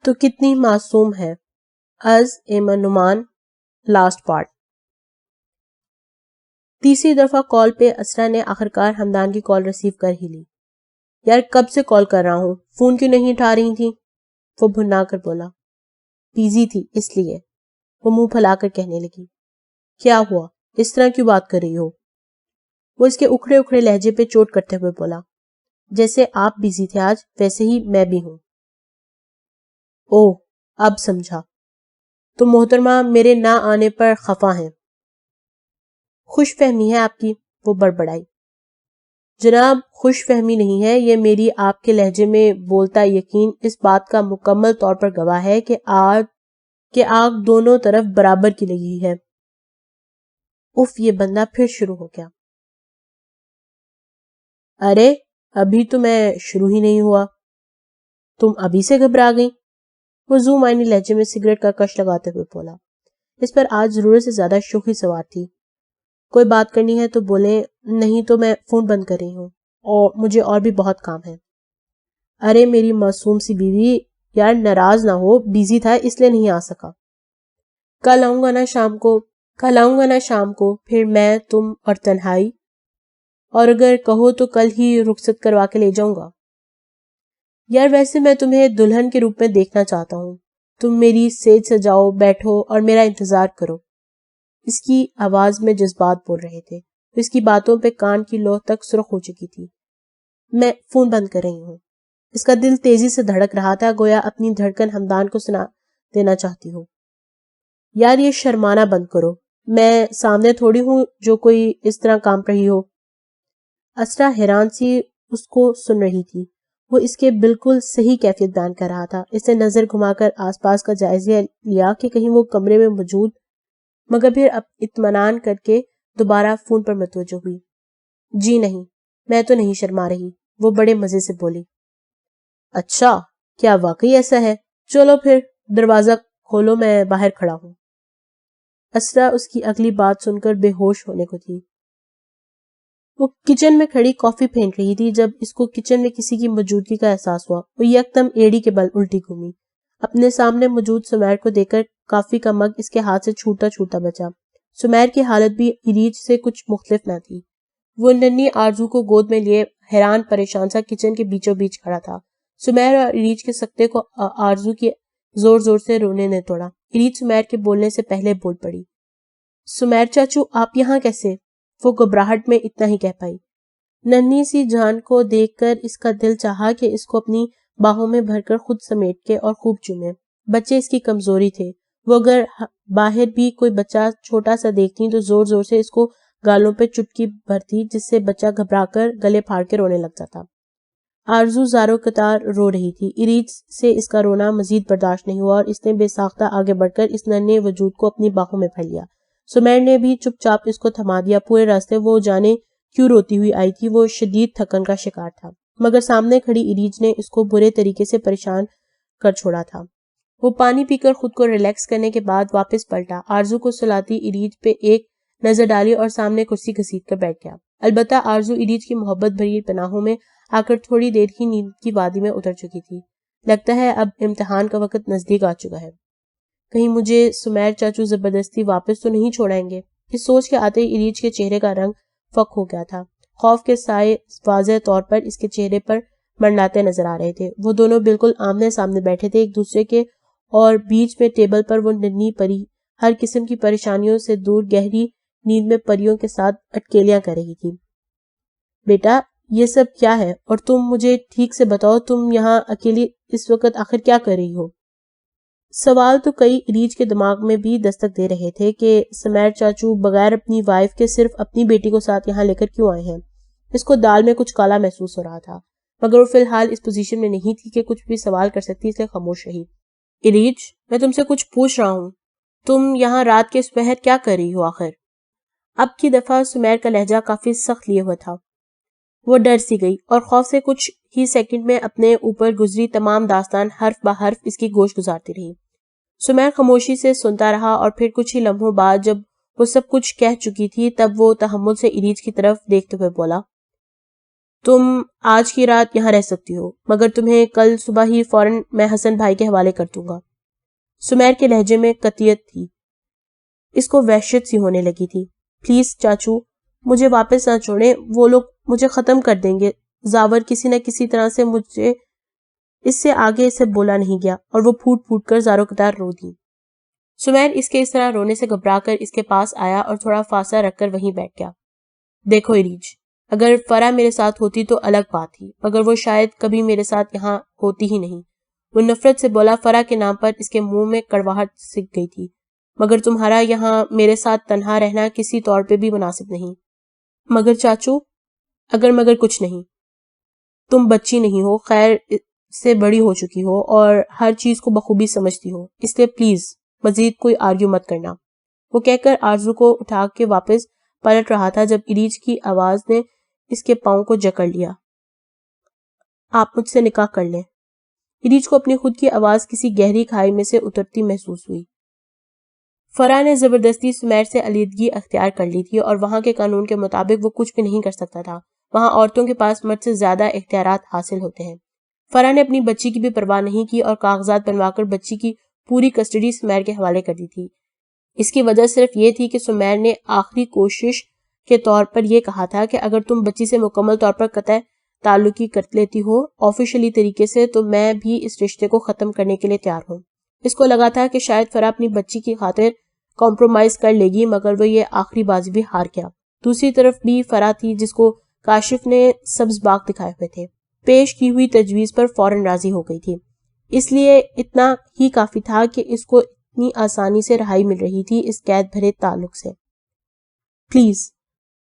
تو کتنی معصوم ہے. از ایمن نعمان لاسٹ پارٹ. تیسری دفعہ کال پہ اسرا نے آخرکار حمدان کی کال ریسیو کر ہی لی. یار کب سے کال کر رہا ہوں, فون کیوں نہیں اٹھا رہی تھی؟ وہ بھنا کر بولا. بیزی تھی اس لیے. وہ منہ پھلا کر کہنے لگی. کیا ہوا, اس طرح کیوں بات کر رہی ہو؟ وہ اس کے اکھڑے اکھڑے لہجے پہ چوٹ کرتے ہوئے بولا. جیسے آپ بیزی تھے آج ویسے ہی میں بھی ہوں. اوہ اب سمجھا. تو محترمہ میرے نہ آنے پر خفا ہیں. خوش فہمی ہے آپ کی, وہ بڑبڑائی. جناب خوش فہمی نہیں ہے, یہ میری آپ کے لہجے میں بولتا یقین اس بات کا مکمل طور پر گواہ ہے کہ آگ دونوں طرف برابر کی لگی ہے. اف یہ بندہ پھر شروع ہو گیا. ارے ابھی تو میں شروع ہی نہیں ہوا. تم ابھی سے گھبرا گئی؟ وہ زو معنی لہجے میں سگریٹ کا کش لگاتے ہوئے بولا. اس پر آج ضرورت سے زیادہ شوخی سوار تھی. کوئی بات کرنی ہے تو بولیں, نہیں تو میں فون بند کر رہی ہوں, اور مجھے اور بھی بہت کام ہے. ارے میری معصوم سی بیوی, یار ناراض نہ ہو, بیزی تھا اس لیے نہیں آ سکا. کل آؤں گا نا شام کو, پھر میں تم اور تنہائی, اور اگر کہو تو کل ہی رخصت کروا کے لے جاؤں گا. یار ویسے میں تمہیں دلہن کے روپ میں دیکھنا چاہتا ہوں. تم میری سیج سجاؤ, بیٹھو اور میرا انتظار کرو. اس کی آواز میں جذبات بول رہے تھے. اس کی باتوں پہ کان کی لو تک سرخ ہو چکی تھی. میں فون بند کر رہی ہوں. اس کا دل تیزی سے دھڑک رہا تھا, گویا اپنی دھڑکن حمدان کو سنا دینا چاہتی ہو. یار یہ شرمانا بند کرو, میں سامنے تھوڑی ہوں جو کوئی اس طرح کام رہی ہو. اسرا حیران سی اس کو سن رہی تھی. وہ اس کے بالکل صحیح کیفیت بیان کر رہا تھا. اس نے نظر گھما کر آس پاس کا جائزہ لیا کہ کہیں وہ کمرے میں موجود, مگر پھر اطمینان کر کے دوبارہ فون پر متوجہ ہوئی. جی نہیں, میں تو نہیں شرما رہی, وہ بڑے مزے سے بولی. اچھا کیا واقعی ایسا ہے؟ چلو پھر دروازہ کھولو, میں باہر کھڑا ہوں. اسرا اس کی اگلی بات سن کر بے ہوش ہونے کو تھی. وہ کچن میں کھڑی کافی پھینک رہی تھی جب اس کو کچن میں کسی کی موجودگی کا احساس ہوا. وہ یکدم ایڑی کے بل الٹی گھومی. اپنے سامنے موجود سمیر کو دیکھ کر کافی کا مگ اس کے ہاتھ سے چھوٹا چھوٹا بچا. سمیر کی حالت بھی اریج سے کچھ مختلف نہ تھی. وہ ننھی آرزو کو گود میں لیے حیران پریشان سا کچن کے بیچوں بیچ کھڑا تھا. سمیر اور اریج کے سکتے کو آرزو کی زور زور سے رونے نے توڑا. اریج سمیر کے بولنے سے پہلے بول پڑی. سمیر چاچو آپ یہاں کیسے؟ وہ گھبراہٹ میں اتنا ہی کہہ پائی. ننھی سی جان کو دیکھ کر اس کا دل چاہا کہ اس کو اپنی باہوں میں بھر کر خود سمیٹ کے اور خوب چومے. بچے اس کی کمزوری تھے. وہ اگر باہر بھی کوئی بچہ چھوٹا سا دیکھتی تو زور زور سے اس کو گالوں پہ چٹکی بھرتی, جس سے بچہ گھبرا کر گلے پھاڑ کے رونے لگ جاتا. آرزو زاروں قطار رو رہی تھی. اریج سے اس کا رونا مزید برداشت نہیں ہوا اور اس نے بے ساختہ آگے بڑھ کر اس ننھے وجود کو اپنی باہوں میں پھیل لیا. سمیر نے بھی چپ چاپ اس کو تھما دیا. پورے راستے وہ جانے کیوں روتی ہوئی آئی تھی. وہ شدید تھکن کا شکار تھا, مگر سامنے کھڑی اریج نے اس کو برے طریقے سے پریشان کر چھوڑا تھا. وہ پانی پی کر خود کو ریلیکس کرنے کے بعد واپس پلٹا. آرزو کو سلاتی اریج پہ ایک نظر ڈالی اور سامنے کرسی گھسیٹ کر بیٹھ گیا. البتہ آرزو اریج کی محبت بھری پناہوں میں آ کر تھوڑی دیر ہی نیند کی وادی میں اتر چکی تھی. لگتا ہے اب امتحان کا وقت نزدیک آ چکا ہے. کہیں مجھے سمیر چاچو زبردستی واپس تو نہیں چھوڑائیں گے؟ اس سوچ کے آتے ہی اریج کے چہرے کا رنگ فک ہو گیا تھا. خوف کے سائے واضح طور پر اس کے چہرے پر منڈلاتے نظر آ رہے تھے. وہ دونوں بالکل آمنے سامنے بیٹھے تھے ایک دوسرے کے, اور بیچ میں ٹیبل پر وہ ننھی پری ہر قسم کی پریشانیوں سے دور گہری نیند میں پریوں کے ساتھ اٹکیلیاں کر رہی تھی. بیٹا یہ سب کیا ہے؟ اور تم مجھے ٹھیک سے بتاؤ, تم یہاں اکیلی اس وقت آخر کیا کر رہی ہو؟ سوال تو کئی اریج کے دماغ میں بھی دستک دے رہے تھے کہ سمیر چاچو بغیر اپنی وائف کے صرف اپنی بیٹی کو ساتھ یہاں لے کر کیوں آئے ہیں. اس کو دال میں کچھ کالا محسوس ہو رہا تھا, مگر وہ فی الحال اس پوزیشن میں نہیں تھی کہ کچھ بھی سوال کر سکتی, اس لیے خاموش رہی. اریج میں تم سے کچھ پوچھ رہا ہوں, تم یہاں رات کے اس پہر کیا کر رہی ہو آخر؟ اب کی دفعہ سمیر کا لہجہ کافی سخت لیے ہوا تھا. وہ ڈر سی گئی اور خوف سے کچھ ہی سیکنڈ میں اپنے اوپر گزری تمام داستان حرف بہ حرف اس کی گوش گزارتی رہی. سمیر خاموشی سے سنتا رہا اور پھر کچھ ہی لمحوں بعد جب وہ سب کچھ کہہ چکی تھی تب وہ تحمل سے اریج کی طرف دیکھتے ہوئے بولا. تم آج کی رات یہاں رہ سکتی ہو، مگر تمہیں کل صبح ہی فوراً میں حسن بھائی کے حوالے کر دوں گا۔ سمیر کے لہجے میں قطعیت تھی، اس کو وحشت سی ہونے لگی تھی۔ پلیز چاچو، مجھے واپس نہ چھوڑیں، وہ لوگ مجھے ختم کر دیں گے۔ زاور کسی نہ کسی طرح سے مجھے اس سے آگے اسے بولا نہیں گیا اور وہ پھوٹ پھوٹ کر زاروں قطار رو دی۔ سمیر اس کے اس طرح رونے سے گھبرا کر اس کے پاس آیا اور تھوڑا فاصلہ رکھ کر وہیں بیٹھ گیا۔ دیکھو اریج، اگر فرا میرے ساتھ ہوتی تو الگ بات تھی، مگر وہ شاید کبھی میرے ساتھ یہاں ہوتی ہی نہیں۔ وہ نفرت سے بولا۔ فرا کے نام پر اس کے منہ میں کڑواہٹ سک گئی تھی۔ مگر تمہارا یہاں میرے ساتھ تنہا رہنا کسی طور پہ بھی مناسب نہیں۔ مگر چاچو، اگر مگر کچھ نہیں، تم بچی نہیں ہو، خیر سے بڑی ہو چکی ہو اور ہر چیز کو بخوبی سمجھتی ہو، اس لیے پلیز مزید کوئی آرگیو مت کرنا۔ وہ کہہ کر آرزو کو اٹھا کے واپس پلٹ رہا تھا جب اریج کی آواز نے اس کے پاؤں کو جکڑ لیا۔ آپ مجھ سے نکاح کر لیں۔ اریج کو اپنی خود کی آواز کسی گہری کھائی میں سے اترتی محسوس ہوئی۔ فرا نے زبردستی سمیر سے علیحدگی اختیار کر لی تھی اور وہاں کے قانون کے مطابق وہ کچھ بھی نہیں کر سکتا تھا۔ وہاں عورتوں کے پاس مرد سے زیادہ اختیارات حاصل ہوتے ہیں۔ فرا نے اپنی بچی کی بھی پرواہ نہیں کی اور کاغذات بنوا کر بچی کی پوری کسٹڈی سمیر کے حوالے کر دی تھی۔ اس کی وجہ صرف یہ تھی کہ سمیر نے آخری کوشش کے طور پر یہ کہا تھا کہ اگر تم بچی سے مکمل طور پر قطع تعلقی کر لیتی ہو آفیشلی طریقے سے تو میں بھی اس رشتے کو ختم کرنے کے لیے تیار ہوں۔ اس کو لگا تھا کہ شاید فرا اپنی بچی کی خاطر کمپرومائز کر لے گی، مگر وہ یہ آخری بازی بھی ہار گیا۔ دوسری طرف بھی فرا تھی جس کو کاشف نے سبز باغ دکھائے ہوئے تھے۔ پیش کی ہوئی تجویز پر فوراً راضی ہو گئی تھی، اس لیے اتنا ہی کافی تھا کہ اس کو اتنی آسانی سے رہائی مل رہی تھی اس قید بھرے تعلق سے۔ پلیز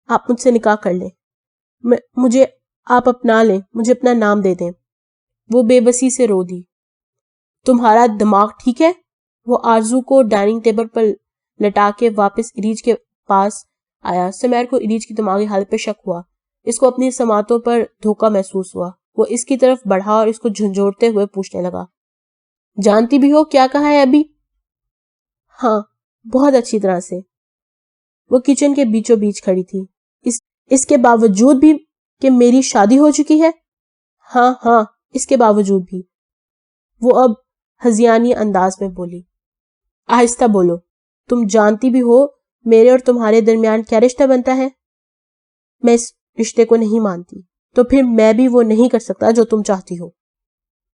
آپ مجھ سے نکاح کر لیں، مجھے آپ اپنا لیں، مجھے اپنا نام دے دیں۔ وہ بے بسی سے رو دی۔ تمہارا دماغ ٹھیک ہے؟ وہ آرزو کو ڈائننگ ٹیبل پر لٹا کے واپس اریج کے پاس آیا۔ سمیر کو اریج کی دماغی حالت پہ شک ہوا، اس کو اپنی سماعتوں پر دھوکہ محسوس ہوا۔ وہ اس کی طرف بڑھا اور اس کو جھنجھوڑتے ہوئے پوچھنے لگا، جانتی بھی ہو کیا کہا ہے ابھی؟ ہاں، بہت اچھی طرح سے۔ وہ کچن کے بیچوں بیچ کھڑی تھی۔ اس کے باوجود بھی کہ میری شادی ہو چکی ہے؟ ہاں، اس کے باوجود بھی۔ وہ اب ہذیانی انداز میں بولی۔ آہستہ بولو، تم جانتی بھی ہو میرے اور تمہارے درمیان کیا رشتہ بنتا ہے؟ میں اس رشتے کو نہیں مانتی، تو پھر میں بھی وہ نہیں کر سکتا جو تم چاہتی ہو۔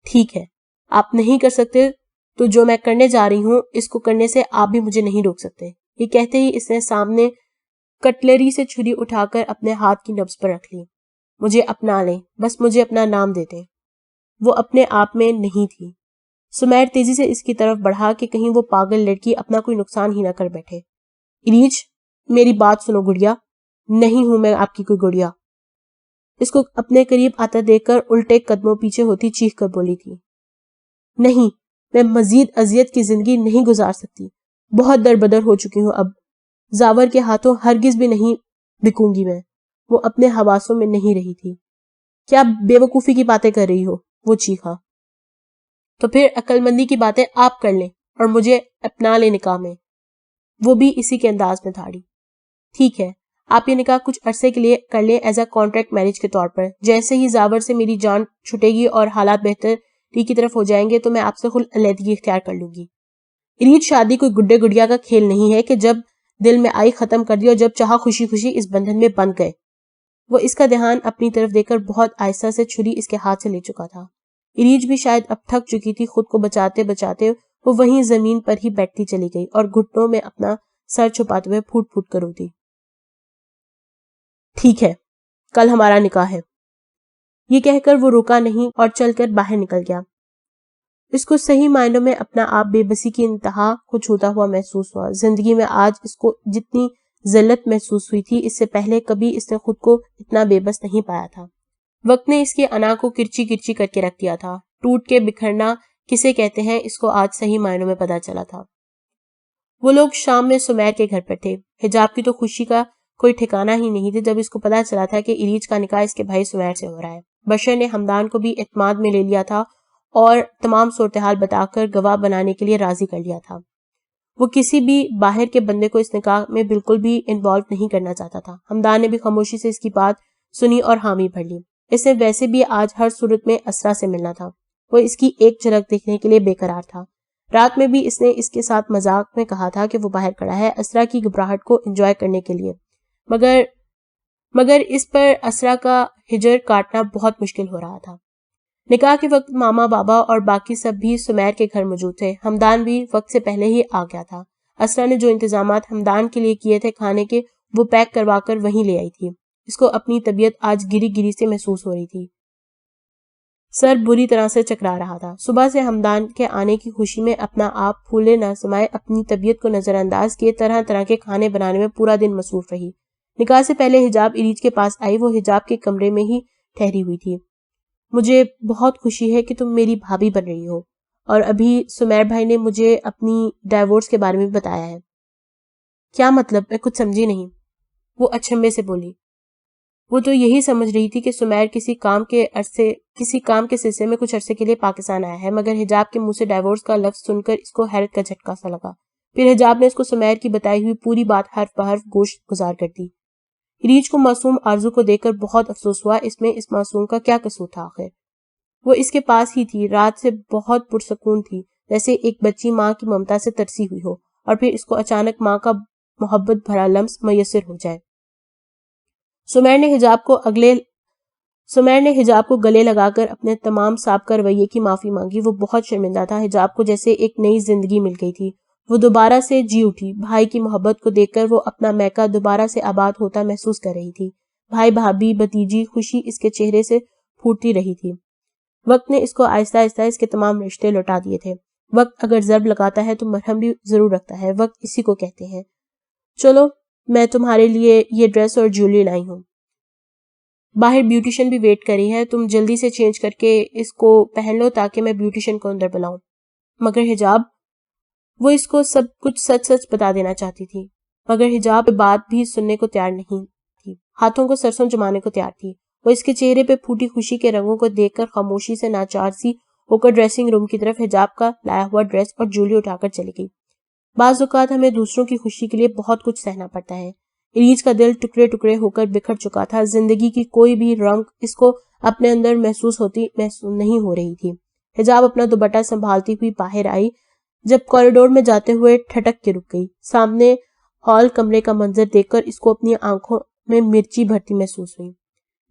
ٹھیک ہے، آپ نہیں کر سکتے تو جو میں کرنے جا رہی ہوں اس کو کرنے سے آپ بھی مجھے نہیں روک سکتے۔ یہ کہتے ہی اس نے سامنے کٹلری سے چھری اٹھا کر اپنے ہاتھ کی نبض پر رکھ لی۔ مجھے اپنا لیں، بس مجھے اپنا نام دے دیں۔ وہ اپنے آپ میں نہیں تھی۔ سمیر تیزی سے اس کی طرف بڑھا کہ کہیں وہ پاگل لڑکی اپنا کوئی نقصان ہی نہ کر بیٹھے۔ اریج، میری بات سنو گڑیا، نہیں ہوں میں آپ کی کوئی گڑیا۔ اس کو اپنے قریب آتا دیکھ کر الٹے قدموں پیچھے ہوتی چیخ کر بولی تھی، نہیں، میں مزید اذیت کی زندگی نہیں گزار سکتی، بہت دربدر ہو چکی ہوں اب، زاور کے ہاتھوں ہرگز بھی نہیں بکوں گی میں۔ وہ اپنے حواسوں میں نہیں رہی تھی۔ کیا بے وقوفی کی باتیں کر رہی ہو؟ وہ چیخا۔ تو پھر عقل مندی کی باتیں آپ کر لیں اور مجھے اپنا لیں نکاح میں۔ وہ بھی اسی کے انداز میں دھاڑی۔ ٹھیک ہے، آپ یہ نکاح کچھ عرصے کے لیے کر لیں ایز اے کانٹریکٹ میرج کے طور پر۔ جیسے ہی زاور سے میری جان چھٹے گی اور حالات بہتری کی طرف ہو جائیں گے تو میں آپ سے خود علیحدگی اختیار کر لوں گی۔ اریج، شادی کوئی گڈے گڑیا کا کھیل نہیں ہے کہ جب دل میں آئی ختم کر دی اور جب چاہا خوشی خوشی اس بندھن میں بند گئے۔ وہ اس کا دھیان اپنی طرف دے کر بہت آہستہ سے چھری اس کے ہاتھ سے لے چکا تھا۔ اریج بھی شاید اب تھک چکی تھی۔ خود کو بچاتے بچاتے وہ وہیں زمین پر ہی بیٹھتی چلی گئی اور گھٹنوں میں اپنا سر چھپاتے ہوئے پھوٹ پھوٹ کر رو دی۔ ٹھیک ہے، کل ہمارا نکاح ہے۔ یہ کہہ کر وہ رکا نہیں اور چل کر باہر نکل گیا۔ اس کو صحیح معنوں میں اپنا آپ بے بسی کی انتہا کو چھوتا ہوا محسوس ہوا۔ زندگی میں آج اس کو جتنی ذلت محسوس ہوئی تھی، اس سے پہلے کبھی اس نے خود کو اتنا بے بس نہیں پایا تھا۔ وقت نے اس کی انا کو کرچی کرچی کر کے رکھ دیا تھا۔ ٹوٹ کے بکھرنا کسے کہتے ہیں اس کو آج صحیح معنوں میں پتا چلا تھا۔ وہ لوگ شام میں سمیر کے گھر پر تھے۔ حجاب کی تو خوشی کا کوئی ٹھکانہ ہی نہیں تھا جب اس کو پتا چلا تھا کہ اریج کا نکاح اس کے بھائی سمیر سے ہو رہا ہے۔ بشر نے ہمدان کو بھی اعتماد میں لے لیا تھا اور تمام صورتحال بتا کر گواہ بنانے کے لیے راضی کر لیا تھا۔ وہ کسی بھی باہر کے بندے کو اس نکاح میں بالکل بھی انوالو نہیں کرنا چاہتا تھا۔ ہمدان نے بھی خاموشی سے اس کی بات سنی اور حامی بھر لی۔ اس نے ویسے بھی آج ہر صورت میں اسرا سے ملنا تھا. وہ اس کی ایک جھلک دیکھنے کے لیے بے قرار تھا. رات میں بھی اس نے اس کے ساتھ مذاق میں کہا تھا کہ وہ باہر کھڑا ہے اسرا کی گھبراہٹ کو انجوائے کرنے کے لیے، مگر اس پر اسرا کا ہجر کاٹنا بہت مشکل ہو رہا تھا. نکاح کے وقت ماما بابا اور باقی سب بھی سمیر کے گھر موجود تھے. حمدان بھی وقت سے پہلے ہی آ گیا تھا. اسرا نے جو انتظامات حمدان کے لیے کیے تھے کھانے کے، وہ پیک کروا کر وہیں لے آئی تھی. اس کو اپنی طبیعت آج گری گری سے محسوس ہو رہی تھی. سر بری طرح سے چکرا رہا تھا. صبح سے حمدان کے آنے کی خوشی میں اپنا آپ پھولے نہ سمائے اپنی طبیعت کو نظر انداز کیے طرح طرح کے کھانے بنانے میں پورا دن مصروف رہی. نکاح سے پہلے حجاب اریج کے پاس آئی. وہ حجاب کے کمرے میں ہی ٹھہری ہوئی تھی. مجھے بہت خوشی ہے کہ تم میری بھابھی بن رہی ہو، اور ابھی سمیر بھائی نے مجھے اپنی ڈائیورس کے بارے میں بتایا ہے. کیا مطلب؟ میں کچھ سمجھی نہیں. وہ اچھمبے سے بولی. وہ تو یہی سمجھ رہی تھی کہ سمیر کسی کام کے سلسلے میں کچھ عرصے کے لیے پاکستان آیا ہے، مگر حجاب کے منہ سے ڈائیورس کا لفظ سن کر اس کو حیرت کا جھٹکا سا لگا. پھر حجاب نے اس کو سمیر کی بتائی ہوئی پوری بات حرف بحرف گوشت گزار کر دی. ریچ کو معصوم آرزو کو دیکھ کر بہت افسوس ہوا. اس معصوم کا کیا قصور تھا آخر؟ وہ اس کے پاس ہی تھی، رات سے بہت پرسکون تھی، جیسے ایک بچی ماں کی ممتا سے ترسی ہوئی ہو، اور پھر اس کو اچانک ماں کا محبت بھرا لمس میسر ہو جائے. سمیر نے حجاب کو گلے لگا کر اپنے تمام سابقہ رویے کی معافی مانگی. وہ بہت شرمندہ تھا. حجاب کو جیسے ایک نئی زندگی مل گئی تھی. وہ دوبارہ سے جی اٹھی. بھائی کی محبت کو دیکھ کر وہ اپنا میکہ دوبارہ سے آباد ہوتا محسوس کر رہی تھی. بھائی بھابھی بھتیجی خوشی اس کے چہرے سے پھوٹتی رہی تھی. وقت نے اس کو آہستہ آہستہ اس کے تمام رشتے لوٹا دیے تھے. وقت اگر ضرب لگاتا ہے تو مرہم بھی ضرور رکھتا ہے. وقت اسی کو کہتے ہیں. چلو میں تمہارے لیے یہ ڈریس اور جیولری لائی ہوں. باہر بیوٹیشن بھی ویٹ کری ہے. تم جلدی سے چینج کر کے اس کو پہن لو تاکہ میں بیوٹیشن کو اندر بلاؤں. مگر حجاب، وہ اس کو سب کچھ سچ سچ بتا دینا چاہتی تھی، مگر حجاب بات بھی سننے کو تیار نہیں تھی. ہاتھوں کو سرسوں جمانے کو تیار تھی. وہ اس کے چہرے پہ پھوٹی خوشی کے رنگوں کو دیکھ کر خاموشی سے ناچار سی ہو کر ڈریسنگ روم کی طرف حجاب کا لایا ہوا ڈریس اور جولی اٹھا کر چلی گئی. بعض اوقات ہمیں دوسروں کی خوشی کے لیے بہت کچھ سہنا پڑتا ہے. اریج کا دل ٹکڑے ٹکڑے ہو کر بکھر چکا تھا. زندگی کی کوئی بھی رنگ اس کو اپنے اندر محسوس نہیں ہو رہی تھی. حجاب اپنا دوپٹہ سنبھالتی ہوئی باہر آئی. جب کوریڈور میں جاتے ہوئے ٹھٹک کے رک گئی. سامنے ہال کمرے کا منظر دیکھ کر اس کو اپنی آنکھوں میں مرچی بھرتی محسوس ہوئی.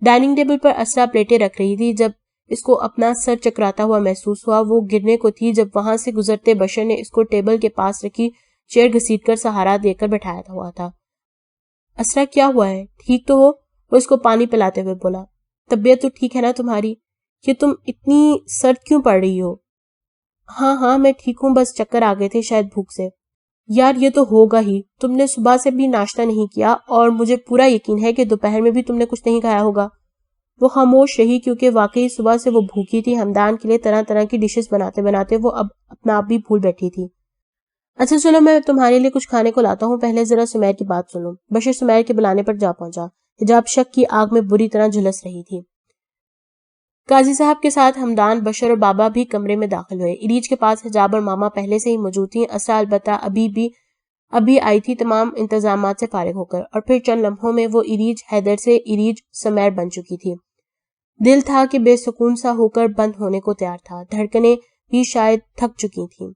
ڈائننگ ٹیبل پر اسرا پلیٹیں رکھ رہی تھی. جب اس کو اپنا سر چکراتا ہوا محسوس ہوا. وہ گرنے کو تھی جب وہاں سے گزرتے بشر نے اس کو ٹیبل کے پاس رکھی چیئر گھسیٹ کر سہارا دے کر بٹھایا ہوا تھا. اسرا کیا ہوا ہے؟ ٹھیک تو ہو؟ وہ اس کو پانی پلاتے ہوئے بولا. طبیعت تو ٹھیک ہے نا تمہاری؟ کہ تم اتنی سرد کیوں پڑ رہی ہو؟ ہاں میں ٹھیک ہوں، بس چکر آ گئے تھے شاید بھوک سے. یار یہ تو ہوگا ہی. تم نے صبح سے بھی ناشتہ نہیں کیا اور مجھے پورا یقین ہے کہ دوپہر میں بھی تم نے کچھ نہیں کھایا ہوگا. وہ خاموش رہی کیونکہ واقعی صبح سے وہ بھوکی تھی. حمدان کے لیے طرح طرح کی ڈشز بناتے بناتے وہ اب اپنا آپ بھی بھول بیٹھی تھی. اچھا چلو میں تمہارے لیے کچھ کھانے کو لاتا ہوں، پہلے ذرا سمیر کی بات سنو. بشر سمیر کے بلانے پر جا پہنچا. حجاب شک کی آگ میں بری طرح جھلس رہی تھی. قاضی صاحب کے ساتھ حمدان، بشر اور بابا بھی کمرے میں داخل ہوئے. اریج کے پاس حجاب اور ماما پہلے سے ہی موجود تھیں. اسرا البتہ ابھی آئی تھی تمام انتظامات سے فارغ ہو کر، اور پھر چند لمحوں میں وہ اریج حیدر سے اریج سمیر بن چکی تھی. دل تھا کہ بے سکون سا ہو کر بند ہونے کو تیار تھا. دھڑکنیں بھی شاید تھک چکی تھیں.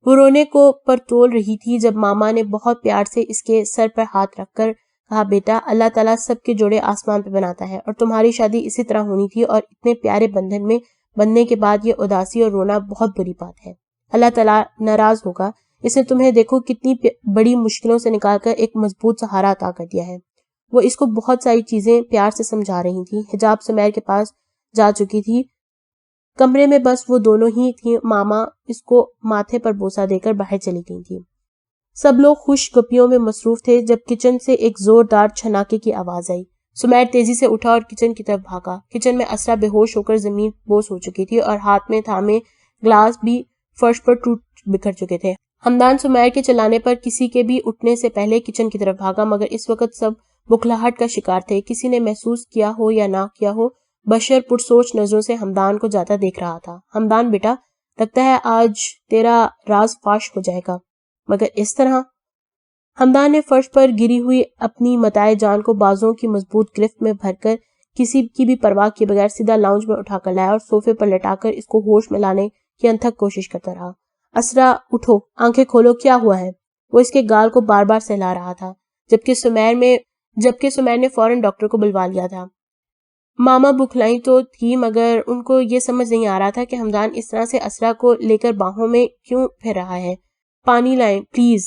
وہ رونے کو پر تول رہی تھی جب ماما نے بہت پیار سے اس کے سر پر ہاتھ رکھ کر کہا، بیٹا اللہ تعالیٰ سب کے جوڑے آسمان پہ بناتا ہے اور تمہاری شادی اسی طرح ہونی تھی، اور اتنے پیارے بندھن میں بننے کے بعد یہ اداسی اور رونا بہت بری بات ہے. اللہ تعالیٰ ناراض ہوگا. اس نے تمہیں دیکھو کتنی بڑی مشکلوں سے نکال کر ایک مضبوط سہارا عطا کر دیا ہے. وہ اس کو بہت ساری چیزیں پیار سے سمجھا رہی تھی. حجاب سمیر کے پاس جا چکی تھی. کمرے میں بس وہ دونوں ہی تھیں. ماما اس کو ماتھے پر بوسہ دے کر باہر چلی گئی تھی. سب لوگ خوش گپیوں میں مصروف تھے جب کچن سے ایک زوردار چھناکے کی آواز آئی. سمیر تیزی سے اٹھا اور کچن کی طرف بھاگا. کچن میں اسرا بے ہوش ہو کر زمین بوس ہو چکی تھی اور ہاتھ میں تھامے گلاس بھی فرش پر ٹوٹ بکھر چکے تھے. حمدان سمیر کے چلانے پر کسی کے بھی اٹھنے سے پہلے کچن کی طرف بھاگا، مگر اس وقت سب بکھلاہٹ کا شکار تھے. کسی نے محسوس کیا ہو یا نہ کیا ہو، بشر پرسوچ نظروں سے حمدان کو جاتا دیکھ رہا تھا. حمدان بیٹا، لگتا ہے آج تیرا راز فاش ہو جائے گا. مگر اس طرح؟ حمدان نے فرش پر گری ہوئی اپنی متاع جان کو بازوں کی مضبوط گرفت میں بھر کر کسی کی بھی پرواہ کیے بغیر سیدھا لاؤنج میں اٹھا کر لایا اور صوفے پر لٹا کر اس کو ہوش میں لانے کی انتھک کوشش کرتا رہا۔ اسرا اٹھو، آنکھیں کھولو، کیا ہوا ہے؟ وہ اس کے گال کو بار بار سہلا رہا تھا، جبکہ سمیر نے فوراً ڈاکٹر کو بلوا لیا تھا۔ ماما بکھلائی تو تھی مگر ان کو یہ سمجھ نہیں آ رہا تھا کہ حمدان اس طرح سے اسرا کو لے کر باہوں میں کیوں پھر رہا ہے۔ پانی لائیں پلیز۔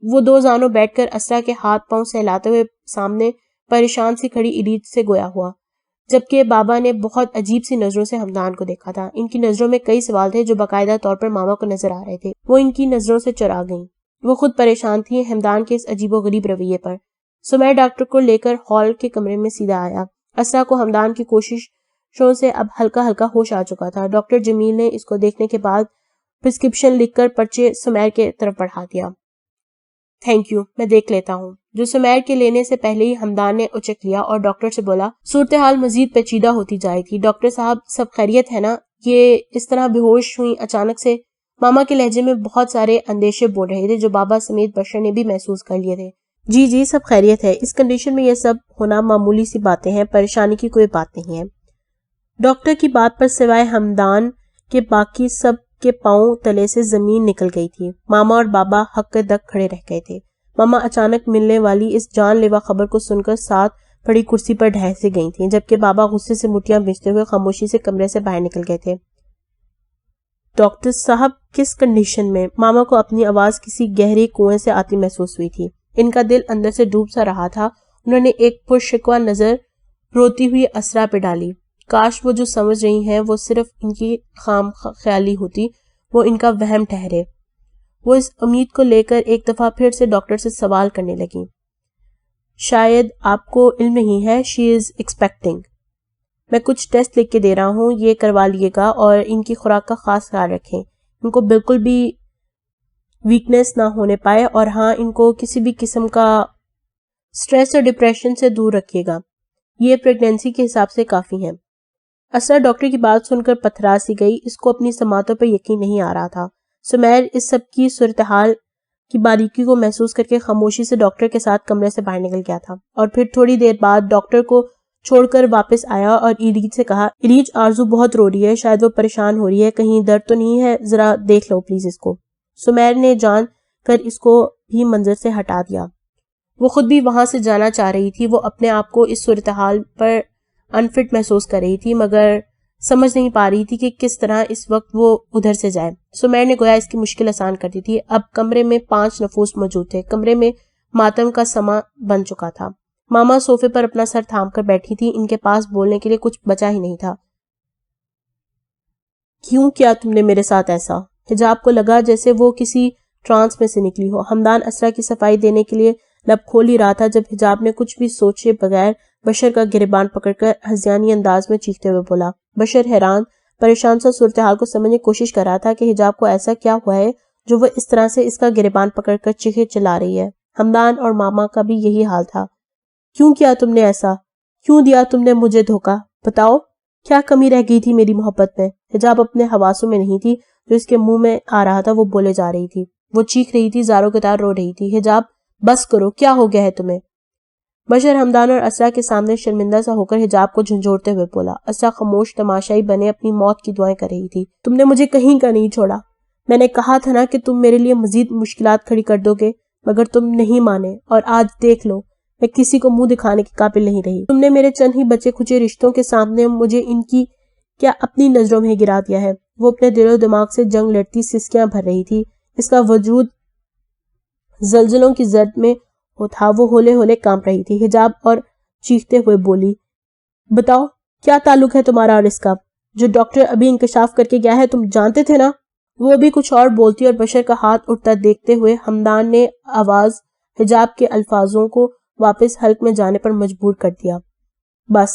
وہ دو زانوں بیٹھ کر اسرا کے ہاتھ پاؤں سہلاتے ہوئے سامنے پریشان سی کھڑی ایلیٹ سے گویا ہوا، جبکہ بابا نے بہت عجیب سی نظروں سے حمدان کو دیکھا تھا۔ ان کی نظروں میں کئی سوال تھے جو باقاعدہ طور پر ماما کو نظر آ رہے تھے۔ وہ ان کی نظروں سے چرا گئیں۔ وہ خود پریشان تھی حمدان کے اس عجیب و غریب رویے پر۔ سمیر ڈاکٹر کو لے کر ہال کے کمرے میں سیدھا آیا۔ اسرا کو حمدان کی کوششوں سے اب ہلکا ہلکا ہوش آ چکا تھا۔ ڈاکٹر جمیل نے اس کو دیکھنے کے بعد پرسکرپشن لکھ کر پرچے سمیر کے طرف بڑھا دیا۔ تھینک یو، میں دیکھ لیتا ہوں، جو سمیر کے لینے سے پہلے ہی حمدان نے اچک لیا اور ڈاکٹر سے بولا۔ صورتحال مزید پیچیدہ ہوتی جائے تھی۔ ڈاکٹر صاحب سب خیریت ہے نا؟ یہ اس طرح بے ہوش ہوئی اچانک سے؟ ماما کے لہجے میں بہت سارے اندیشے بول رہے تھے جو بابا سمیت بشر نے بھی محسوس کر لیے تھے۔ جی سب خیریت ہے، اس کنڈیشن میں یہ سب ہونا معمولی سی باتیں ہیں، پریشانی کی کوئی بات نہیں ہے۔ ڈاکٹر کی بات پر سوائے حمدان کے باقی سب کے پاؤں تلے سے زمین نکل گئی تھی۔ ماما اور بابا حق دک کھڑے رہ گئے تھے۔ ماما اچانک ملنے والی اس جان لیوا خبر کو سن کر ساتھ پڑی کرسی پر ڈھہ سے گئی تھیں، جبکہ بابا غصے سے مٹیاں بھیجتے ہوئے خاموشی سے کمرے سے باہر نکل گئے تھے۔ ڈاکٹر صاحب کس کنڈیشن میں؟ ماما کو اپنی آواز کسی گہرے کنویں سے آتی محسوس ہوئی تھی۔ ان کا دل اندر سے ڈوب سا رہا تھا۔ انہوں نے ایک پرشکوہ نظر روتی ہوئی اسرا پہ ڈالی۔ کاش وہ جو سمجھ رہی ہیں وہ صرف ان کی خام خیالی ہوتی، وہ ان کا وہم ٹھہرے۔ وہ اس امید کو لے کر ایک دفعہ پھر سے ڈاکٹر سے سوال کرنے لگی۔ شاید آپ کو علم نہیں ہے، شی از ایکسپیکٹنگ۔ میں کچھ ٹیسٹ لکھ کے دے رہا ہوں، یہ کروا لیے گا اور ان کی خوراک کا خاص خیال رکھیں، ان کو بالکل بھی ویکنس نہ ہونے پائے، اور ہاں ان کو کسی بھی قسم کا سٹریس اور ڈپریشن سے دور رکھیے گا، یہ پریگنینسی کے حساب سے کافی ہے۔ اسرا ڈاکٹر کی بات سن کر پتھرا سی گئی، اس کو اپنی سماعتوں پر یقین نہیں آ رہا تھا۔ سمیر اس سب کی صورتحال کی باریکی کو محسوس کر کے خاموشی سے ڈاکٹر کے ساتھ کمرے سے باہر نکل گیا تھا، اور پھر تھوڑی دیر بعد ڈاکٹر کو چھوڑ کر واپس آیا اور ایلیج سے کہا، ایلیج آرزو بہت رو رہی ہے، شاید وہ پریشان ہو رہی ہے، کہیں درد تو نہیں ہے، ذرا دیکھ لو پلیز اس کو۔ سمیر نے جان کر اس کو بھی منظر سے ہٹا دیا۔ وہ خود بھی وہاں سے جانا چاہ رہی تھی، وہ اپنے آپ کو اس صورتحال پر انفٹ محسوس کر رہی تھی مگر سمجھ نہیں پا رہی تھی کہ کس طرح اس وقت وہ ادھر سے جائے۔ سمیر نے گویا اس کی مشکل آسان کر دی تھی۔ اب کمرے میں 5 نفوس موجود تھے۔ کمرے میں ماتم کا سما بن چکا تھا۔ ماما صوفے پر اپنا سر تھام کر بیٹھی تھی، ان کے پاس بولنے کے لیے کچھ بچا ہی نہیں تھا۔ کیوں کیا تم نے میرے ساتھ ایسا؟ حجاب کو لگا جیسے وہ کسی ٹرانس میں سے نکلی ہو۔ حمدان اسرا کی صفائی دینے کے لیے لب کھول ہی رہا تھا جب حجاب نے کچھ بھی سوچے بغیر بشر کا گریبان پکڑ کر ہذیانی انداز میں چیختے ہوئے بولا۔ بشر حیران پریشان سا صورتحال کو سمجھنے کی کوشش کر رہا تھا کہ حجاب کو ایسا کیا ہوا ہے جو وہ اس طرح سے اس کا گریبان پکڑ کر چیخے چلا رہی ہے۔ حمدان اور ماما کا بھی یہی حال تھا۔ کیوں کیا تم نے ایسا؟ کیوں دیا تم نے مجھے دھوکہ؟ بتاؤ کیا کمی رہ گئی تھی میری محبت میں؟ حجاب اپنے حواسوں میں نہیں تھی، جو اس کے منہ میں آ رہا تھا وہ بولے جا رہی تھی۔ وہ چیخ رہی تھی، زاروں قطار رو رہی تھی۔ حجاب بس کرو، کیا ہو گیا ہے تمہیں؟ بشر حمدان اور اسرا کے سامنے شرمندہ سا ہو کر حجاب کو جھنجھوڑتے ہوئے بولا۔ اسرا خاموش تماشائی بنے اپنی موت کی دعائیں کر رہی تھی۔ تم نے مجھے کہیں کا نہیں چھوڑا، میں نے کہا تھا نا کہ تم میرے لیے مزید مشکلات کھڑی کر دو گے، مگر تم نہیں مانے، اور آج دیکھ لو میں کسی کو منہ دکھانے کے قابل نہیں رہی۔ تم نے میرے چند ہی بچے کھچے رشتوں کے سامنے مجھے ان کی کیا اپنی نظروں میں گرا دیا ہے۔ وہ اپنے دل و دماغ سے جنگ لڑتی سسکیاں بھر رہی تھی، اس کا وجود زلزلوں کی زرد میں تھا۔ وہ ہولے ہولے کانپ رہی تھی۔ حجاب اور چیختے ہوئے بولی، بتاؤ کیا تعلق ہے تمہارا اور اس کا؟ جو ڈاکٹر ابھی انکشاف کر کے گیا ہے تم جانتے تھے نا؟ وہ ابھی کچھ اور بولتی اور بشر کا ہاتھ اٹھتا دیکھتے ہوئے حمدان نے آواز حجاب کے الفاظوں کو واپس حلق میں جانے پر مجبور کر دیا۔ بس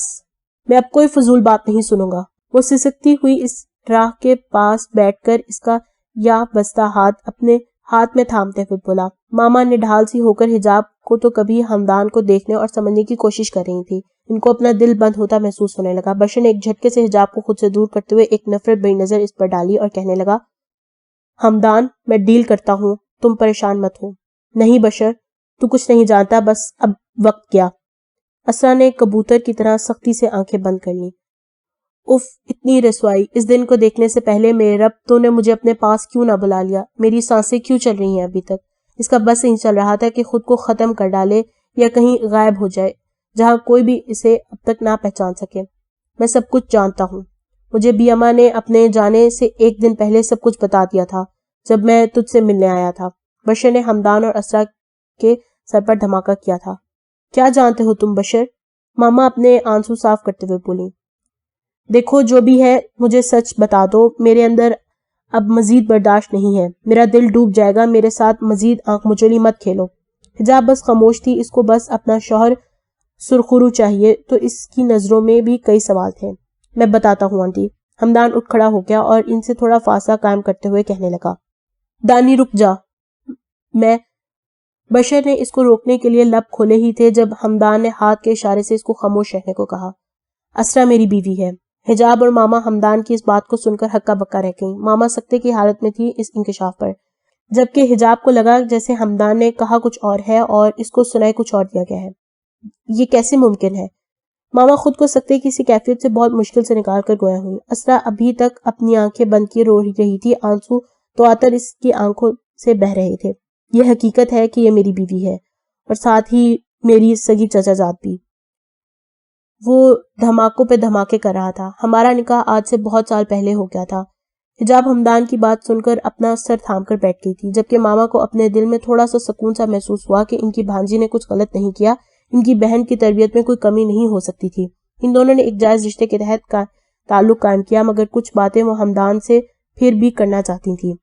میں اب کوئی فضول بات نہیں سنوں گا۔ وہ سسکتی ہوئی اس راہ کے پاس بیٹھ کر اس کا یا بستہ ہاتھ اپنے ہاتھ میں تھامتے ہوئے بولا۔ ماما نڈھال سی ہو کر حجاب کو تو کبھی حمدان کو دیکھنے اور سمجھنے کی کوشش کر رہی تھی۔ ان کو اپنا دل بند ہوتا محسوس ہونے لگا۔ بشر نے ایک جھٹکے سے حجاب کو خود سے دور کرتے ہوئے ایک نفرت بھری نظر اس پر ڈالی اور کہنے لگا، حمدان میں ڈیل کرتا ہوں، تم پریشان مت ہو۔ نہیں بشر، تو کچھ نہیں جانتا، بس اب وقت گیا۔ اسرا نے کبوتر کی طرح سختی سے آنکھیں بند کر لیں. اف، اتنی رسوائی. اس دن کو دیکھنے سے پہلے میرے رب تو نے مجھے اپنے پاس کیوں نہ بلا لیا؟ میری سانسیں کیوں چل رہی ہیں ابھی تک؟ اس کا بس نہیں چل رہا تھا کہ خود کو ختم کر ڈالے یا کہیں غائب ہو جائے جہاں کوئی بھی اسے اب تک نہ پہچان سکے. میں سب کچھ جانتا ہوں. مجھے بی اما نے اپنے جانے سے ایک دن پہلے سب کچھ بتا دیا تھا جب میں تجھ سے ملنے آیا تھا. بشر نے ہمدان اور اسرا کے سر پر دھماکہ کیا تھا. کیا جانتے ہو تم بشر؟ ماما اپنے آنسو صاف کرتے ہوئے بولی. دیکھو جو بھی ہے مجھے سچ بتا دو. میرے اندر اب مزید برداشت نہیں ہے. میرا دل ڈوب جائے گا. میرے ساتھ مزید آنکھ مچولی مت کھیلو. حجاب بس خاموش تھی. اس کو بس اپنا شوہر سرخرو چاہیے تو اس کی نظروں میں بھی کئی سوال تھے. میں بتاتا ہوں آنٹی. ہمدان اٹھ کھڑا ہو گیا اور ان سے تھوڑا فاصلہ قائم کرتے ہوئے کہنے لگا. دانی رک جا. میں بشر نے اس کو روکنے کے لیے لب کھولے ہی تھے جب ہمدان نے ہاتھ کے اشارے سے اس کو خاموش رہنے کو کہا. اسرا میری بیوی ہے. حجاب اور ماما ہمدان کی اس بات کو سن کر ہکا بکا رہ گئیں. ماما سکتے کی حالت میں تھی اس انکشاف پر، جبکہ حجاب کو لگا جیسے ہمدان نے کہا کچھ اور ہے اور اس کو سنائے کچھ اور دیا گیا ہے. یہ کیسے ممکن ہے؟ ماما خود کو سکتے کی اسی کیفیت سے بہت مشکل سے نکال کر گویا ہوئی. اسرا ابھی تک اپنی آنکھیں بند کیے رو رہی تھی. آنسو تو آتر اس کی آنکھوں سے بہ رہے تھے. یہ حقیقت ہے کہ یہ میری بیوی ہے اور ساتھ ہی میری سگی چچا جات بھی. وہ دھماکوں پہ دھماکے کر رہا تھا. ہمارا نکاح آج سے بہت سال پہلے ہو گیا تھا. حجاب ہمدان کی بات سن کر اپنا سر تھام کر بیٹھ گئی تھی، جبکہ ماما کو اپنے دل میں تھوڑا سا سکون سا محسوس ہوا کہ ان کی بھانجی نے کچھ غلط نہیں کیا. ان کی بہن کی تربیت میں کوئی کمی نہیں ہو سکتی تھی. ان دونوں نے ایک جائز رشتے کے تحت تعلق قائم کیا، مگر کچھ باتیں وہ ہمدان سے پھر بھی کرنا چاہتی تھی.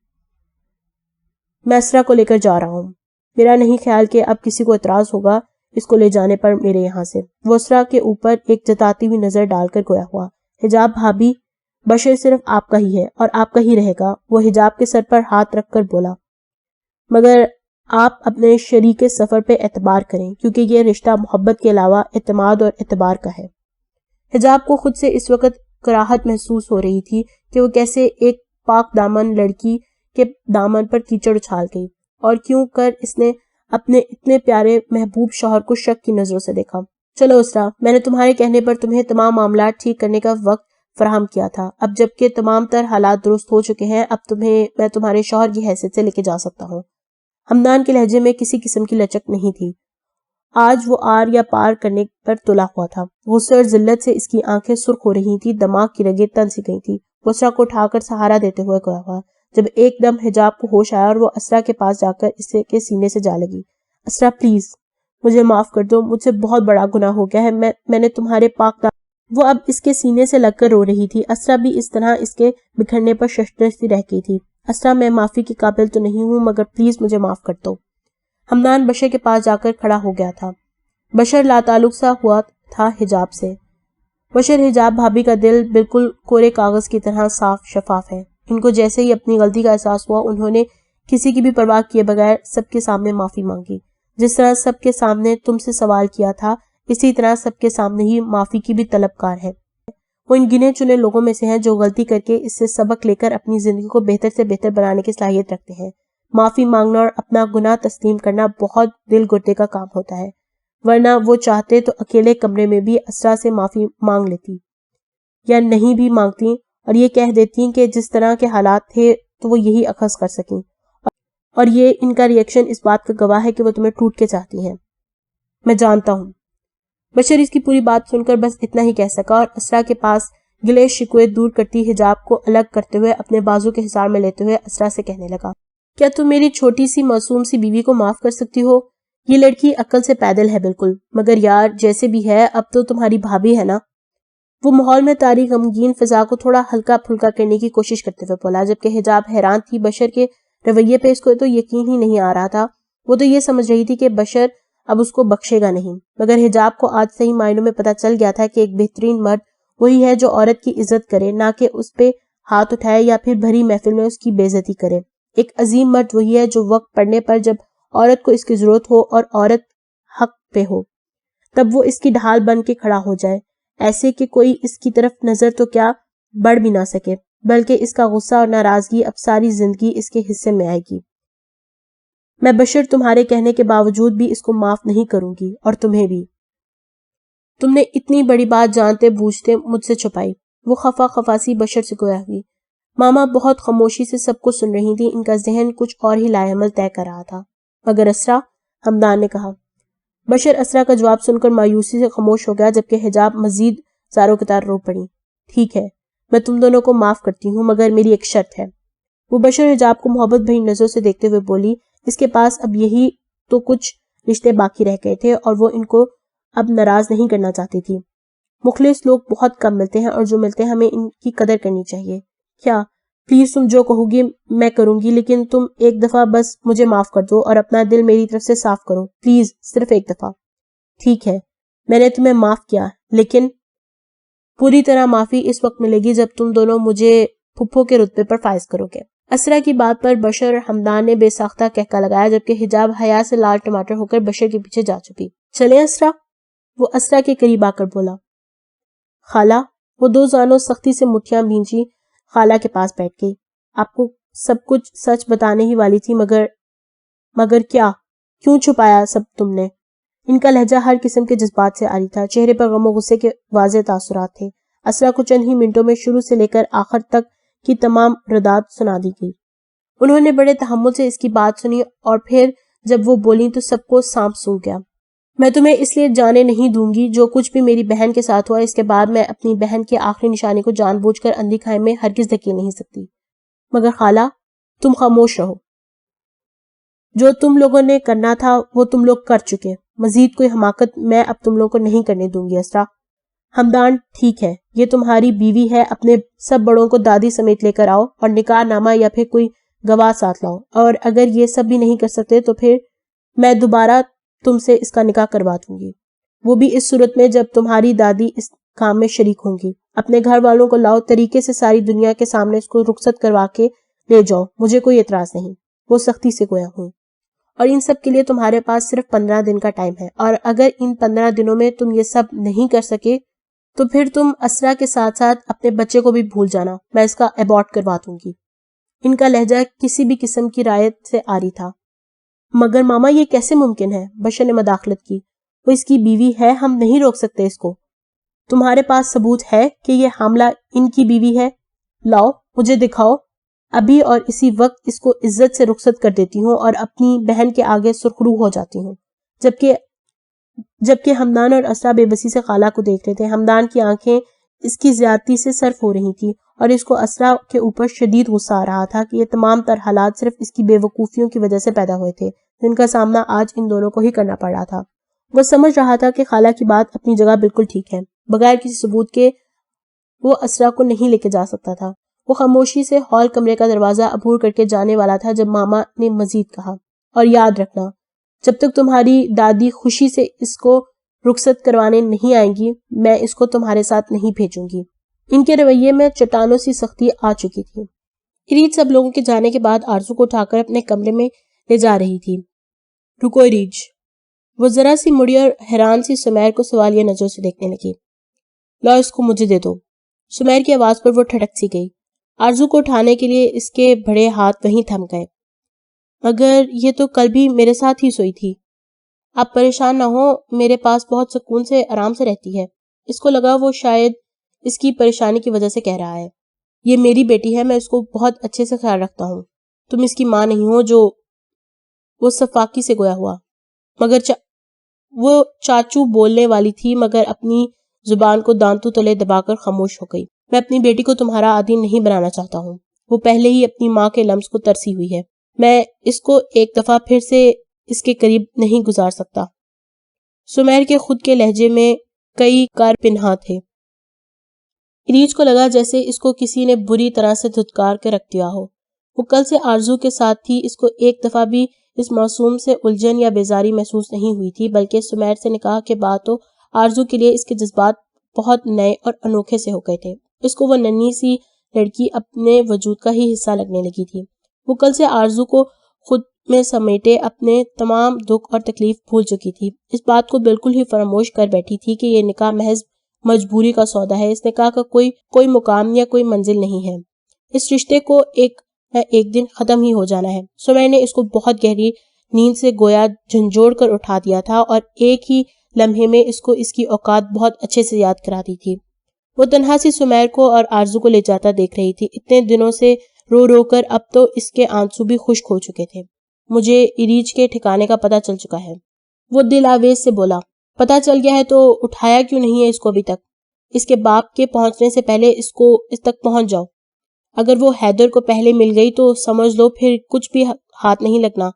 میں اسرا کو لے کر جا رہا ہوں. میرا نہیں خیال کہ اب کسی کو اعتراض ہوگا اس کو لے جانے پر میرے یہاں سے. وہ اسرا کے اوپر ایک جتاتی ہوئی نظر ڈال کر گویا ہوا. حجاب بھابھی، بشر صرف آپ کا ہی ہے اور آپ کا ہی رہے گا. وہ حجاب کے سر پر ہاتھ رکھ کر بولا. مگر آپ اپنے شریک سفر پہ اعتبار کریں، کیونکہ یہ رشتہ محبت کے علاوہ اعتماد اور اعتبار کا ہے. حجاب کو خود سے اس وقت کراہت محسوس ہو رہی تھی کہ وہ کیسے ایک پاک دامن لڑکی کے دامن پر کیچڑ اچھال گئی، اور کیوں کر اس نے اپنے اتنے پیارے محبوب شوہر کو شک کی نظروں سے دیکھا. چلو اسرا، میں نے تمہارے کہنے پر تمہیں تمام معاملات ٹھیک کرنے کا وقت فراہم کیا تھا. اب جبکہ تمام تر حالات درست ہو چکے ہیں، اب میں تمہارے شوہر کی حیثیت سے لے کے جا سکتا ہوں. ہمدان کے لہجے میں کسی قسم کی لچک نہیں تھی. آج وہ آر یا پار کرنے پر تلا ہوا تھا. غصے اور ذلت سے اس کی آنکھیں سرخ ہو رہی تھی. دماغ کی رگیں تن سی گئی تھی. وہ اسرا کو اٹھا کر سہارا دیتے ہوئے گیا ہوا. جب ایک دم حجاب کو ہوش آیا اور وہ اسرا کے پاس جا کر اس کے سینے سے جا لگی. اسرا پلیز مجھے معاف کر دو. مجھ سے بہت بڑا گناہ ہو گیا ہے. میں نے تمہارے پاک وہ اب اس کے سینے سے لگ کر رو رہی تھی. اسرا بھی اس طرح اس کے بکھرنے پر ششدر رہ گئی تھی. اسرا، میں معافی کی قابل تو نہیں ہوں، مگر پلیز مجھے معاف کر دو. ہمدان بشر کے پاس جا کر کھڑا ہو گیا تھا. بشر لاتعلق سا ہوا تھا حجاب سے. بشر، حجاب بھابھی کا دل بالکل کورے کاغذ کی طرح صاف شفاف ہے. ان کو جیسے ہی اپنی غلطی کا احساس ہوا، انہوں نے کسی کی بھی پرواہ کیے بغیر سب کے سامنے معافی مانگی. جس طرح سب کے سامنے تم سے سوال کیا تھا، اسی طرح سب کے سامنے ہی معافی کی بھی طلبکار ہے. وہ ان گنے چنے لوگوں میں سے ہیں جو غلطی کر کے اس سے سبق لے کر اپنی زندگی کو بہتر سے بہتر بنانے کی صلاحیت رکھتے ہیں. معافی مانگنا اور اپنا گناہ تسلیم کرنا بہت دل گردے کا کام ہوتا ہے، ورنہ وہ چاہتے تو اکیلے کمرے میں بھی اسرا سے معافی مانگ لیتی، یا نہیں بھی مانگتی اور یہ کہہ دیتی کہ جس طرح کے حالات تھے تو وہ یہی اخذ کر سکیں، اور یہ ان کا ریئیکشن اس بات کا گواہ ہے کہ وہ تمہیں ٹوٹ کے چاہتی ہیں. میں جانتا ہوں. بشر اس کی پوری بات سن کر بس اتنا ہی کہہ سکا اور اسرا کے پاس گلے شکوے دور کرتی حجاب کو الگ کرتے ہوئے اپنے بازو کے حصار میں لیتے ہوئے اسرا سے کہنے لگا. کیا تم میری چھوٹی سی معصوم سی بیوی کو معاف کر سکتی ہو؟ یہ لڑکی عقل سے پیدل ہے بالکل، مگر یار جیسے بھی ہے اب تو تمہاری بھابھی ہے نا. وہ ماحول میں طاری غمگین فضا کو تھوڑا ہلکا پھلکا کرنے کی کوشش کرتے ہوئے بولا، جبکہ حجاب حیران تھی. بشر کے رویے پہ اس کو تو یقین ہی نہیں آ رہا تھا. وہ تو یہ سمجھ رہی تھی کہ بشر اب اس کو بخشے گا نہیں، مگر حجاب کو آج صحیح معنوں میں پتا چل گیا تھا کہ ایک بہترین مرد وہی ہے جو عورت کی عزت کرے، نہ کہ اس پہ ہاتھ اٹھائے یا پھر بھری محفل میں اس کی بے عزتی کرے. ایک عظیم مرد وہی ہے جو وقت پڑنے پر جب عورت کو اس کی ضرورت ہو اور عورت حق پہ ہو، تب وہ اس کی ڈھال بن کے کھڑا ہو جائے، ایسے کہ کوئی اس کی طرف نظر تو کیا بڑھ بھی نہ سکے، بلکہ اس کا غصہ اور ناراضگی اب ساری زندگی اس کے حصے میں آئے گی. میں بشر تمہارے کہنے کے باوجود بھی اس کو معاف نہیں کروں گی، اور تمہیں بھی. تم نے اتنی بڑی بات جانتے بوجھتے مجھ سے چھپائی۔ وہ خفا خفاسی بشر سے گویا ہوئی۔ ماما بہت خاموشی سے سب کو سن رہی تھی، ان کا ذہن کچھ اور ہی لائے عمل طے کر رہا تھا۔ مگر اسرا، ہمدان نے کہا۔ بشر اسرا کا جواب سن کر مایوسی سے خاموش ہو گیا، جبکہ حجاب مزید زاروں قطار رو پڑی۔ ٹھیک ہے، میں تم دونوں کو معاف کرتی ہوں، مگر میری ایک شرط ہے۔ وہ بشر حجاب کو محبت بھری نظروں سے دیکھتے ہوئے بولی، اس کے پاس اب یہی تو کچھ رشتے باقی رہ گئے تھے اور وہ ان کو اب ناراض نہیں کرنا چاہتی تھی۔ مخلص لوگ بہت کم ملتے ہیں اور جو ملتے ہیں ہمیں ان کی قدر کرنی چاہیے۔ کیا پلیز تم جو کہو گی میں کروں گی، لیکن تم ایک دفعہ بس مجھے معاف کر دو اور اپنا دل میری طرف سے صاف کرو، پلیز، صرف ایک دفعہ۔ ٹھیک ہے، میں نے تمہیں معاف کیا، لیکن پوری طرح معافی اس وقت ملے گی جب تم دونوں مجھے پھپھو کے رتبے پر فائز کرو گے۔ اسرا کی بات پر بشر ہمدان نے بے ساختہ کہکا لگایا، جبکہ حجاب حیا سے لال ٹماٹر ہو کر بشر کے پیچھے جا چھپی۔ چلیں اسرا، وہ اسرا کے قریب آ کر بولا۔ خالہ، وہ دو زانوں سختی سے مٹھیاں بھینچی خالہ کے پاس بیٹھ گئی۔ آپ کو سب کچھ سچ بتانے ہی والی تھی، مگر کیا؟ کیوں چھپایا سب تم نے؟ ان کا لہجہ ہر قسم کے جذبات سے عاری تھا، چہرے پر غم و غصے کے واضح تاثرات تھے۔ اسرا کو چند ہی منٹوں میں شروع سے لے کر آخر تک کی تمام ردات سنا دی گئی۔ انہوں نے بڑے تحمل سے اس کی بات سنی اور پھر جب وہ بولیں تو سب کو سانپ سونگ گیا۔ میں تمہیں اس لیے جانے نہیں دوں گی، جو کچھ بھی میری بہن کے ساتھ ہوا اس کے بعد میں اپنی بہن کے آخری نشانے کو جان بوجھ کر اندھی کھائی میں ہرگز دھکیل نہیں سکتی۔ مگر خالہ، تم خاموش رہو۔ جو تم لوگوں نے کرنا تھا وہ تم لوگ کر چکے، مزید کوئی حماقت میں اب تم لوگوں کو نہیں کرنے دوں گی۔ اسرا، ہمدان، ٹھیک ہے، یہ تمہاری بیوی ہے، اپنے سب بڑوں کو دادی سمیت لے کر آؤ اور نکاح نامہ یا پھر کوئی گواہ ساتھ لاؤ، اور اگر یہ سب بھی نہیں کر سکتے تو پھر میں دوبارہ تم سے اس کا نکاح کروا دوں گی، وہ بھی اس صورت میں جب تمہاری دادی اس کام میں شریک ہوں گی۔ اپنے گھر والوں کو لاؤ، طریقے سے ساری دنیا کے سامنے اس کو رخصت کروا کے لے جاؤ، مجھے کوئی اعتراض نہیں، وہ سختی سے گویا ہوں۔ اور ان سب کے لیے تمہارے پاس صرف 15 دن کا ٹائم ہے، اور اگر ان 15 دنوں میں تم یہ سب نہیں کر سکے تو پھر تم اسرا کے ساتھ ساتھ اپنے بچے کو بھی بھول جانا، میں اس کا ابورٹ کروا دوں گی۔ ان کا لہجہ کسی بھی قسم کی رعایت سے عاری تھا۔ مگر ماما، یہ کیسے ممکن ہے؟ بشر نے مداخلت کی۔ وہ اس کی بیوی ہے، ہم نہیں روک سکتے اس کو۔ تمہارے پاس ثبوت ہے کہ یہ حاملہ ان کی بیوی ہے؟ لاؤ، مجھے دکھاؤ، ابھی اور اسی وقت اس کو عزت سے رخصت کر دیتی ہوں اور اپنی بہن کے آگے سرخرو ہو جاتی ہوں۔ جبکہ ہمدان اور اسرا بے بسی سے خالہ کو دیکھ رہے تھے۔ ہمدان کی آنکھیں اس کی زیادتی سے صرف ہو رہی تھی اور اس کو اسرا کے اوپر شدید غصہ آ رہا تھا کہ یہ تمام تر حالات صرف اس کی بے وقوفیوں کی وجہ سے پیدا ہوئے تھے، جن کا سامنا آج ان دونوں کو ہی کرنا پڑ رہا تھا۔ وہ سمجھ رہا تھا کہ خالہ کی بات اپنی جگہ بالکل ٹھیک ہے، بغیر کسی ثبوت کے وہ اسرا کو نہیں لے کے جا سکتا تھا۔ وہ خاموشی سے ہال کمرے کا دروازہ عبور کر کے جانے والا تھا جب ماما نے مزید کہا، اور یاد رکھنا، جب تک تمہاری دادی خوشی سے اس کو رخصت کروانے نہیں آئیں گی، میں اس کو تمہارے ساتھ نہیں بھیجوں گی۔ ان کے رویے میں چٹانوں سی سختی آ چکی تھی۔ ریچ سب لوگوں کے جانے کے بعد آرزو کو اٹھا کر اپنے کمرے میں لے جا رہی تھی۔ رکو ریچ، وہ ذرا سی مڑی اور حیران سی سمیر کو سوالیہ نظروں سے دیکھنے لگی۔ لاؤ، اس کو مجھے دے دو۔ سمیر کی آواز پر وہ ٹھڑک سی گئی۔ آرزو کو اٹھانے کے لیے اس کے بڑے ہاتھ وہیں تھم گئے۔ مگر یہ تو کل بھی میرے ساتھ ہی سوئی تھی۔ آپ پریشان نہ ہو، میرے پاس بہت سکون سے آرام سے رہتی ہے۔ اس کو لگا وہ شاید اس کی پریشانی کی وجہ سے کہہ رہا ہے۔ یہ میری بیٹی ہے، میں اس کو بہت اچھے سے خیال رکھتا ہوں۔ تم اس کی ماں نہیں ہو جو وہ صفاقی سے گویا ہوا۔ مگر وہ چاچو بولنے والی تھی، مگر اپنی زبان کو دانتوں تلے دبا کر خاموش ہو گئی۔ میں اپنی بیٹی کو تمہارا عادی نہیں بنانا چاہتا ہوں، وہ پہلے ہی اپنی ماں کے لمس کو ترسی ہوئی ہے۔ میں اس کو ایک دفعہ پھر سے اس کے قریب نہیں گزار سکتا۔ سمیر کے خود کے لہجے میں کئی کار پنہا تھے۔ ریچ کو لگا جیسے اس کو کسی نے بری طرح سے دھتکار کے رکھ دیا ہو۔ وہ کل سے آرزو کے ساتھ تھی، اس کو ایک دفعہ بھی اس معصوم سے الجھن یا بیزاری محسوس نہیں ہوئی تھی، بلکہ سمیر سے نکاح کے بعد تو آرزو کے لیے اس کے جذبات بہت نئے اور انوکھے سے ہو گئے تھے۔ اس کو وہ ننھی سی لڑکی اپنے وجود کا ہی حصہ لگنے لگی تھی۔ وہ کل سے آرزو کو خود میں سمیٹے اپنے تمام دکھ اور تکلیف بھول چکی تھی۔ اس بات کو بالکل ہی فراموش کر بیٹھی تھی کہ یہ نکاح محض مجبوری کا سودا ہے، اس نکاح کا کوئی مقام یا کوئی منزل نہیں ہے۔ اس رشتے کو ایک دن ختم ہی ہو جانا ہے۔ سمیر نے اس کو بہت گہری نیند سے گویا جھنجھوڑ کر اٹھا دیا تھا اور ایک ہی لمحے میں اس کو اس کی اوقات بہت اچھے سے یاد کراتی تھی۔ وہ تنہا سی سمیر کو اور آرزو کو لے جاتا دیکھ رہی تھی۔ اتنے دنوں سے رو رو کر اب تو اس کے آنسو بھی خشک ہو چکے تھے۔ مجھے اریج کے ٹھکانے کا پتہ چل چکا ہے، وہ دل آویز سے بولا۔ پتہ چل گیا ہے تو اٹھایا کیوں نہیں ہے اس کو ابھی تک؟ اس کے باپ کے پہنچنے سے پہلے اس تک پہنچ جاؤ۔ اگر وہ حیدر کو پہلے مل گئی تو سمجھ لو پھر کچھ بھی ہاتھ نہیں لگنا،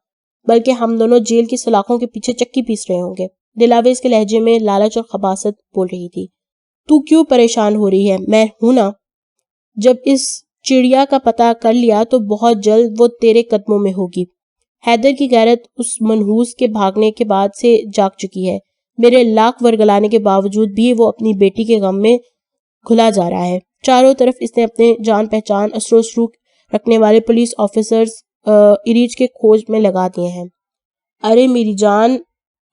بلکہ ہم دونوں جیل کی سلاخوں کے پیچھے چکی پیس رہے ہوں گے۔ دلاویز کے لہجے میں لالچ اور خباثت بول رہی تھی۔ تو کیوں پریشان ہو رہی ہے؟ میں ہوں نا۔ جب اس چڑیا کا پتہ کر لیا تو بہت جلد وہ تیرے قدموں میں ہوگی۔ حیدر کی غیرت اس منحوس کے بھاگنے کے بعد سے جاگ چکی ہے۔ میرے لاکھ ورگلانے کے باوجود بھی وہ اپنی بیٹی کے غم میں گھلا جا رہا ہے۔ چاروں طرف اس نے اپنے جان پہچان اثر و رسوخ رکھنے والے پولیس آفیسرز اریج کے کھوج میں لگا دیے ہیں۔ ارے میری جان،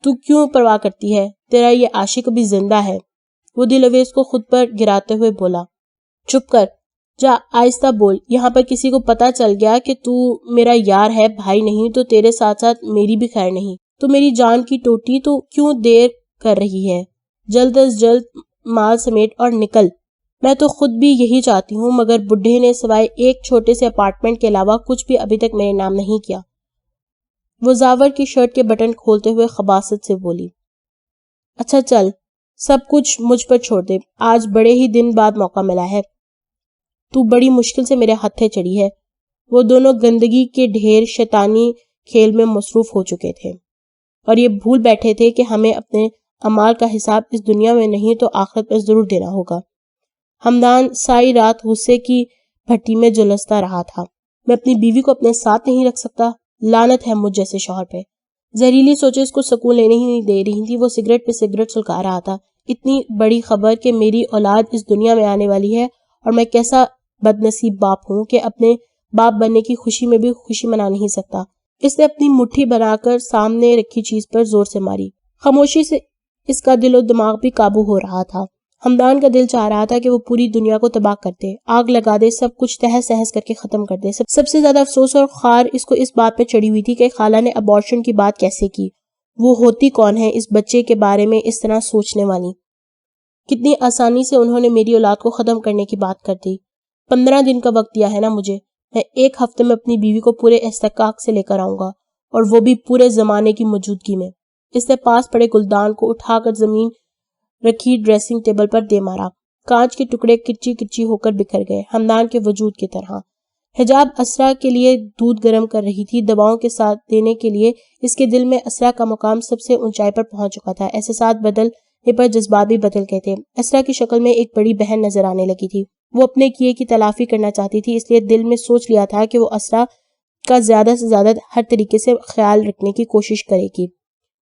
تو کیوں پرواہ کرتی ہے؟ تیرا یہ عاشق ابھی زندہ ہے، وہ دلاویز کو خود پر گراتے ہوئے بولا۔ چپ کر جا، آہستہ بول۔ یہاں پر کسی کو پتہ چل گیا کہ تو میرا یار ہے، بھائی نہیں، تو تیرے ساتھ ساتھ میری بھی خیر نہیں۔ تو میری جان کی ٹوٹی، تو کیوں دیر کر رہی ہے؟ جلد از جلد مال سمیٹ اور نکل۔ میں تو خود بھی یہی چاہتی ہوں، مگر بڈھے نے سوائے ایک چھوٹے سے اپارٹمنٹ کے علاوہ کچھ بھی ابھی تک میرے نام نہیں کیا۔ وہ زاور کی شرٹ کے بٹن کھولتے ہوئے خباثت سے بولی۔ اچھا چل، سب کچھ مجھ پر چھوڑ دے، آج بڑے ہی دن بعد موقع ملا ہے، تو بڑی مشکل سے میرے ہتھے چڑھی ہے۔ وہ دونوں گندگی کے ڈھیر شیطانی کھیل میں مصروف ہو چکے تھے اور یہ بھول بیٹھے تھے کہ ہمیں اپنے اعمال کا حساب اس دنیا میں نہیں تو آخرت میں ضرور دینا ہوگا۔ ہمدان ساری رات غصے کی بھٹی میں جلستا رہا تھا۔ میں اپنی بیوی کو اپنے ساتھ نہیں رکھ سکتا، لعنت ہے مجھ جیسے شوہر پہ۔ زہریلی سوچیں اس کو سکون لینے ہی نہیں دے رہی تھی۔ وہ سگریٹ پہ سگریٹ سلگا رہا تھا۔ اتنی بڑی خبر کہ میری اولاد اس دنیا میں آنے والی ہے، اور میں کیسا بد نصیب باپ ہوں کہ اپنے باپ بننے کی خوشی میں بھی خوشی منا نہیں سکتا۔ اس نے اپنی مٹھی بنا کر سامنے رکھی چیز پر زور سے ماری۔ خاموشی سے اس کا دل و دماغ بھی قابو ہو رہا تھا۔ ہمدان کا دل چاہ رہا تھا کہ وہ پوری دنیا کو تباہ کر دے، آگ لگا دے، سب کچھ تہس تہس کر کے ختم کر دے۔ سب سے زیادہ افسوس اور خار اس کو اس بات پہ چڑھی ہوئی تھی کہ خالہ نے ابارشن کی بات کیسے کی۔ وہ ہوتی کون ہے اس بچے کے بارے میں اس طرح سوچنے والی؟ کتنی آسانی سے انہوں نے میری اولاد کو ختم کرنے کی بات کر دی۔ 15 دن کا وقت دیا ہے نا مجھے، میں 1 ہفتے میں اپنی بیوی کو پورے استحقاق سے لے کر آؤں گا، اور وہ بھی پورے زمانے کی موجودگی میں۔ اس نے پاس پڑے گلدان کو اٹھا کر زمین رکھی ڈریسنگ ٹیبل پر دے مارا۔ کانچ کے ٹکڑے کرچی کرچی ہو کر بکھر گئے، ہمدان کے وجود کی طرح۔ حجاب اسرا کے لیے دودھ گرم کر رہی تھی۔ دواؤں کے ساتھ دینے کے لیے اس کے دل میں اسرا کا مقام سب سے اونچائی پر پہنچ چکا تھا۔ احساسات بدلنے پر جذبات بھی بدل گئے تھے۔ اسرا کی شکل میں ایک بڑی بہن نظر آنے لگی تھی۔ وہ اپنے کیے کی تلافی کرنا چاہتی تھی، اس لیے دل میں سوچ لیا تھا کہ وہ اسرا کا زیادہ سے زیادہ ہر طریقے سے خیال رکھنے کی کوشش کرے گی۔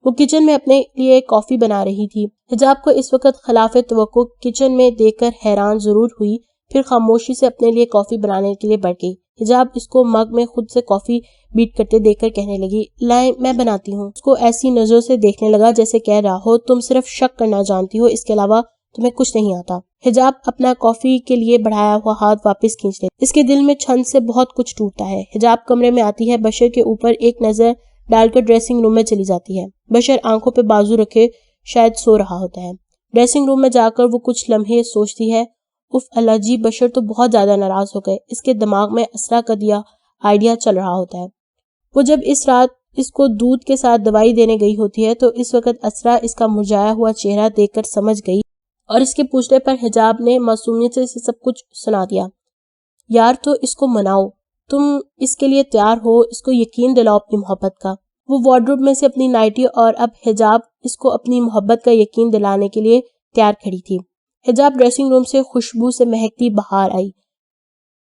وہ کچن میں اپنے لیے کافی بنا رہی تھی۔ حجاب کو اس وقت خلاف توقع کچن میں دیکھ کر حیران ضرور ہوئی، پھر خاموشی سے اپنے لیے کافی بنانے کے لیے بڑھ گئی۔ حجاب اس کو مگ میں خود سے کافی بیٹ کرتے دیکھ کر کہنے لگی، لائیں میں بناتی ہوں۔ اس کو ایسی نظروں سے دیکھنے لگا جیسے کہہ رہا ہو تم صرف شک کرنا جانتی ہو، اس کے علاوہ تمہیں کچھ نہیں آتا۔ حجاب اپنا کافی کے لیے بڑھایا ہوا ہاتھ واپس کھینچ لے۔ اس کے دل میں چھن سے بہت کچھ ٹوٹتا ہے۔ حجاب کمرے میں آتی ہے، بشر کے اوپر ایک نظر ڈال کر ڈریسنگ روم میں چلی جاتی ہے۔ بشر آنکھوں پہ بازو رکھے شاید سو رہا ہوتا ہے۔ ڈریسنگ روم میں جا کر وہ کچھ لمحے سوچتی ہے، اف اللہ جی، بشر تو بہت زیادہ ناراض ہو گئے۔ اس کے دماغ میں اسرا کا دیا آئیڈیا چل رہا ہوتا ہے۔ وہ جب اس رات اس کو دودھ کے ساتھ دوائی دینے گئی ہوتی ہے تو اس وقت اسرا اس کا مرجھایا ہوا چہرہ دیکھ کر سمجھ گئی، اور اس کے پوچھنے پر حجاب نے معصومیت سے اسے سب کچھ سنا دیا۔ یار تو اس کو مناؤ، تم اس کے لیے تیار ہو، اس کو یقین دلاؤ اپنی محبت کا۔ وہ وارڈروب میں سے اپنی نائٹی اور اب حجاب اس کو اپنی محبت کا یقین دلانے کے لیے تیار کھڑی تھی۔ حجاب ڈریسنگ روم سے خوشبو سے مہکتی بہار آئی۔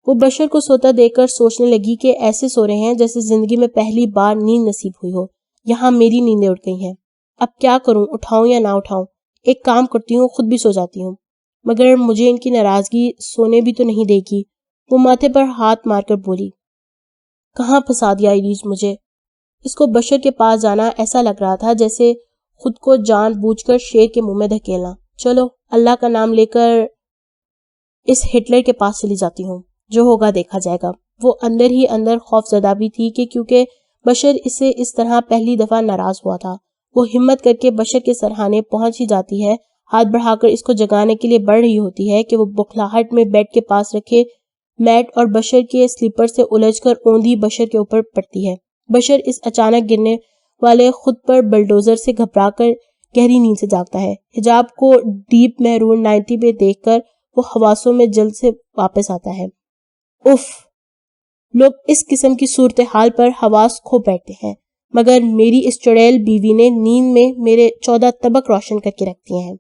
وہ بشر کو سوتا دیکھ کر سوچنے لگی کہ ایسے سو رہے ہیں جیسے زندگی میں پہلی بار نیند نصیب ہوئی ہو۔ یہاں میری نیندیں اٹھ گئی ہیں، اب کیا کروں، اٹھاؤں یا نہ اٹھاؤں؟ ایک کام کرتی ہوں، خود بھی سو جاتی ہوں، مگر مجھے ان کی ناراضگی سونے بھی تو نہیں دے گی۔ وہ ماتھے پر ہاتھ مار کر بولی، کہاں پھنسا دیا ایریج مجھے۔ اس کو بشر کے پاس جانا ایسا لگ رہا تھا جیسے خود کو جان بوجھ کر شیر کے منہ میں دھکیلنا۔ چلو اللہ کا نام لے کر اس ہٹلر کے پاس چلی جاتی ہوں، جو ہوگا دیکھا جائے گا۔ وہ اندر ہی اندر خوف زدہ بھی تھی کہ کیونکہ بشر اسے اس طرح پہلی دفعہ ناراض ہوا تھا، وہ ہمت کر کے بشر کے سرہانے پہنچ ہی جاتی ہے، ہاتھ بڑھا کر اس کو جگانے کے لیے بڑھ رہی ہوتی ہے کہ وہ بکھلاہٹ میں بیڈ کے پاس رکھے میٹ اور بشر کے سلیپر سے الجھ کر اوندھی بشر کے اوپر پڑتی ہے۔ بشر اس اچانک گرنے والے خود پر بلڈوزر سے گھبرا کر گہری نیند سے جاگتا ہے۔ حجاب کو ڈیپ میرون 90 میں دیکھ کر وہ حواسوں میں جلد سے واپس آتا ہے۔ اف، لوگ اس قسم کی صورتحال پر حواس کھو بیٹھتے ہیں، مگر میری اس چڑیل بیوی نے نیند میں میرے 14 طبق روشن کر کے رکھ دیے ہیں۔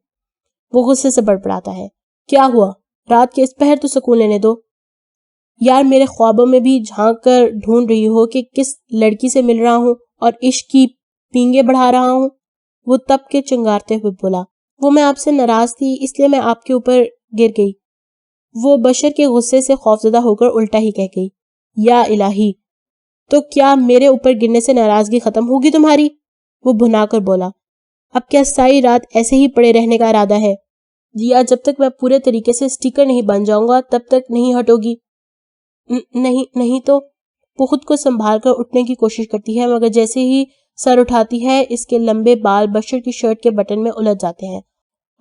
وہ غصے سے بڑبڑاتا ہے، کیا ہوا؟ رات کے اس پہر تو سکون لینے دو۔ یار میرے خوابوں میں بھی جھانک کر ڈھونڈ رہی ہو کہ کس لڑکی سے مل رہا ہوں اور عشق کی پینگے بڑھا رہا ہوں؟ وہ تپ کے چنگارتے ہوئے بولا، وہ میں آپ سے ناراض تھی اس لیے میں آپ کے اوپر گر گئی۔ وہ بشر کے غصے سے خوفزدہ ہو کر الٹا ہی کہہ گئی، یا الہی، تو کیا میرے اوپر گرنے سے ناراضگی ختم ہوگی تمہاری؟ وہ بھنا کر بولا، اب کیا ساری رات ایسے ہی پڑے رہنے کا ارادہ ہے؟ جیا، جب تک میں پورے طریقے سے اسٹیکر نہیں بن جاؤں گا تب تک نہیں ہٹو گی۔ نہیں تو۔ وہ خود کو سنبھال کر اٹھنے کی کوشش کرتی ہے، مگر جیسے ہی سر اٹھاتی ہے اس کے لمبے بال بشر کی شرٹ کے بٹن میں الجھ جاتے ہیں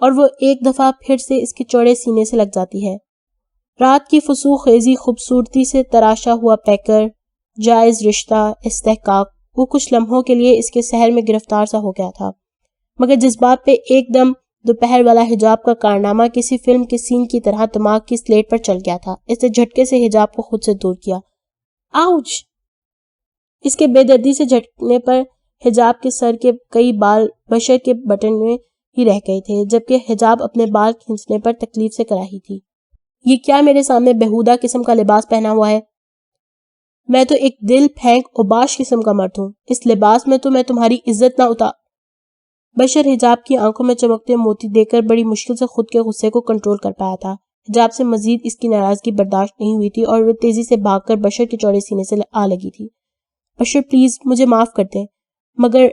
اور وہ ایک دفعہ پھر سے اس کے چوڑے سینے سے لگ جاتی ہے۔ رات کی فسوق خیزی خوبصورتی سے تراشا ہوا پیکر، جائز رشتہ، استحقاق، وہ کچھ لمحوں کے لیے اس کے سحر میں گرفتار سا ہو گیا تھا، مگر جذبات پہ ایک دم دوپہر والا حجاب کا کارنامہ کسی فلم کے سین کی طرح دماغ کی سلیٹ پر چل گیا تھا۔ اس نے جھٹکے سے حجاب کو خود سے دور کیا۔ آؤچ! اس کے بے دردی سے جھٹکنے پر حجاب کے سر کے کئی بال بشر کے بٹن میں ہی رہ گئے تھے، جبکہ حجاب اپنے بال کھینچنے پر تکلیف سے کراہی تھی۔ یہ کیا میرے سامنے بےہودہ قسم کا لباس پہنا ہوا ہے؟ میں تو ایک دل پھینک اوباش قسم کا مرد ہوں، اس لباس میں تو میں تمہاری عزت نہ اتار۔ بشر حجاب کی آنکھوں میں چمکتے موتی دیکھ کر بڑی مشکل سے خود کے غصے کو کنٹرول کر پایا تھا۔ حجاب سے مزید اس کی ناراضگی برداشت نہیں ہوئی تھی اور وہ تیزی سے بھاگ کر بشر کے چوڑے سینے سے آ لگی تھی۔ بشر پلیز مجھے معاف کر دیں، مگر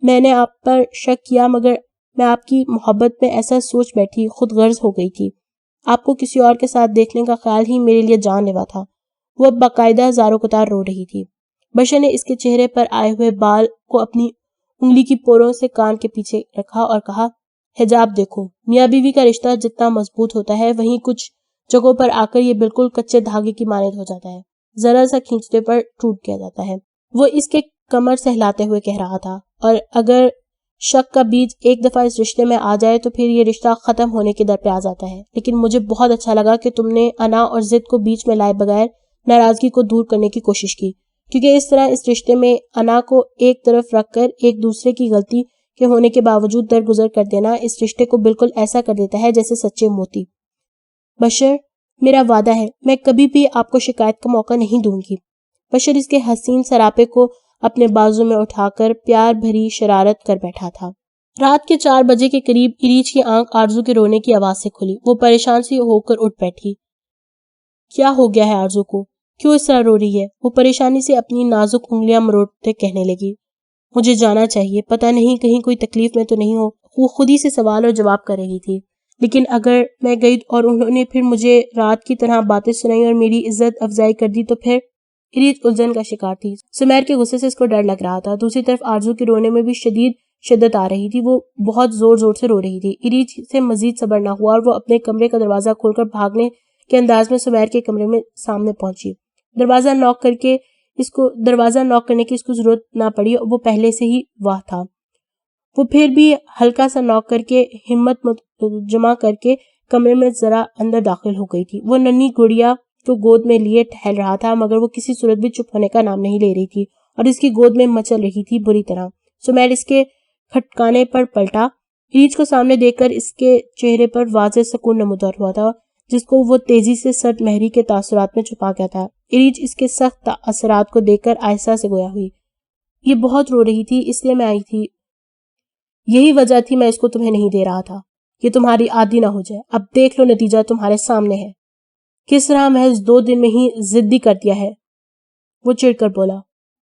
میں نے آپ پر شک کیا، مگر میں آپ کی محبت میں ایسا سوچ بیٹھی، خود غرض ہو گئی تھی۔ آپ کو کسی اور کے ساتھ دیکھنے کا خیال ہی میرے لیے جان لیوا تھا۔ وہ اب باقاعدہ زارو قطار رو رہی تھی۔ بشر نے اس کے چہرے پر آئے ہوئے بال کو اپنی انگلی کی پوروں سے کان کے پیچھے رکھا اور کہا، حجاب دیکھو، میاں بیوی کا رشتہ جتنا مضبوط ہوتا ہے وہیں کچھ جگہوں پر آ کر یہ بالکل کچے دھاگے کی مانند ہو جاتا ہے، ذرا سا کھینچنے پر ٹوٹ گیا جاتا ہے۔ وہ اس کے کمر سہلاتے ہوئے کہہ رہا تھا، اور اگر شک کا بیج ایک دفعہ اس رشتے میں آ جائے تو پھر یہ رشتہ ختم ہونے کے در پہ آ جاتا ہے۔ لیکن مجھے بہت اچھا لگا کہ تم نے انا اور ضد کو بیچ میں لائے بغیر ناراضگی کو دور کرنے کی کوشش کی، کیونکہ اس طرح اس رشتے میں انا کو ایک طرف رکھ کر ایک دوسرے کی غلطی کے ہونے کے باوجود درگزر کر دینا اس رشتے کو بالکل ایسا کر دیتا ہے جیسے سچے موتی۔ بشر، میرا وعدہ ہے میں کبھی بھی آپ کو شکایت کا موقع نہیں دوں گی۔ بشر اس کے حسین سراپے کو اپنے بازو میں اٹھا کر پیار بھری شرارت کر بیٹھا تھا۔ رات کے 4 بجے کے قریب اریج کی آنکھ آرزو کے رونے کی آواز سے کھلی۔ وہ پریشان سی ہو کر اٹھ بیٹھی۔ کیا ہو گیا ہے آرزو کو؟ کیوں اس طرح رو رہی ہے؟ وہ پریشانی سے اپنی نازک انگلیاں مروڑتے کہنے لگی، مجھے جانا چاہیے، پتہ نہیں کہیں کوئی تکلیف میں تو نہیں ہو۔ وہ خود ہی سے سوال اور جواب کر رہی تھی، لیکن اگر میں گئی اور انہوں نے پھر مجھے رات کی طرح باتیں سنائی اور میری عزت افزائی کر دی تو پھر؟ اریج الجھن کا شکار تھی۔ سمیر کے غصے سے اس کو ڈر لگ رہا تھا۔ دوسری طرف آرزو کے رونے میں بھی شدید شدت آ رہی تھی، وہ بہت زور زور سے رو رہی تھی۔ اریج سے مزید صبر نہ ہوا اور وہ اپنے کمرے کا دروازہ کھول کر بھاگنے کے انداز میں سمیر کے کمرے میں سامنے پہنچی۔ دروازہ ناک کرنے کی اس کو ضرورت نہ پڑی، وہ پہلے سے ہی واہ تھا۔ وہ پھر بھی ہلکا سا ناک کر کے ہمت جمع کر کے کمرے میں ذرا اندر داخل ہو گئی تھی۔ وہ ننھی گڑیا کو گود میں لیے ٹہل رہا تھا، مگر وہ کسی صورت بھی چپ ہونے کا نام نہیں لے رہی تھی اور اس کی گود میں مچل رہی تھی بری طرح۔ سمیر اس کے کھٹکانے پر پلٹا۔ اریج کو سامنے دیکھ کر اس کے چہرے پر واضح سکون نمودار ہوا تھا، جس کو وہ تیزی سے سرد مہری کے تاثرات میں چھپا گیا تھا۔ اریج اس کے سخت اثرات کو دیکھ کر آہستہ سے گویا ہوئی، یہ بہت رو رہی تھی اس لیے میں آئی تھی، یہی وجہ تھی میں اس کو تمہیں نہیں دے رہا تھا، یہ تمہاری عادی نہ ہو جائے۔ اب دیکھ لو نتیجہ تمہارے سامنے ہے، کس طرح محض 2 دن میں ہی ضدی کر دیا ہے۔ وہ چڑھ کر بولا،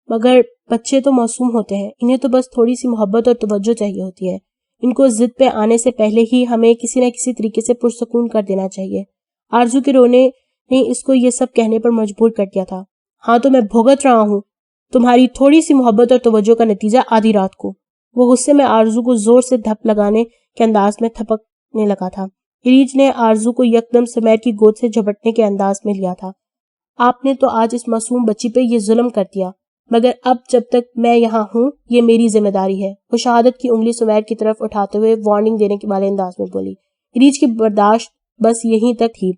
مگر بچے تو معصوم ہوتے ہیں، انہیں تو بس تھوڑی سی محبت اور توجہ چاہیے ہوتی ہے، ان کو ضد پہ آنے سے پہلے ہی ہمیں کسی نہ کسی طریقے سے پرسکون کر دینا چاہیے۔ آرزو کے رونے نے اس کو یہ سب کہنے پر مجبور کر دیا تھا۔ ہاں تو میں بھگت رہا ہوں تمہاری تھوڑی سی محبت اور توجہ کا نتیجہ آدھی رات کو۔ وہ غصے میں آرزو کو زور سے دھپ لگانے کے انداز میں تھپکنے لگا تھا۔ اریج نے آرزو کو یکدم سمیر کی گود سے جھپٹنے کے انداز میں لیا تھا۔ آپ نے تو آج اس معصوم بچی پہ یہ ظلم کر دیا، مگر اب جب تک میں یہاں ہوں یہ میری ذمہ داری ہے۔ وہ شہادت کی انگلی سمیر کی طرف اٹھاتے ہوئے وارننگ دینے والے انداز میں بولی۔ اریج کی برداشت بس یہیں تک تھی۔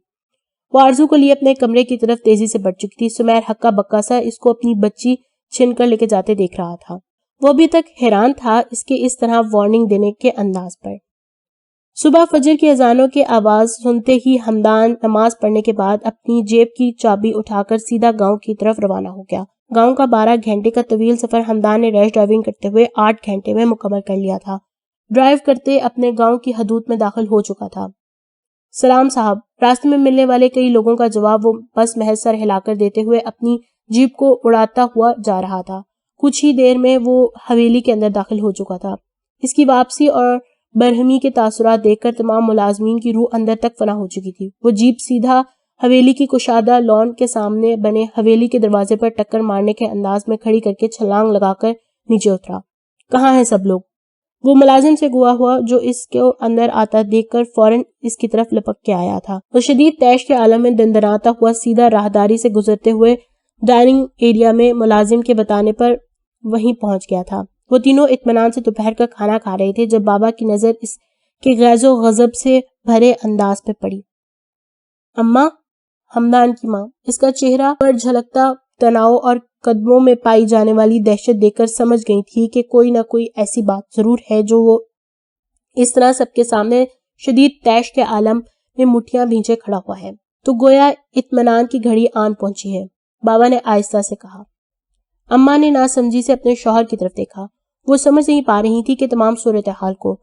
وہ آرزو کو لیے اپنے کمرے کی طرف تیزی سے بڑھ چکی تھی۔ سمیر ہکا بکا سا اس کو اپنی بچی چھن کر لے کے جاتے دیکھ رہا تھا۔ وہ ابھی تک حیران تھا اس کے اس طرح وارننگ دینے کے انداز پر۔ صبح فجر کی اذانوں کی آواز سنتے ہی حمدان نماز پڑھنے کے بعد اپنی جیب کی چابی اٹھا کر سیدھا گاؤں کی طرف روانہ ہو گیا۔ گاؤں کا 12 گھنٹے کا طویل سفر حمدان نے ریش ڈرائیونگ کرتے ہوئے 8 گھنٹے میں مکمل کر لیا تھا۔ ڈرائیو کرتے اپنے گاؤں کی حدود میں داخل ہو چکا تھا۔ سلام صاحب، راستے میں ملنے والے کئی لوگوں کا جواب وہ بس محض سر ہلا کر دیتے ہوئے اپنی جیپ کو اڑاتا ہوا جا رہا تھا۔ کچھ ہی دیر میں وہ حویلی کے اندر داخل ہو چکا تھا۔ اس کی واپسی اور برہمی کے تاثرات دیکھ کر تمام ملازمین کی روح اندر تک فنا ہو چکی تھی۔ وہ جیپ سیدھا حویلی کی کشادہ لان کے سامنے بنے حویلی کے دروازے پر ٹکر مارنے کے انداز میں کھڑی کر کے چھلانگ لگا کر نیچے اترا۔ کہاں ہیں سب لوگ؟ وہ ملازم سے گوا ہوا جو اس کو اندر آتا دیکھ کر فوراً اس کی طرف لپک کے آیا تھا۔ وہ شدید طیش کے عالم میں دندناتا ہوا سیدھا راہداری سے گزرتے ہوئے ڈائننگ ایریا میں ملازم کے بتانے پر وہیں پہنچ گیا تھا۔ وہ تینوں اطمینان سے دوپہر کا کھانا کھا رہے تھے جب بابا کی نظر اس کے غیظ و غضب سے بھرے انداز پہ پڑی۔ اماں، حمدان کی ماں، اس کا چہرہ پر جھلکتا تناؤ اور قدموں میں پائی جانے والی دہشت دیکھ کر سمجھ گئی تھی کہ کوئی نہ کوئی ایسی بات ضرور ہے جو وہ اس طرح سب کے سامنے شدید طیش کے عالم میں مٹھیاں بھینچے کھڑا ہوا ہے۔ تو گویا اطمینان کی گھڑی آن پہنچی ہے، بابا نے آہستہ سے کہا۔ اماں نے ناسمجھی سے اپنے شوہر کی طرف دیکھا۔ وہ سمجھ نہیں پا رہی تھی کہ تمام صورتحال کو۔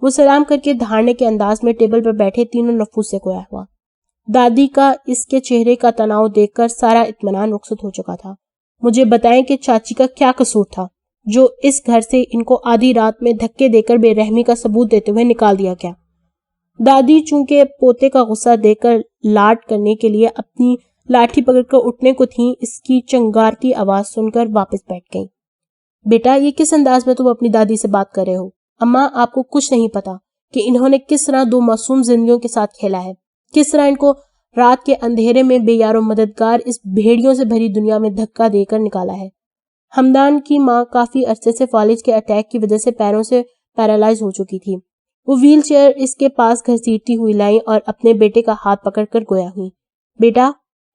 وہ سلام کر کے دھاڑنے کے انداز میں ٹیبل پر بیٹھے تینوں نفوس سے گویا ہوا۔ دادی کا اس کے چہرے کا تناؤ دیکھ کر سارا اطمینان رخصت ہو چکا تھا۔ مجھے بتائیں کہ چاچی کا کیا قصور تھا جو اس گھر سے ان کو آدھی رات میں دھکے دے کر بے رحمی کا ثبوت دیتے ہوئے نکال دیا گیا؟ دادی چونکہ پوتے کا غصہ دیکھ کر لاڈ کرنے کے لیے اپنی لاٹھی پکڑ کر اٹھنے کو تھیں، اس کی چنگارتی آواز سن کر واپس بیٹھ گئیں۔ بیٹا، یہ کس انداز میں تم اپنی دادی سے بات کر رہے ہو؟ اماں، آپ کو کچھ نہیں پتا کہ انہوں نے کس طرح 2 معصوم زندگیوں کے ساتھ کھیلا ہے، کس طرح ان کو رات کے اندھیرے میں بے یار و مددگار اس بھیڑیوں سے بھری دنیا میں دھکا دے کر نکالا ہے۔ حمدان کی ماں کافی عرصے سے فالج کے اٹیک کی وجہ سے پیروں سے پیرالائز ہو چکی تھی۔ وہ ویل چیئر اس کے پاس گھسیٹتی ہوئی لائیں اور اپنے بیٹے کا ہاتھ پکڑ کر گویا ہوئی۔ بیٹا،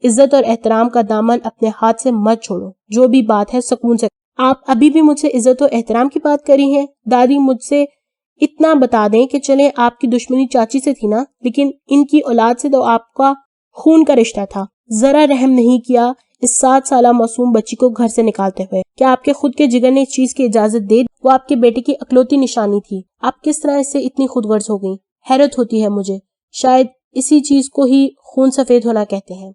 عزت اور احترام کا دامن اپنے ہاتھ سے مت چھوڑو، جو بھی بات ہے سکون سے۔ آپ ابھی بھی مجھ سے عزت و احترام کی بات کری ہیں؟ دادی، مجھ سے اتنا بتا دیں کہ چلے آپ کی دشمنی چاچی سے تھی نا، لیکن ان کی اولاد سے تو آپ کا خون کا رشتہ تھا۔ ذرا رحم نہیں کیا اس 7 سالہ معصوم بچی کو گھر سے نکالتے ہوئے۔ کیا آپ کے خود کے جگر نے اس چیز کی اجازت دے؟ وہ آپ کے بیٹے کی اکلوتی نشانی تھی، آپ کس طرح اس سے اتنی خود غرض ہو گئی؟ حیرت ہوتی ہے مجھے، شاید اسی چیز کو ہی خون سفید ہونا کہتے ہیں۔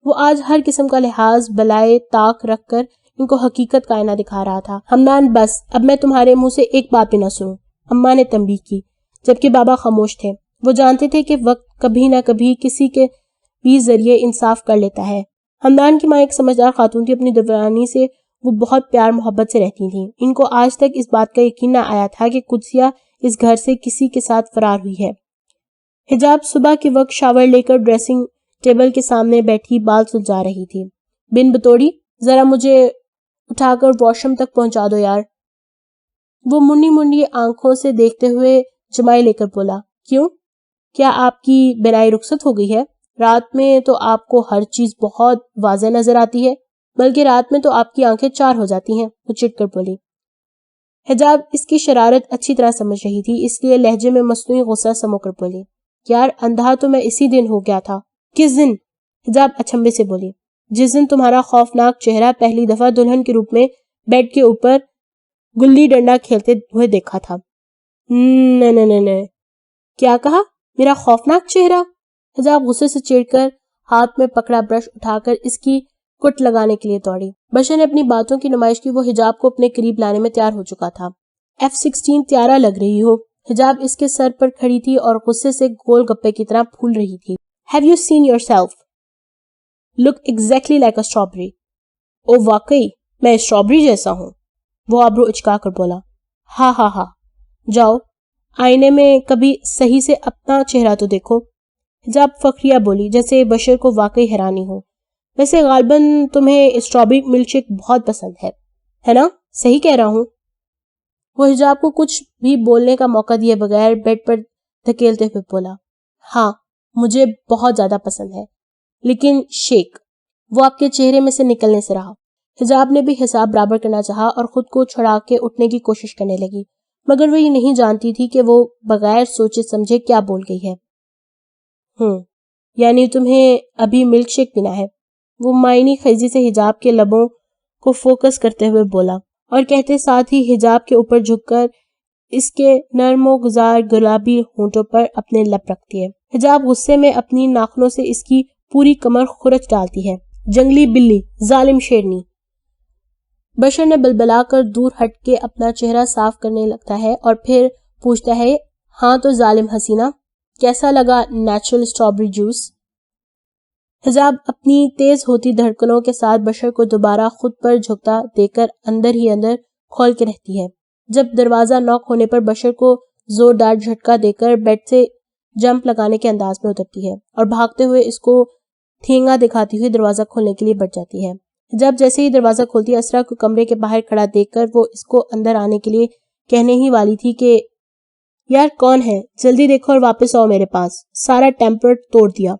وہ آج ہر قسم کا لحاظ بلائے طاق رکھ کر ان کو حقیقت کا آئینہ دکھا رہا تھا۔ حمدان، بس اب میں تمہارے منہ سے ایک بات بھی نہ سنوں، اماں نے تنبیہ کی، جبکہ بابا خاموش تھے۔ وہ جانتے تھے کہ وقت کبھی نہ کبھی کسی کے بھی ذریعے انصاف کر لیتا ہے۔ حمدان کی ماں ایک سمجھدار خاتون تھی، اپنی دیورانی سے وہ بہت پیار محبت سے رہتی تھیں۔ ان کو آج تک اس بات کا یقین نہ آیا تھا کہ قدسیہ اس گھر سے کسی کے ساتھ فرار ہوئی ہے۔ حجاب صبح کے وقت شاور لے کر ڈریسنگ ٹیبل کے سامنے بیٹھی بال سلجھا رہی تھی۔ بن بتوڑی، ذرا مجھے اٹھا کر واش روم تک پہنچا دو یار۔ وہ منڈی منڈی آنکھوں سے دیکھتے ہوئے جمائی لے کر بولا۔ کیوں؟ کیا آپ کی بینائی رخصت ہو گئی ہے؟ رات میں تو آپ کو ہر چیز بہت واضح نظر آتی ہے، بلکہ رات میں تو آپ کی آنکھیں 4 ہو جاتی ہیں، وہ چڑ کر بولی۔ حجاب اس کی شرارت اچھی طرح سمجھ رہی تھی، اس لیے لہجے میں مصنوعی غصہ سمو کر بولی۔ یار، اندھا تو میں اسی دن ہو گیا تھا۔ کس دن؟ حجاب اچھمبے سے بولی۔ جس دن تمہارا خوفناک چہرہ پہلی دفعہ دلہن کے روپ میں بیڈ کے اوپر گلی ڈنڈا کھیلتے ہوئے دیکھا تھا۔ نہیں، کیا کہا؟ میرا خوفناک چہرہ؟ حجاب غصے سے چڑھ کر ہاتھ میں پکڑا برش اٹھا کر اس کی کٹ لگانے کے لیے دوڑی۔ بشر نے اپنی باتوں کی نمائش کی، وہ حجاب کو اپنے قریب لانے میں تیار ہو چکا تھا۔ F-16 تیارہ لگ رہی ہو۔ حجاب اس کے سر پر کھڑی تھی اور غصے سے گول گپے کی طرح پھول رہی تھی۔ Have you seen yourself? Look exactly like a strawberry. او واقعی میں اسٹرابری جیسا ہوں، وہ ابرو اچکا کر بولا۔ ہاں ہاں ہاں، جاؤ آئینے میں کبھی صحیح سے اپنا چہرہ تو دیکھو، حجاب فخریہ بولی جیسے بشر کو واقعی حیرانی ہو۔ ویسے غالباً تمہیں اسٹرابیری ملک شیک بہت پسند ہے نا؟ صحیح کہہ رہا ہوں؟ وہ حجاب کو کچھ بھی بولنے کا موقع دیے بغیر بیڈ پر دھکیلتے ہوئے بولا، ہاں مجھے بہت زیادہ پسند ہے، لیکن شیک وہ آپ کے چہرے میں سے نکلنے سے رہا۔ حجاب نے بھی حساب برابر کرنا چاہا اور خود کو چھڑا کے اٹھنے کی کوشش کرنے لگی، مگر وہ یہ نہیں جانتی تھی کہ وہ بغیر سوچے سمجھے کیا بول گئی ہے۔ یعنی تمہیں ابھی ملک شیک پینا ہے؟ وہ معنی خیزی سے حجاب کے لبوں کو فوکس کرتے ہوئے بولا، اور کہتے ساتھ ہی حجاب کے اوپر جھک کر اس کے نرم و گزار گلابی ہونٹوں پر اپنے لب رکھتی ہے۔ حجاب غصے میں اپنی ناخنوں سے اس کی پوری کمر خرچ ڈالتی ہے۔ جنگلی بلی، ظالم شیرنی! بشر نے بلبلا کر دور ہٹ کے اپنا چہرہ صاف کرنے لگتا ہے اور پھر پوچھتا ہے، ہاں تو ظالم حسینہ، کیسا لگا نیچرل اسٹرابیری جوس؟ حجاب اپنی تیز ہوتی دھڑکنوں کے ساتھ بشر کو دوبارہ خود پر جھکتا دیکھ کر اندر ہی اندر کھول کے رہتی ہے۔ جب دروازہ نوک ہونے پر بشر کو زوردار جھٹکا دے کر بیڈ سے جمپ لگانے کے انداز میں اترتی ہے اور بھاگتے ہوئے اس کو ٹھینگا دکھاتی ہوئی دروازہ کھولنے کے لیے بڑھ جاتی ہے۔ جب جیسے ہی دروازہ کھولتی اسرا کو کمرے کے باہر کھڑا دیکھ کر وہ اس کو اندر آنے کے لیے کہنے ہی والی تھی کہ یار کون ہے، جلدی دیکھو اور واپس آؤ میرے پاس، سارا ٹیمپر توڑ دیا،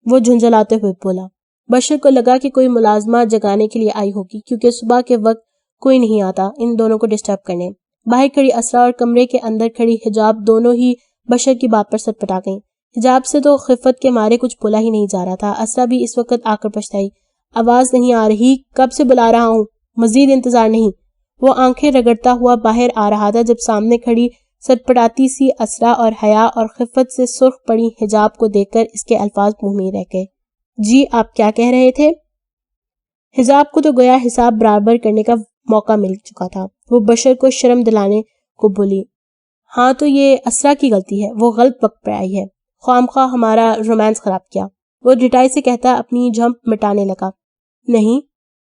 وہ جھنجھلاتے ہوئے بولا۔ بشر کو لگا کہ کوئی ملازمہ جگانے کے لیے آئی ہوگی، کیونکہ صبح کے وقت کوئی نہیں آتا ان دونوں کو ڈسٹرب کرنے۔ باہر کھڑی اسرا اور کمرے کے اندر کھڑی حجاب دونوں ہی بشر کی بات پر سٹپٹا گئیں۔ حجاب سے تو خفت کے مارے کچھ بولا ہی نہیں جا رہا تھا۔ اسرا بھی اس وقت آ کر پچھتائی، آواز نہیں آ رہی، کب سے بلا رہا ہوں، مزید انتظار نہیں۔ وہ آنکھیں رگڑتا ہوا باہر آ رہا تھا جب سامنے کھڑی سٹپٹاتی سی اسرا اور حیا اور خفت سے سرخ پڑی حجاب کو دیکھ کر اس کے الفاظ منہ میں رہ گئے۔ جی آپ کیا کہہ رہے تھے؟ حجاب کو تو گویا حساب برابر کرنے کا موقع مل چکا تھا۔ وہ بشر کو شرم دلانے کو بولی، ہاں تو یہ اسرا کی غلطی ہے، وہ غلط وقت پر آئی ہے، خواہ مخواہ ہمارا رومانس خراب کیا۔ وہ ڈٹائی سے کہتا اپنی جھمپ مٹانے لگا۔ نہیں،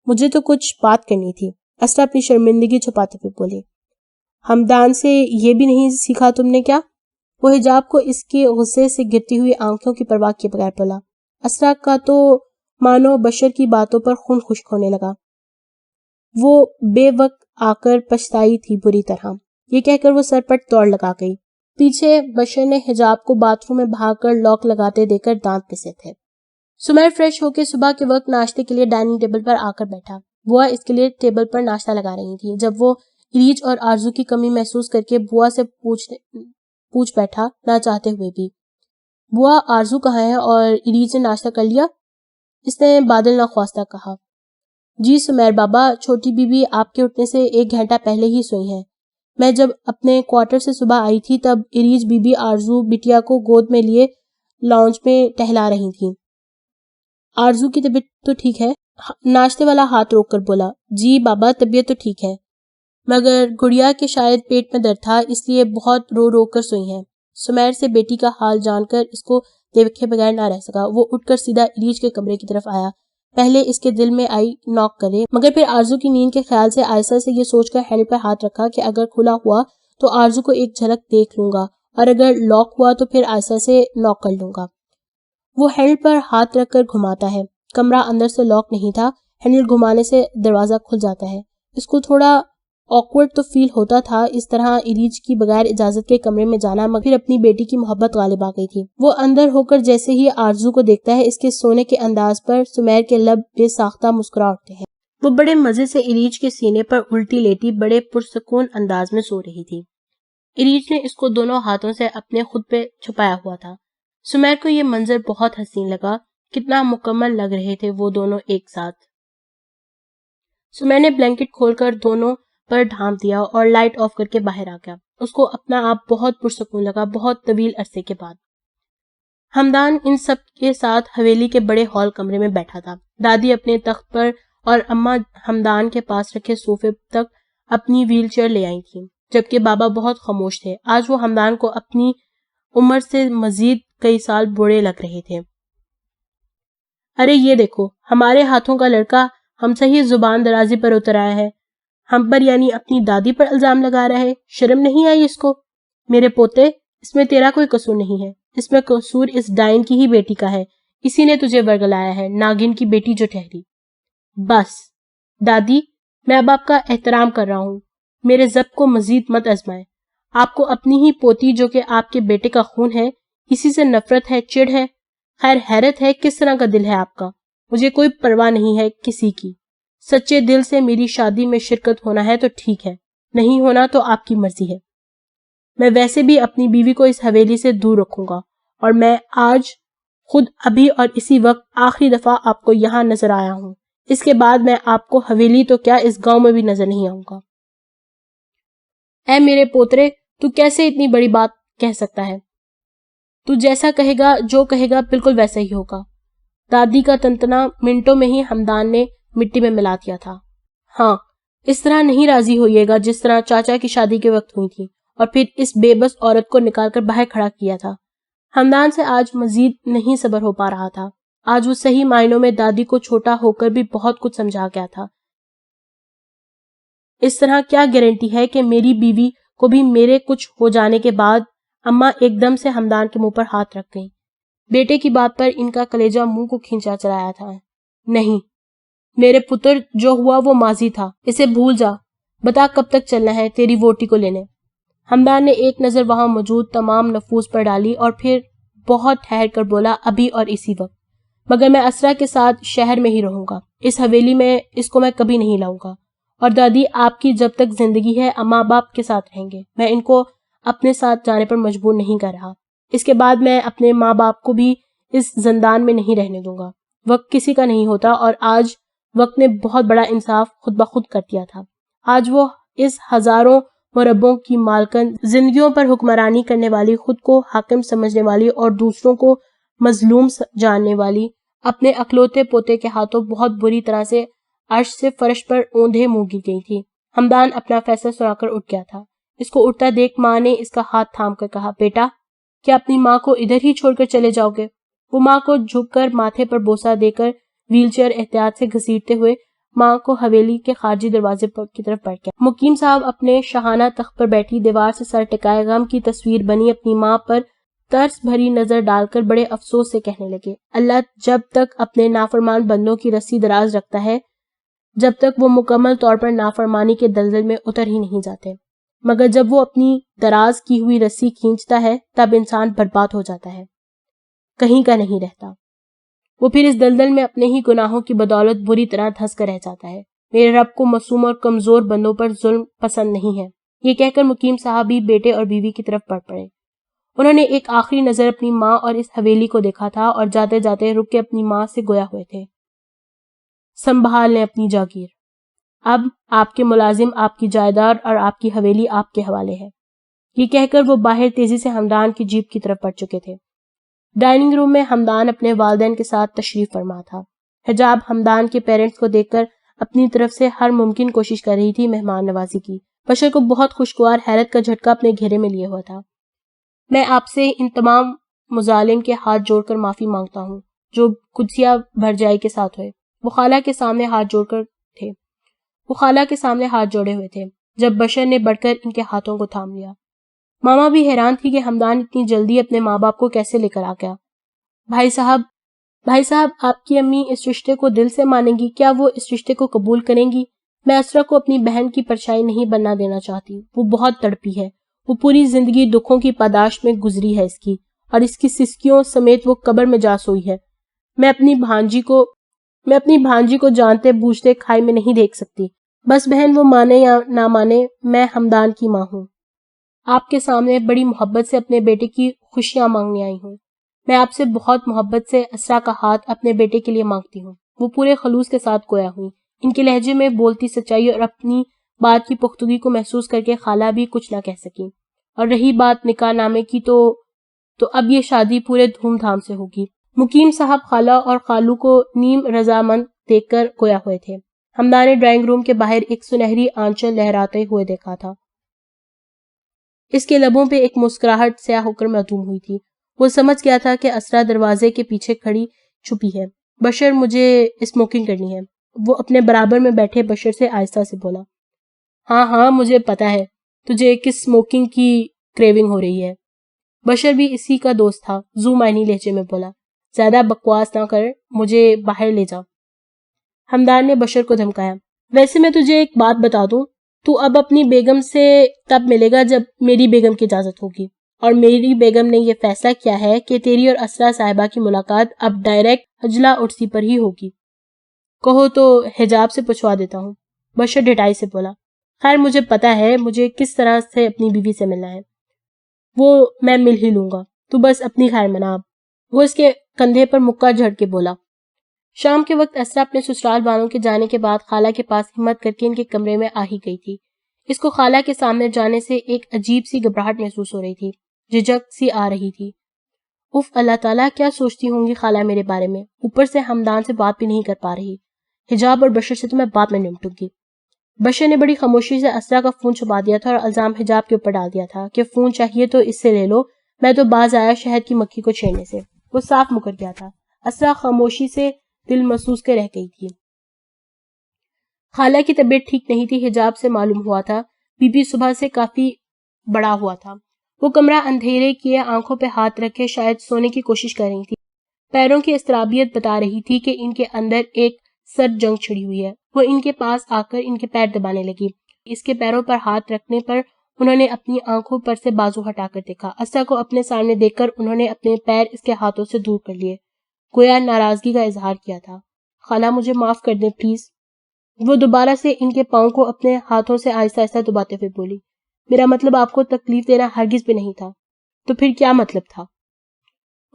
مجھے تو کچھ بات کرنی تھی، اسرا اپنی شرمندگی چھپاتے ہوئے بولی۔ ہمدان سے یہ بھی نہیں سیکھا تم نے کیا؟ وہ حجاب کو اس کے غصے سے گرتی ہوئی آنکھوں کی پرواہ کیے بغیر بولا۔ اسرا کا تو مانو بشر کی باتوں پر خون خشک ہونے لگا۔ وہ بے وقت آ کر پچھتائی تھی بری طرح، یہ کہہ کر وہ سر پر توڑ لگا گئی۔ پیچھے بشر نے حجاب کو باتھ روم میں بھاگ کر لاک لگاتے دیکھ کر دانت پسے تھے۔ سمیر فریش ہو کے صبح کے وقت ناشتے کے لیے ڈائننگ ٹیبل پر آ کر بیٹھا۔ بوا اس کے لیے ٹیبل پر ناشتہ لگا رہی تھی جب وہ اریج اور آرزو کی کمی محسوس کر کے بوا سے پوچھ بیٹھا، نہ چاہتے ہوئے بھی، بوا آرزو کہاں ہے اور اریج نے ناشتہ کر لیا؟ اس نے بادل نخواستہ کہا۔ جی سمیر بابا، چھوٹی بی بی آپ کے اٹھنے سے 1 گھنٹہ پہلے ہی سوئی ہیں۔ میں جب اپنے کوارٹر سے صبح آئی تھی تب اریج بی بی آرزو بٹیا کو گود میں لیے لاؤنج میں ٹہلا رہی تھی۔ آرزو کی طبیعت تو ٹھیک ہے؟ ناشتے والا ہاتھ روک کر بولا۔ جی بابا طبیعت تو ٹھیک ہے، مگر گڑیا کے شاید پیٹ میں درد تھا اس لیے بہت رو رو کر سوئی ہیں۔ سمیر سے بیٹی کا حال جان کر اس کو دیکھے بغیر نہ رہ سکا۔ وہ اٹھ کر سیدھا اریج کے کمرے کی طرف آیا، پہلے اس کے دل میں آئی ناک کرے، مگر پھر آرزو کی نیند کے خیال سے آہستہ سے یہ سوچ کر ہینڈل پر ہاتھ رکھا کہ اگر کھلا ہوا تو آرزو کو ایک جھلک دیکھ لوں گا اور اگر لاک ہوا تو پھر آہستہ سے ناک کر لوں گا۔ وہ ہینڈل پر ہاتھ رکھ کر گھماتا ہے، کمرہ اندر سے لاک نہیں تھا، ہینڈل گھمانے سے دروازہ کھل جاتا ہے۔ اس کو تھوڑا آکورڈ تو فیل ہوتا تھا اس طرح اریج کی بغیر اجازت کے کمرے میں جانا، مگر پھر اپنی بیٹی کی محبت غالب آ گئی تھی۔ وہ اندر ہو کر جیسے ہی آرزو کو دیکھتا ہے اس کے سونے کے انداز پر سمیر کے لب بے ساختہ مسکرا اٹھتے ہیں۔ وہ بڑے مزے سے اریج کے سینے پر الٹی لیٹی بڑے پرسکون انداز میں سو رہی تھی۔ اریج نے اس کو دونوں ہاتھوں سے اپنے خود پہ چھپایا ہوا تھا۔ سمیر کو یہ منظر بہت حسین لگا، کتنا مکمل لگ رہے تھے وہ دونوں ایک ساتھ۔ سمیر نے بلینکٹ کھول کر دونوں پر ڈھانپ دیا اور لائٹ آف کر کے باہر آ گیا۔ اس کو اپنا آپ بہت پرسکون لگا، بہت طویل عرصے کے بعد۔ ہمدان ان سب کے ساتھ حویلی کے بڑے ہال کمرے میں بیٹھا تھا۔ دادی اپنے تخت پر اور اماں ہمدان کے پاس رکھے صوفے تک اپنی ویل چیئر لے آئی تھیں، جبکہ بابا بہت خاموش تھے۔ آج وہ ہمدان کو اپنی عمر سے مزید کئی سال بوڑھے لگ رہے تھے۔ ارے یہ دیکھو، ہمارے ہاتھوں کا لڑکا ہم سے ہی زبان درازی پر اتر آیا ہے۔ ہم پر یعنی اپنی دادی پر الزام لگا رہا ہے. شرم نہیں آئی اس کو؟ میرے پوتے، اس میں تیرا کوئی قصور نہیں ہے. اس میں قصور اس ڈائن کی ہی بیٹی کا ہے. اسی نے تجھے ورگلایا ہے، ناگن کی بیٹی جو ٹھہری. بس دادی، میں اب آپ کا احترام کر رہا ہوں. میرے ضبط کو مزید مت آزمائیں. آپ کو اپنی ہی پوتی جو کہ آپ کے بیٹے کا خون ہے، اسی سے نفرت ہے، چڑ ہے. خیر حیرت ہے کس طرح کا دل ہے آپ کا. مجھے کوئی پرواہ نہیں ہے کسی کی. سچے دل سے میری شادی میں شرکت ہونا ہے تو ٹھیک ہے، نہیں ہونا تو آپ کی مرضی ہے. میں ویسے بھی اپنی بیوی کو اس حویلی سے دور رکھوں گا، اور میں آج خود ابھی اور اسی وقت آخری دفعہ آپ کو یہاں نظر آیا ہوں. اس کے بعد میں آپ کو حویلی تو کیا اس گاؤں میں بھی نظر نہیں آؤں گا. اے میرے پوترے، تو کیسے اتنی بڑی بات کہہ سکتا ہے؟ تو جیسا کہے گا، جو کہے گا بالکل ویسا ہی ہوگا. دادی کا تنتنا منٹوں میں ہی ہمدان نے مٹی میں ملا دیا تھا. ہاں، اس طرح نہیں راضی ہوئیے گا جس طرح چاچا کی شادی کے وقت ہوئی تھی اور پھر اس بے بس عورت کو نکال کر باہر کھڑا کیا تھا. ہمدان سے آج مزید نہیں صبر ہو پا رہا تھا. آج وہ صحیح معنوں میں دادی کو چھوٹا ہو کر بھی بہت کچھ سمجھا گیا تھا. اس طرح کیا گارنٹی ہے کہ میری بیوی کو بھی میرے کچھ ہو جانے کے بعد؟ اماں ایک دم سے ہمدان کے منہ پر ہاتھ رکھ گئیں. بیٹے کی بات پر ان کا کلیجہ منہ کو کھینچا چلایا تھا. نہیں میرے پتر، جو ہوا وہ ماضی تھا، اسے بھول جا. بتا کب تک چلنا ہے تیری ووٹی کو لینے؟ ہمدان نے ایک نظر وہاں موجود تمام نفوس پر ڈالی اور پھر بہت ٹھہر کر بولا، ابھی اور اسی وقت. مگر میں اسرا کے ساتھ شہر میں ہی رہوں گا. اس حویلی میں اس کو میں کبھی نہیں لاؤں گا. اور دادی، آپ کی جب تک زندگی ہے ماں باپ کے ساتھ رہیں گے. میں ان کو اپنے ساتھ جانے پر مجبور نہیں کر رہا. اس کے بعد میں اپنے ماں باپ کو بھی اس زندان میں نہیں رہنے دوں گا. وقت کسی کا نہیں ہوتا، اور آج وقت نے بہت بڑا انصاف خود بخود کر دیا تھا. آج وہ اس ہزاروں مربوں کی مالکن، زندگیوں پر حکمرانی کرنے والی، خود کو حاکم سمجھنے والی اور دوسروں کو مظلوم جاننے والی، اپنے اکلوتے پوتے کے ہاتھوں بہت بری طرح سے عرش سے فرش پر اوندھے منہ گر گئی تھی. ہمدان اپنا فیصلہ سنا کر اٹھ گیا تھا. اس کو اٹھتا دیکھ ماں نے اس کا ہاتھ تھام کر کہا، بیٹا کیا اپنی ماں کو ادھر ہی چھوڑ کر چلے جاؤ گے؟ وہ ماں کو جھک کر ماتھے پر بوسہ دے کر ویل چیئر احتیاط سے گھسیٹتے ہوئے ماں کو حویلی کے خارجی دروازے کی طرف بڑھ گیا. مقیم صاحب اپنے شاہانہ تخت پر بیٹھی دیوار سے سر ٹکائے غم کی تصویر بنی اپنی ماں پر ترس بھری نظر ڈال کر بڑے افسوس سے کہنے لگے، اللہ جب تک اپنے نافرمان بندوں کی رسی دراز رکھتا ہے، جب تک وہ مکمل طور پر نافرمانی کے دلدل میں اتر ہی نہیں جاتے، مگر جب وہ اپنی دراز کی ہوئی رسی کھینچتا ہے تب انسان برباد ہو جاتا ہے، کہیں کا نہیں رہتا. وہ پھر اس دلدل میں اپنے ہی گناہوں کی بدولت بری طرح دھنس کر رہ جاتا ہے. میرے رب کو معصوم اور کمزور بندوں پر ظلم پسند نہیں ہے. یہ کہہ کر مقیم صاحب بھی بیٹے اور بیوی کی طرف بڑھ پڑے. انہوں نے ایک آخری نظر اپنی ماں اور اس حویلی کو دیکھا تھا اور جاتے جاتے رک کے اپنی ماں سے گویا ہوئے تھے، سنبھال لیں اپنی جاگیر. اب آپ کے ملازم، آپ کی جائیداد اور آپ کی حویلی آپ کے حوالے ہے. یہ کہہ کر وہ باہر تیزی سے ہمدان کی جیپ کی طرف بڑھ چکے تھے. ڈائننگ روم میں ہمدان اپنے والدین کے ساتھ تشریف فرما تھا. حجاب ہمدان کے پیرنٹس کو دیکھ کر اپنی طرف سے ہر ممکن کوشش کر رہی تھی مہمان نوازی کی. بشر کو بہت خوشگوار حیرت کا جھٹکا اپنے گھیرے میں لیے ہوا تھا. میں آپ سے ان تمام مظالم کے ہاتھ جوڑ کر معافی مانگتا ہوں جو قدسیہ بھرجائی کے ساتھ ہوئے. وہ خالہ کے سامنے ہاتھ جوڑے ہوئے تھے جب بشر نے بڑھ کر ان کے ہاتھوں کو تھام لیا. ماما بھی حیران تھی کہ ہمدان اتنی جلدی اپنے ماں باپ کو کیسے لے کر آ گیا. بھائی صاحب آپ کی امی اس رشتے کو دل سے مانیں گی؟ کیا وہ اس رشتے کو قبول کریں گی؟ میں اسرا کو اپنی بہن کی پرچھائی نہیں بننا دینا چاہتی. وہ بہت تڑپی ہے. وہ پوری زندگی دکھوں کی پاداش میں گزری ہے اس کی، اور اس کی سسکیوں سمیت وہ قبر میں جا سوئی ہے. میں اپنی بھانجی کو جانتے بوجھتے کھائی میں نہیں دیکھ سکتی. بس بہن وہ مانے یا نہ مانے، میں ہمدان کی ماں ہوں. آپ کے سامنے بڑی محبت سے اپنے بیٹے کی خوشیاں مانگنے آئی ہوں. میں آپ سے بہت محبت سے اسرا کا ہاتھ اپنے بیٹے کے لیے مانگتی ہوں. وہ پورے خلوص کے ساتھ گویا ہوئی. ان کے لہجے میں بولتی سچائی اور اپنی بات کی پختگی کو محسوس کر کے خالہ بھی کچھ نہ کہہ سکی. اور رہی بات نکاح نامے کی تو اب یہ شادی پورے دھوم دھام سے ہوگی. مقیم صاحب خالہ اور خالو کو نیم رضامند دیکھ کر گویا ہوئے تھے. ہمدان نے ڈرائنگ روم کے باہر ایک سنہری آنچل لہراتے ہوئے دیکھا تھا. اس کے لبوں پہ ایک مسکراہٹ سیاہ ہو کر معدوم ہوئی تھی. وہ سمجھ گیا تھا کہ اسرا دروازے کے پیچھے کھڑی چھپی ہے. بشر، مجھے اسموکنگ کرنی ہے. وہ اپنے برابر میں بیٹھے بشر سے آہستہ سے بولا. ہاں ہاں مجھے پتا ہے تجھے کس اسموکنگ کی کریونگ ہو رہی ہے. بشر بھی اسی کا دوست تھا. زو معنی لہجے میں بولا. زیادہ بکواس نہ کر, مجھے باہر لے جا. ہمدان نے بشر کو دھمکایا. ویسے میں تجھے ایک بات بتا دوں, تو اب اپنی بیگم سے تب ملے گا جب میری بیگم کی اجازت ہوگی, اور میری بیگم نے یہ فیصلہ کیا ہے کہ تیری اور اسرا صاحبہ کی ملاقات اب ڈائریکٹ حجلہ اٹسی پر ہی ہوگی. کہو تو حجاب سے پوچھوا دیتا ہوں. بشر ڈٹائی سے بولا. خیر مجھے پتا ہے مجھے کس طرح سے اپنی بیوی سے ملنا ہے, وہ میں مل ہی لوں گا, تو بس اپنی خیر منا اب. وہ اس کے کندھے پر مکہ جھڑ کے بولا. شام کے وقت اسرا اپنے سسرال والوں کے جانے کے بعد خالہ کے پاس ہمت کر کے ان کے کمرے میں آ ہی گئی تھی. اس کو خالہ کے سامنے جانے سے ایک عجیب سی گھبراہٹ محسوس ہو رہی تھی, جھجک سی آ رہی تھی. اف اللہ تعالیٰ کیا سوچتی ہوں گی خالہ میرے بارے میں, اوپر سے ہمدان سے بات بھی نہیں کر پا رہی. حجاب اور بشر سے تو میں بعد میں نمٹوں گی. بشر نے بڑی خاموشی سے اسرا کا فون چھپا دیا تھا اور الزام حجاب کے اوپر ڈال دیا تھا کہ فون چاہیے تو اس سے لے لو, میں تو باز آیا شہد کی مکھی کو چھیڑنے سے. وہ صاف مکر گیا تھا. اسرا خاموشی سے دل محسوس کے رہ گئی تھی. خالہ کی طبیعت ٹھیک نہیں تھی. حجاب سے معلوم ہوا تھا بی بی صبح سے کافی بڑا ہوا تھا. وہ کمرہ اندھیرے کیے آنکھوں پہ ہاتھ رکھے شاید سونے کی کوشش کر رہی تھی. پیروں کی اضطرابیت بتا رہی تھی کہ ان کے اندر ایک سرد جنگ چھڑی ہوئی ہے. وہ ان کے پاس آ کر ان کے پیر دبانے لگی. اس کے پیروں پر ہاتھ رکھنے پر انہوں نے اپنی آنکھوں پر سے بازو ہٹا کر دیکھا. اسرا کو اپنے سامنے دیکھ کر انہوں نے اپنے پیر اس کے ہاتھوں سے دور کر لیے. گویا ناراضگی کا اظہار کیا تھا. خالہ مجھے معاف کر دیں پلیز. وہ دوبارہ سے ان کے پاؤں کو اپنے ہاتھوں سے آہستہ آہستہ دباتے ہوئے بولی. میرا مطلب آپ کو تکلیف دینا ہرگز بھی نہیں تھا. تو پھر کیا مطلب تھا؟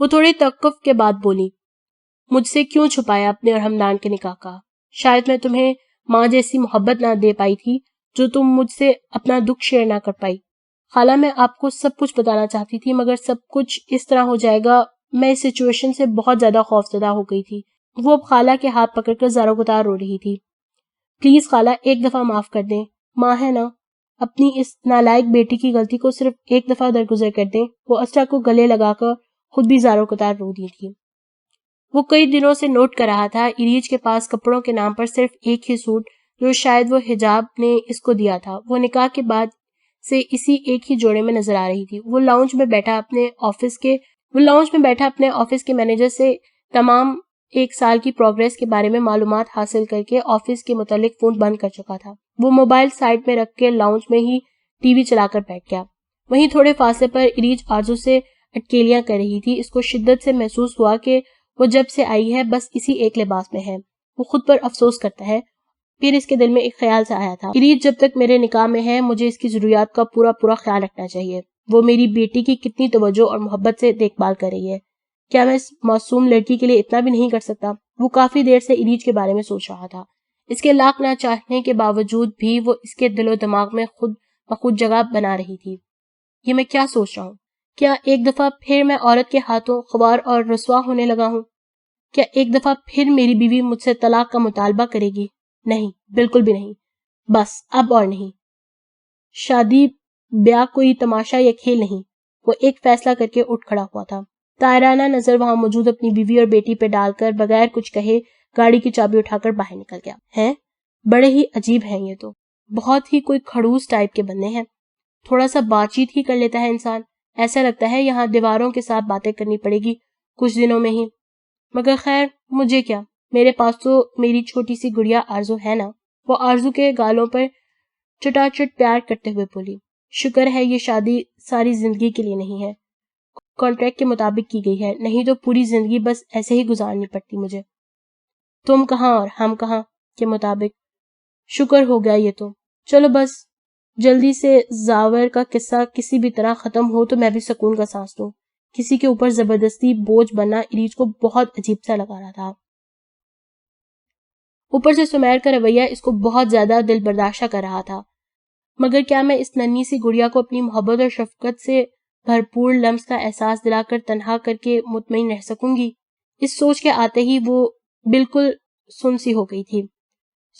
وہ تھوڑی توقف کے بعد بولی. مجھ سے کیوں چھپایا اپنے اور ہمدان کے نکاح کا؟ شاید میں تمہیں ماں جیسی محبت نہ دے پائی تھی جو تم مجھ سے اپنا دکھ شیئر نہ کر پائی. خالہ میں آپ کو سب کچھ بتانا چاہتی تھی مگر سب کچھ اس طرح ہو جائے گا. میں اس سچویشن سے بہت زیادہ خوفزدہ ہو گئی تھی. وہ اب خالہ کے ہاتھ پکڑ کر زاروں گتار رو رہی تھی. پلیز خالہ ایک دفعہ معاف کر دیں, ماں ہے نا, اپنی اس نالائق بیٹی کی غلطی کو صرف ایک دفعہ درگزر کر دیں. وہ اسرا کو گلے لگا کر خود بھی زاروں قطار رو دی تھی. وہ کئی دنوں سے نوٹ کر رہا تھا اریج کے پاس کپڑوں کے نام پر صرف ایک ہی سوٹ جو شاید وہ حجاب نے اس کو دیا تھا, وہ نکاح کے بعد سے اسی ایک ہی جوڑے میں نظر آ رہی تھی. وہ لاؤنج میں بیٹھا اپنے آفس کے مینیجر سے تمام ایک سال کی پروگریس کے بارے میں معلومات حاصل کر کے آفس کے متعلق فون بند کر چکا تھا. وہ موبائل سائڈ میں رکھ کے لاؤنج میں ہی ٹی وی چلا کر بیٹھ گیا. وہیں تھوڑے فاصلے پر اریج آرزو سے اٹکیلیاں کر رہی تھی. اس کو شدت سے محسوس ہوا کہ وہ جب سے آئی ہے بس اسی ایک لباس میں ہے. وہ خود پر افسوس کرتا ہے. پھر اس کے دل میں ایک خیال سا آیا تھا, اریج جب تک میرے نکاح میں ہے مجھے اس کی ضروریات کا پورا خیال رکھنا چاہیے. وہ میری بیٹی کی کتنی توجہ اور محبت سے دیکھ بھال کر رہی ہے. کیا میں اس معصوم لڑکی کے لیے اتنا بھی نہیں کر سکتا؟ وہ کافی دیر سے اریج کے بارے میں سوچ رہا تھا. اس کے لاکھ نہ چاہنے کے باوجود بھی وہ اس کے دل و دماغ میں خود بخود جگہ بنا رہی تھی. یہ میں کیا سوچ رہا ہوں؟ کیا ایک دفعہ پھر میں عورت کے ہاتھوں خوار اور رسوا ہونے لگا ہوں؟ کیا ایک دفعہ پھر میری بیوی مجھ سے طلاق کا مطالبہ کرے گی؟ نہیں, بالکل بھی نہیں. بس اب اور نہیں. شادی بیاہ کوئی تماشا یا کھیل نہیں. وہ ایک فیصلہ کر کے اٹھ کھڑا ہوا تھا. طاہرانہ نظر وہاں موجود اپنی بیوی اور بیٹی پہ ڈال کر بغیر کچھ کہے گاڑی کی چابی اٹھا کر باہر نکل گیا. ہیں بڑے ہی عجیب ہیں یہ تو, بہت ہی کوئی کھڑوس ٹائپ کے بندے ہیں. تھوڑا سا بات چیت ہی کر لیتا ہے انسان. ایسا لگتا ہے یہاں دیواروں کے ساتھ باتیں کرنی پڑے گی کچھ دنوں میں ہی. مگر خیر مجھے کیا, میرے پاس تو میری چھوٹی سی گڑیا آرزو ہے نا. وہ آرزو کے گالوں پر چٹا چٹ پیار کرتے ہوئے بولی. شکر ہے یہ شادی ساری زندگی کے لیے نہیں ہے, کانٹریکٹ کے مطابق کی گئی ہے, نہیں تو پوری زندگی بس ایسے ہی گزارنی پڑتی مجھے. تم کہاں اور ہم کہاں کے مطابق. شکر ہو گیا یہ تو. چلو بس جلدی سے زاور کا قصہ کسی بھی طرح ختم ہو تو میں بھی سکون کا سانس لوں. کسی کے اوپر زبردستی بوجھ بننا اریج کو بہت عجیب سا لگا رہا تھا. اوپر سے سمیر کا رویہ اس کو بہت زیادہ دل برداشتہ کر رہا تھا. مگر کیا میں اس ننھی سی گڑیا کو اپنی محبت اور شفقت سے بھرپور لمس کا احساس دلا کر تنہا کر کے مطمئن رہ سکوں گی؟ اس سوچ کے آتے ہی وہ بالکل سن سی ہو گئی تھی.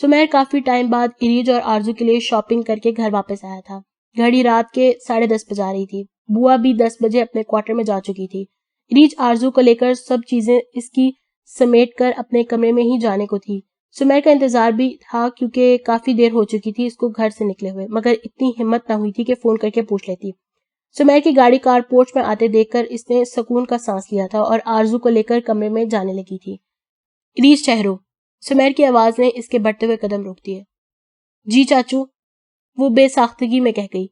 سمیر کافی ٹائم بعد اریج اور آرزو کے لیے شاپنگ کر کے گھر واپس آیا تھا. گھڑی رات کے 10:30 بجا رہی تھی. بوا بھی 10 بجے اپنے کوارٹر میں جا چکی تھی. اریج آرزو کو لے کر سب چیزیں اس کی سمیٹ کر اپنے کمرے میں ہی جانے کو تھی. سمیر کا انتظار بھی تھا کیونکہ کافی دیر ہو چکی تھی اس کو گھر سے نکلے ہوئے، مگر اتنی ہمت نہ ہوئی تھی کہ فون کر کے پوچھ لیتی۔ سمیر کی گاڑی کار پورچ میں آتے دیکھ کر اس نے سکون کا سانس لیا تھا اور آرزو کو لے کر کمرے میں جانے لگی تھی۔ اریج ٹھہرو، سمیر کی آواز نے اس کے بڑھتے ہوئے قدم روک دیے۔ جی چاچو، وہ بے ساختگی میں کہہ گئی۔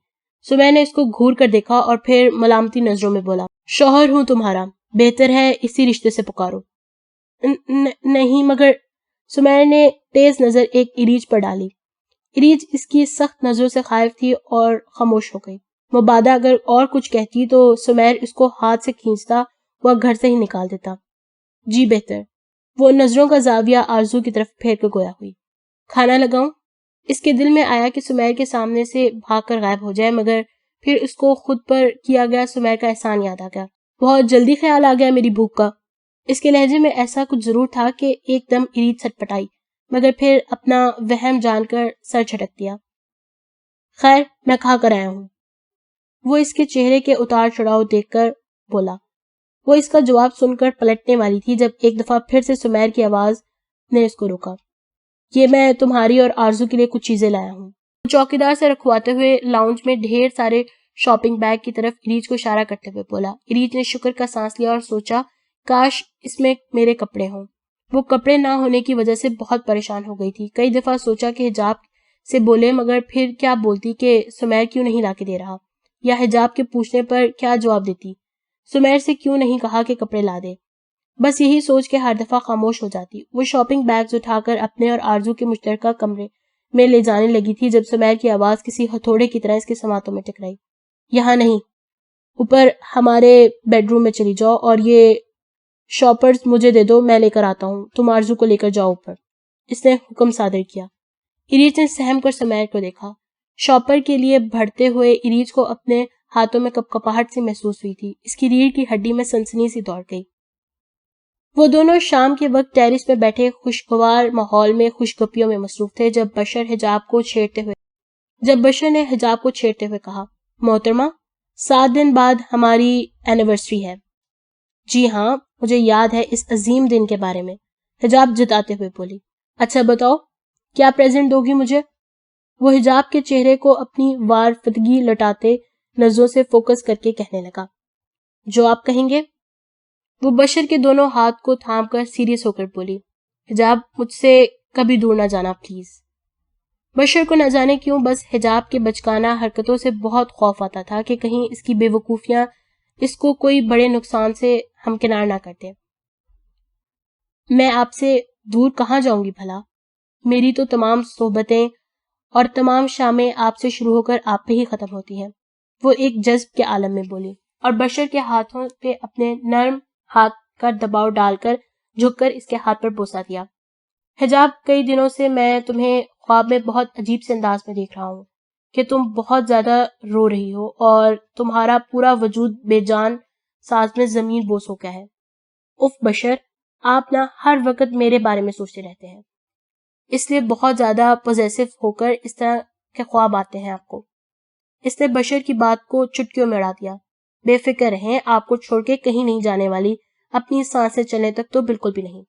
سمیر نے اس کو گھور کر دیکھا اور پھر ملامتی نظروں میں بولا، شوہر ہوں تمہارا، بہتر ہے اسی رشتے سے پکارو۔ نہیں مگر، سمیر نے تیز نظر ایک اریج پر ڈالی۔ اریج اس کی سخت نظروں سے خائف تھی اور خاموش ہو گئی۔ مبادہ اگر اور کچھ کہتی تو سمیر اس کو ہاتھ سے کھینچتا، وہ گھر سے ہی نکال دیتا۔ جی بہتر، وہ نظروں کا زاویہ آرزو کی طرف پھیر کے گویا ہوئی۔ کھانا لگاؤں؟ اس کے دل میں آیا کہ سمیر کے سامنے سے بھاگ کر غائب ہو جائے، مگر پھر اس کو خود پر کیا گیا سمیر کا احسان یاد آ گیا۔ بہت جلدی خیال آ گیا میری بھوک کا۔ اس کے لہجے میں ایسا کچھ ضرور تھا کہ ایک دم اریج سٹ پٹائی، مگر پھر اپنا وہم جان کر سر جھٹک دیا۔ خیر، میں کھا کر آیا ہوں، وہ اس کے چہرے کے اتار چڑھاؤ دیکھ کر بولا۔ وہ اس کا جواب سن کر پلٹنے والی تھی جب ایک دفعہ پھر سے سمیر کی آواز نے اس کو روکا۔ یہ میں تمہاری اور آرزو کے لیے کچھ چیزیں لایا ہوں۔ چوکیدار سے رکھواتے ہوئے لاؤنج میں ڈھیر سارے شاپنگ بیگ کی طرف اریج کو اشارہ کرتے ہوئے بولا۔ اریج نے شکر کا سانس لیا اور سوچا، کاش اس میں میرے کپڑے ہوں۔ وہ کپڑے نہ ہونے کی وجہ سے بہت پریشان ہو گئی تھی۔ کئی دفعہ سوچا کہ حجاب سے بولے، مگر پھر کیا بولتی کہ سمیر کیوں نہیں لا کے دے رہا، یا حجاب کے پوچھنے پر کیا جواب دیتی، سمیر سے کیوں نہیں کہا کہ کپڑے لا دے۔ بس یہی سوچ کے ہر دفعہ خاموش ہو جاتی۔ وہ شاپنگ بیگز اٹھا کر اپنے اور آرزو کے مشترکہ کمرے میں لے جانے لگی تھی جب سمیر کی آواز کسی ہتھوڑے کی طرح اس کے سماعتوں میں ٹکرائی۔ یہاں نہیں، اوپر ہمارے بیڈ روم میں چلی جاؤ اور یہ شاپرز مجھے دے دو، میں لے کر آتا ہوں، تم آرزو کو لے کر جاؤ اوپر، اس نے حکم صادر کیا۔ اریج نے سہم کر سمیر کو دیکھا۔ شاپر کے لیے بڑھتے ہوئے اریج کو اپنے ہاتھوں میں کپکپاہٹ سی محسوس ہوئی تھی۔ اس کی ریڑھ کی ہڈی میں سنسنی سی دوڑ گئی۔ وہ دونوں شام کے وقت ٹیرس پہ بیٹھے خوشگوار ماحول میں خوش گپیوں میں مصروف تھے جب بشر نے حجاب کو چھیڑتے ہوئے کہا، محترمہ، 7 دن بعد ہماری اینیورسری ہے۔ جی ہاں، مجھے یاد ہے اس عظیم دن کے بارے میں، حجاب جتاتے ہوئے بولی۔ اچھا بتاؤ، کیا پریزنٹ دوگی مجھے؟ وہ حجاب کے چہرے کو اپنی وارفتگی لٹاتے نظروں سے فوکس کر کے کہنے لگا، جو آپ کہیں گے۔ وہ بشر کے دونوں ہاتھ کو تھام کر سیریس ہو کر بولی، حجاب، مجھ سے کبھی دور نہ جانا پلیز۔ بشر کو نہ جانے کیوں بس حجاب کے بچکانہ حرکتوں سے بہت خوف آتا تھا کہ کہیں اس کی بے وقوفیاں اس کو کوئی بڑے نقصان سے ہمکنار نہ کرتے۔ میں آپ سے دور کہاں جاؤں گی بھلا؟ میری تو تمام صحبتیں اور تمام شامیں آپ سے شروع ہو کر آپ پہ ہی ختم ہوتی ہیں۔ وہ ایک جذب کے عالم میں بولی اور بشر کے ہاتھوں پہ اپنے نرم ہاتھ کا دباؤ ڈال کر جھک کر اس کے ہاتھ پر بوسہ دیا۔ حجاب، کئی دنوں سے میں تمہیں خواب میں بہت عجیب سے انداز میں دیکھ رہا ہوں کہ تم بہت زیادہ رو رہی ہو اور تمہارا پورا وجود بے جان ساز میں زمین بوس ہو گیا ہے۔ اف بشر، آپ نہ ہر وقت میرے بارے میں سوچتے رہتے ہیں، اس لیے بہت زیادہ پوزیسو ہو کر اس طرح کے خواب آتے ہیں آپ کو۔ اس نے بشر کی بات کو چٹکیوں میں اڑا دیا۔ بے فکر رہیں، آپ کو چھوڑ کے کہیں نہیں جانے والی، اپنی سانسیں چلنے تک تو بالکل بھی نہیں۔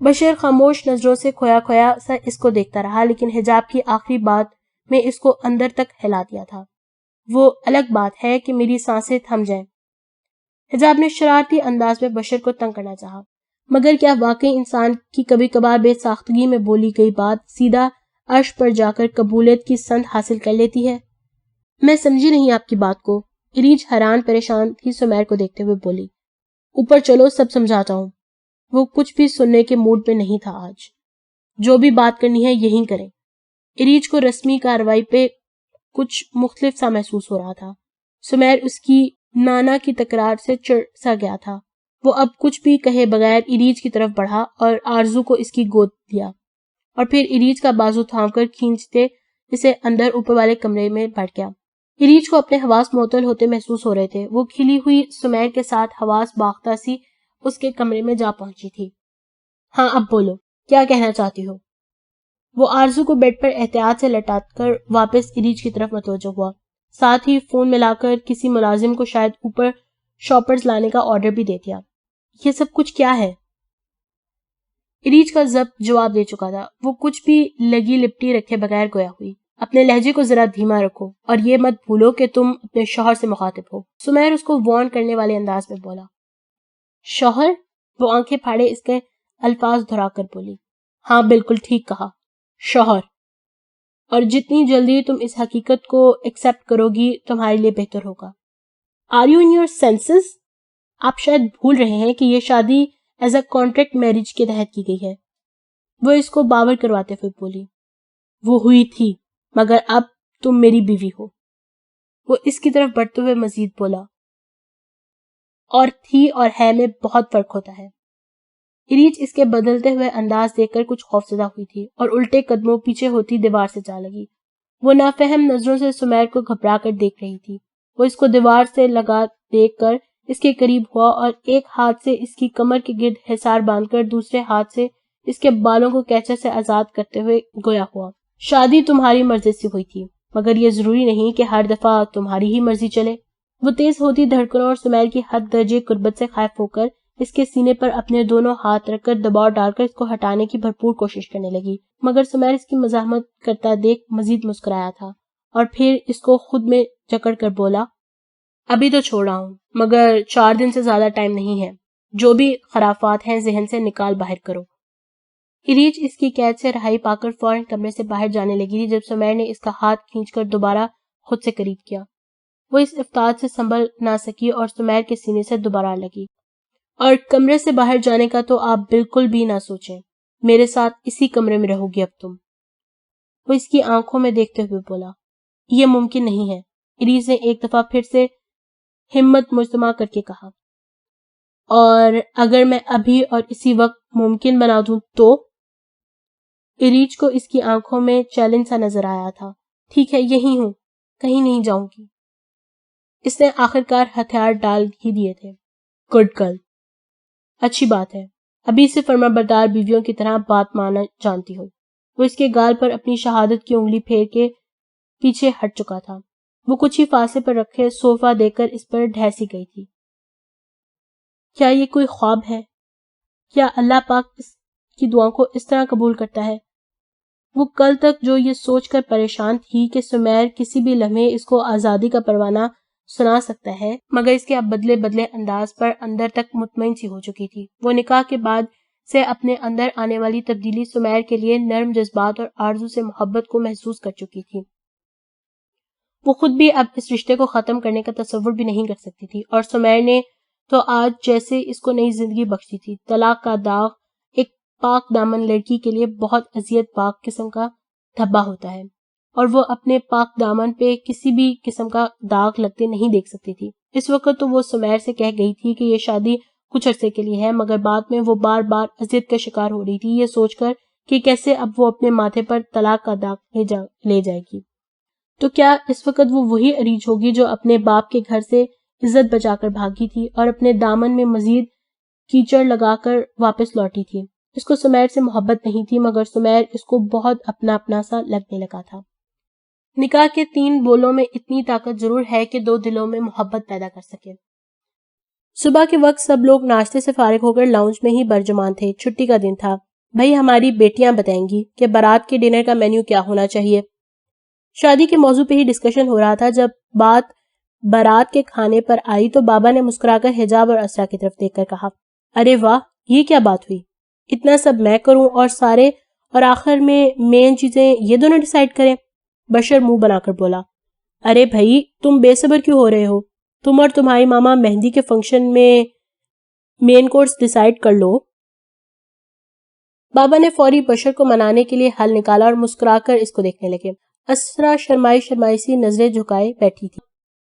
بشر خاموش نظروں سے کھویا کھویا سا اس کو دیکھتا رہا، لیکن حجاب کی آخری بات میں اس کو اندر تک ہلا دیا تھا۔ وہ الگ بات ہے کہ میری سانسیں تھم جائیں۔ حجاب نے شرارتی انداز میں بشر کو تنگ کرنا چاہا، مگر کیا واقعی انسان کی کبھی کبھار بے ساختگی میں بولی گئی بات سیدھا عرش پر جا کر قبولیت کی سند حاصل کر لیتی ہے؟ میں سمجھی نہیں آپ کی بات کو، اریج حیران پریشان تھی سمیر کو دیکھتے ہوئے بولی۔ اوپر چلو، سب سمجھاتا ہوں۔ وہ کچھ بھی سننے کے موڈ میں نہیں تھا آج۔ جو بھی بات کرنی ہے یہیں کریں۔ اریج کو رسمی کارروائی پہ کچھ مختلف سا محسوس ہو رہا تھا۔ سمیر اس کی نانا کی تکرار سے چڑ سا گیا تھا۔ وہ اب کچھ بھی کہے بغیر اریج کی طرف بڑھا اور آرزو کو اس کی گود دیا اور پھر اریج کا بازو تھام کر کھینچتے اسے اندر اوپر والے کمرے میں بڑھ گیا۔ اریج کو اپنے حواس معطل ہوتے محسوس ہو رہے تھے۔ وہ کھلی ہوئی سمیر کے ساتھ حواس باختہ سی اس کے کمرے میں جا پہنچی تھی۔ ہاں، اب بولو، کیا کہنا چاہتی ہو؟ وہ آرزو کو بیڈ پر احتیاط سے لٹا کر واپس اریج کی طرف متوجہ ہوا، ساتھ ہی فون ملا کر کسی ملازم کو شاید اوپر شاپرز لانے کا آرڈر بھی دے دیا۔ یہ سب کچھ کیا ہے؟ اریج کا ضبط جواب دے چکا تھا. وہ کچھ بھی لگی لپٹی رکھے بغیر گویا ہوئی. اپنے لہجے کو ذرا دھیما رکھو اور یہ مت بھولو کہ تم اپنے شوہر سے مخاطب ہو. سمیر اس کو وارن کرنے والے انداز میں بولا. شوہر؟ وہ آنکھیں پھاڑے اس کے الفاظ دہرا کر بولی. ہاں بالکل ٹھیک کہا, شوہر. اور جتنی جلدی تم اس حقیقت کو ایکسپٹ کرو گی تمہارے لیے بہتر ہوگا. Are you in your senses? آپ شاید بھول رہے ہیں کہ یہ شادی ایز اے کانٹریکٹ میرج کے تحت کی گئی ہے. وہ اس کو باور کرواتے ہوئے بولی. وہ ہوئی تھی مگر اب تم میری بیوی ہو. وہ اس کی طرف بڑھتے ہوئے مزید بولا. اور تھی اور ہے میں بہت فرق ہوتا ہے. اریج اس کے بدلتے ہوئے انداز دیکھ کر کچھ خوفزدہ ہوئی تھی اور الٹے قدموں پیچھے ہوتی دیوار سے جا لگی. وہ نافہم نظروں سے سمیر کو گھبرا کر دیکھ رہی تھی. وہ اس کو دیوار سے لگا دیکھ کر اس کے قریب ہوا اور ایک ہاتھ سے اس کی کمر کے گرد حصار باندھ کر دوسرے ہاتھ سے اس کے بالوں کو کیچے سے آزاد کرتے ہوئے گویا ہوا. شادی تمہاری مرضی سے ہوئی تھی مگر یہ ضروری نہیں کہ ہر دفعہ تمہاری ہی مرضی چلے. وہ تیز ہوتی دھڑکنوں اور سمیر کی حد درجے قربت سے خائف ہو کر اس کے سینے پر اپنے دونوں ہاتھ رکھ کر دباؤ ڈال کر اس کو ہٹانے کی بھرپور کوشش کرنے لگی. مگر سمیر اس کی مزاحمت کرتا دیکھ مزید مسکرایا تھا اور پھر اس کو خود میں جکڑ کر بولا. ابھی تو چھوڑا ہوں مگر 4 دن سے زیادہ ٹائم نہیں ہے. جو بھی خرافات ہیں ذہن سے نکال باہر کرو. اریج اس کی قید سے رہائی پا کر فوراً کمرے سے باہر جانے لگی تھی جب سمیر نے اس کا ہاتھ کھینچ کر دوبارہ خود سے قریب کیا. وہ اس افتاد سے سنبھل نہ سکی اور سمیر کے سینے سے دوبارہ لگی. اور کمرے سے باہر جانے کا تو آپ بالکل بھی نہ سوچیں. میرے ساتھ اسی کمرے میں رہو گی اب تم. وہ اس کی آنکھوں میں دیکھتے ہوئے بولا. یہ ممکن نہیں ہے. اریج نے ایک دفعہ پھر سے ہمت مجتمع کر کے کہا. اور اگر میں ابھی اور اسی وقت ممکن بنا دوں تو؟ اریج کو اس کی آنکھوں میں چیلنج سا نظر آیا تھا. ٹھیک ہے یہی ہوں, کہیں نہیں جاؤں گی. اس نے آخرکار ہتھیار ڈال ہی دیے تھے. Good girl. اچھی بات ہے. ابھی سے فرما بردار بیویوں کی طرح بات ماننا جانتی ہو. وہ اس کے گال پر اپنی شہادت کی انگلی پھیر کے پیچھے ہٹ چکا تھا. وہ کچھ ہی فاصلے پر رکھے صوفہ دے کر اس پر ڈھیسی گئی تھی. کیا یہ کوئی خواب ہے؟ کیا اللہ پاک اس کی دعاؤں کو اس طرح قبول کرتا ہے؟ وہ کل تک جو یہ سوچ کر پریشان تھی کہ سمیر کسی بھی لمحے اس کو آزادی کا پروانہ سنا سکتا ہے مگر اس کے اب بدلے بدلے انداز پر اندر تک مطمئن سی ہو چکی تھی. وہ نکاح کے بعد سے اپنے اندر آنے والی تبدیلی سمیر کے لیے نرم جذبات اور آرزو سے محبت کو محسوس کر چکی تھی. وہ خود بھی اب اس رشتے کو ختم کرنے کا تصور بھی نہیں کر سکتی تھی اور سمیر نے تو آج جیسے اس کو نئی زندگی بخشی تھی. طلاق کا داغ ایک پاک دامن لڑکی کے لیے بہت اذیت پاک قسم کا دھبا ہوتا ہے اور وہ اپنے پاک دامن پہ کسی بھی قسم کا داغ لگتے نہیں دیکھ سکتی تھی. اس وقت تو وہ سمیر سے کہہ گئی تھی کہ یہ شادی کچھ عرصے کے لیے ہے مگر بعد میں وہ بار بار اذیت کا شکار ہو رہی تھی یہ سوچ کر کہ کیسے اب وہ اپنے ماتھے پر طلاق کا داغ لے جائے گی. تو کیا اس وقت وہ وہی اریج ہوگی جو اپنے باپ کے گھر سے عزت بچا کر بھاگی تھی اور اپنے دامن میں مزید کیچڑ لگا کر واپس لوٹی تھی. اس کو سمیر سے محبت نہیں تھی مگر سمیر اس کو بہت اپنا اپنا سا لگنے لگا تھا. نکاح کے 3 بولوں میں اتنی طاقت ضرور ہے کہ 2 دلوں میں محبت پیدا کر سکے. صبح کے وقت سب لوگ ناشتے سے فارغ ہو کر لاؤنج میں ہی برجمان تھے. چھٹی کا دن تھا. بھائی ہماری بیٹیاں بتائیں گی کہ بارات کے ڈنر کا مینیو کیا ہونا چاہیے. شادی کے موضوع پہ ہی ڈسکشن ہو رہا تھا. جب بات بارات کے کھانے پر آئی تو بابا نے مسکرا کر حجاب اور اسرا کی طرف دیکھ کر کہا. ارے واہ یہ کیا بات ہوئی. اتنا سب میں کروں اور آخر میں مین چیزیں یہ دونوں ڈیسائیڈ کریں. بشر منہ بنا کر بولا. ارے بھائی تم بے صبر کیوں ہو رہے ہو. تم اور تمہاری ماما مہندی کے فنکشن میں مین کورس ڈیسائیڈ کر لو. بابا نے فوری بشر کو منانے کے لیے حل نکالا اور مسکرا کر اس کو دیکھنے لگے. اسرا شرمائی سی نظریں جھکائے بیٹھی تھی.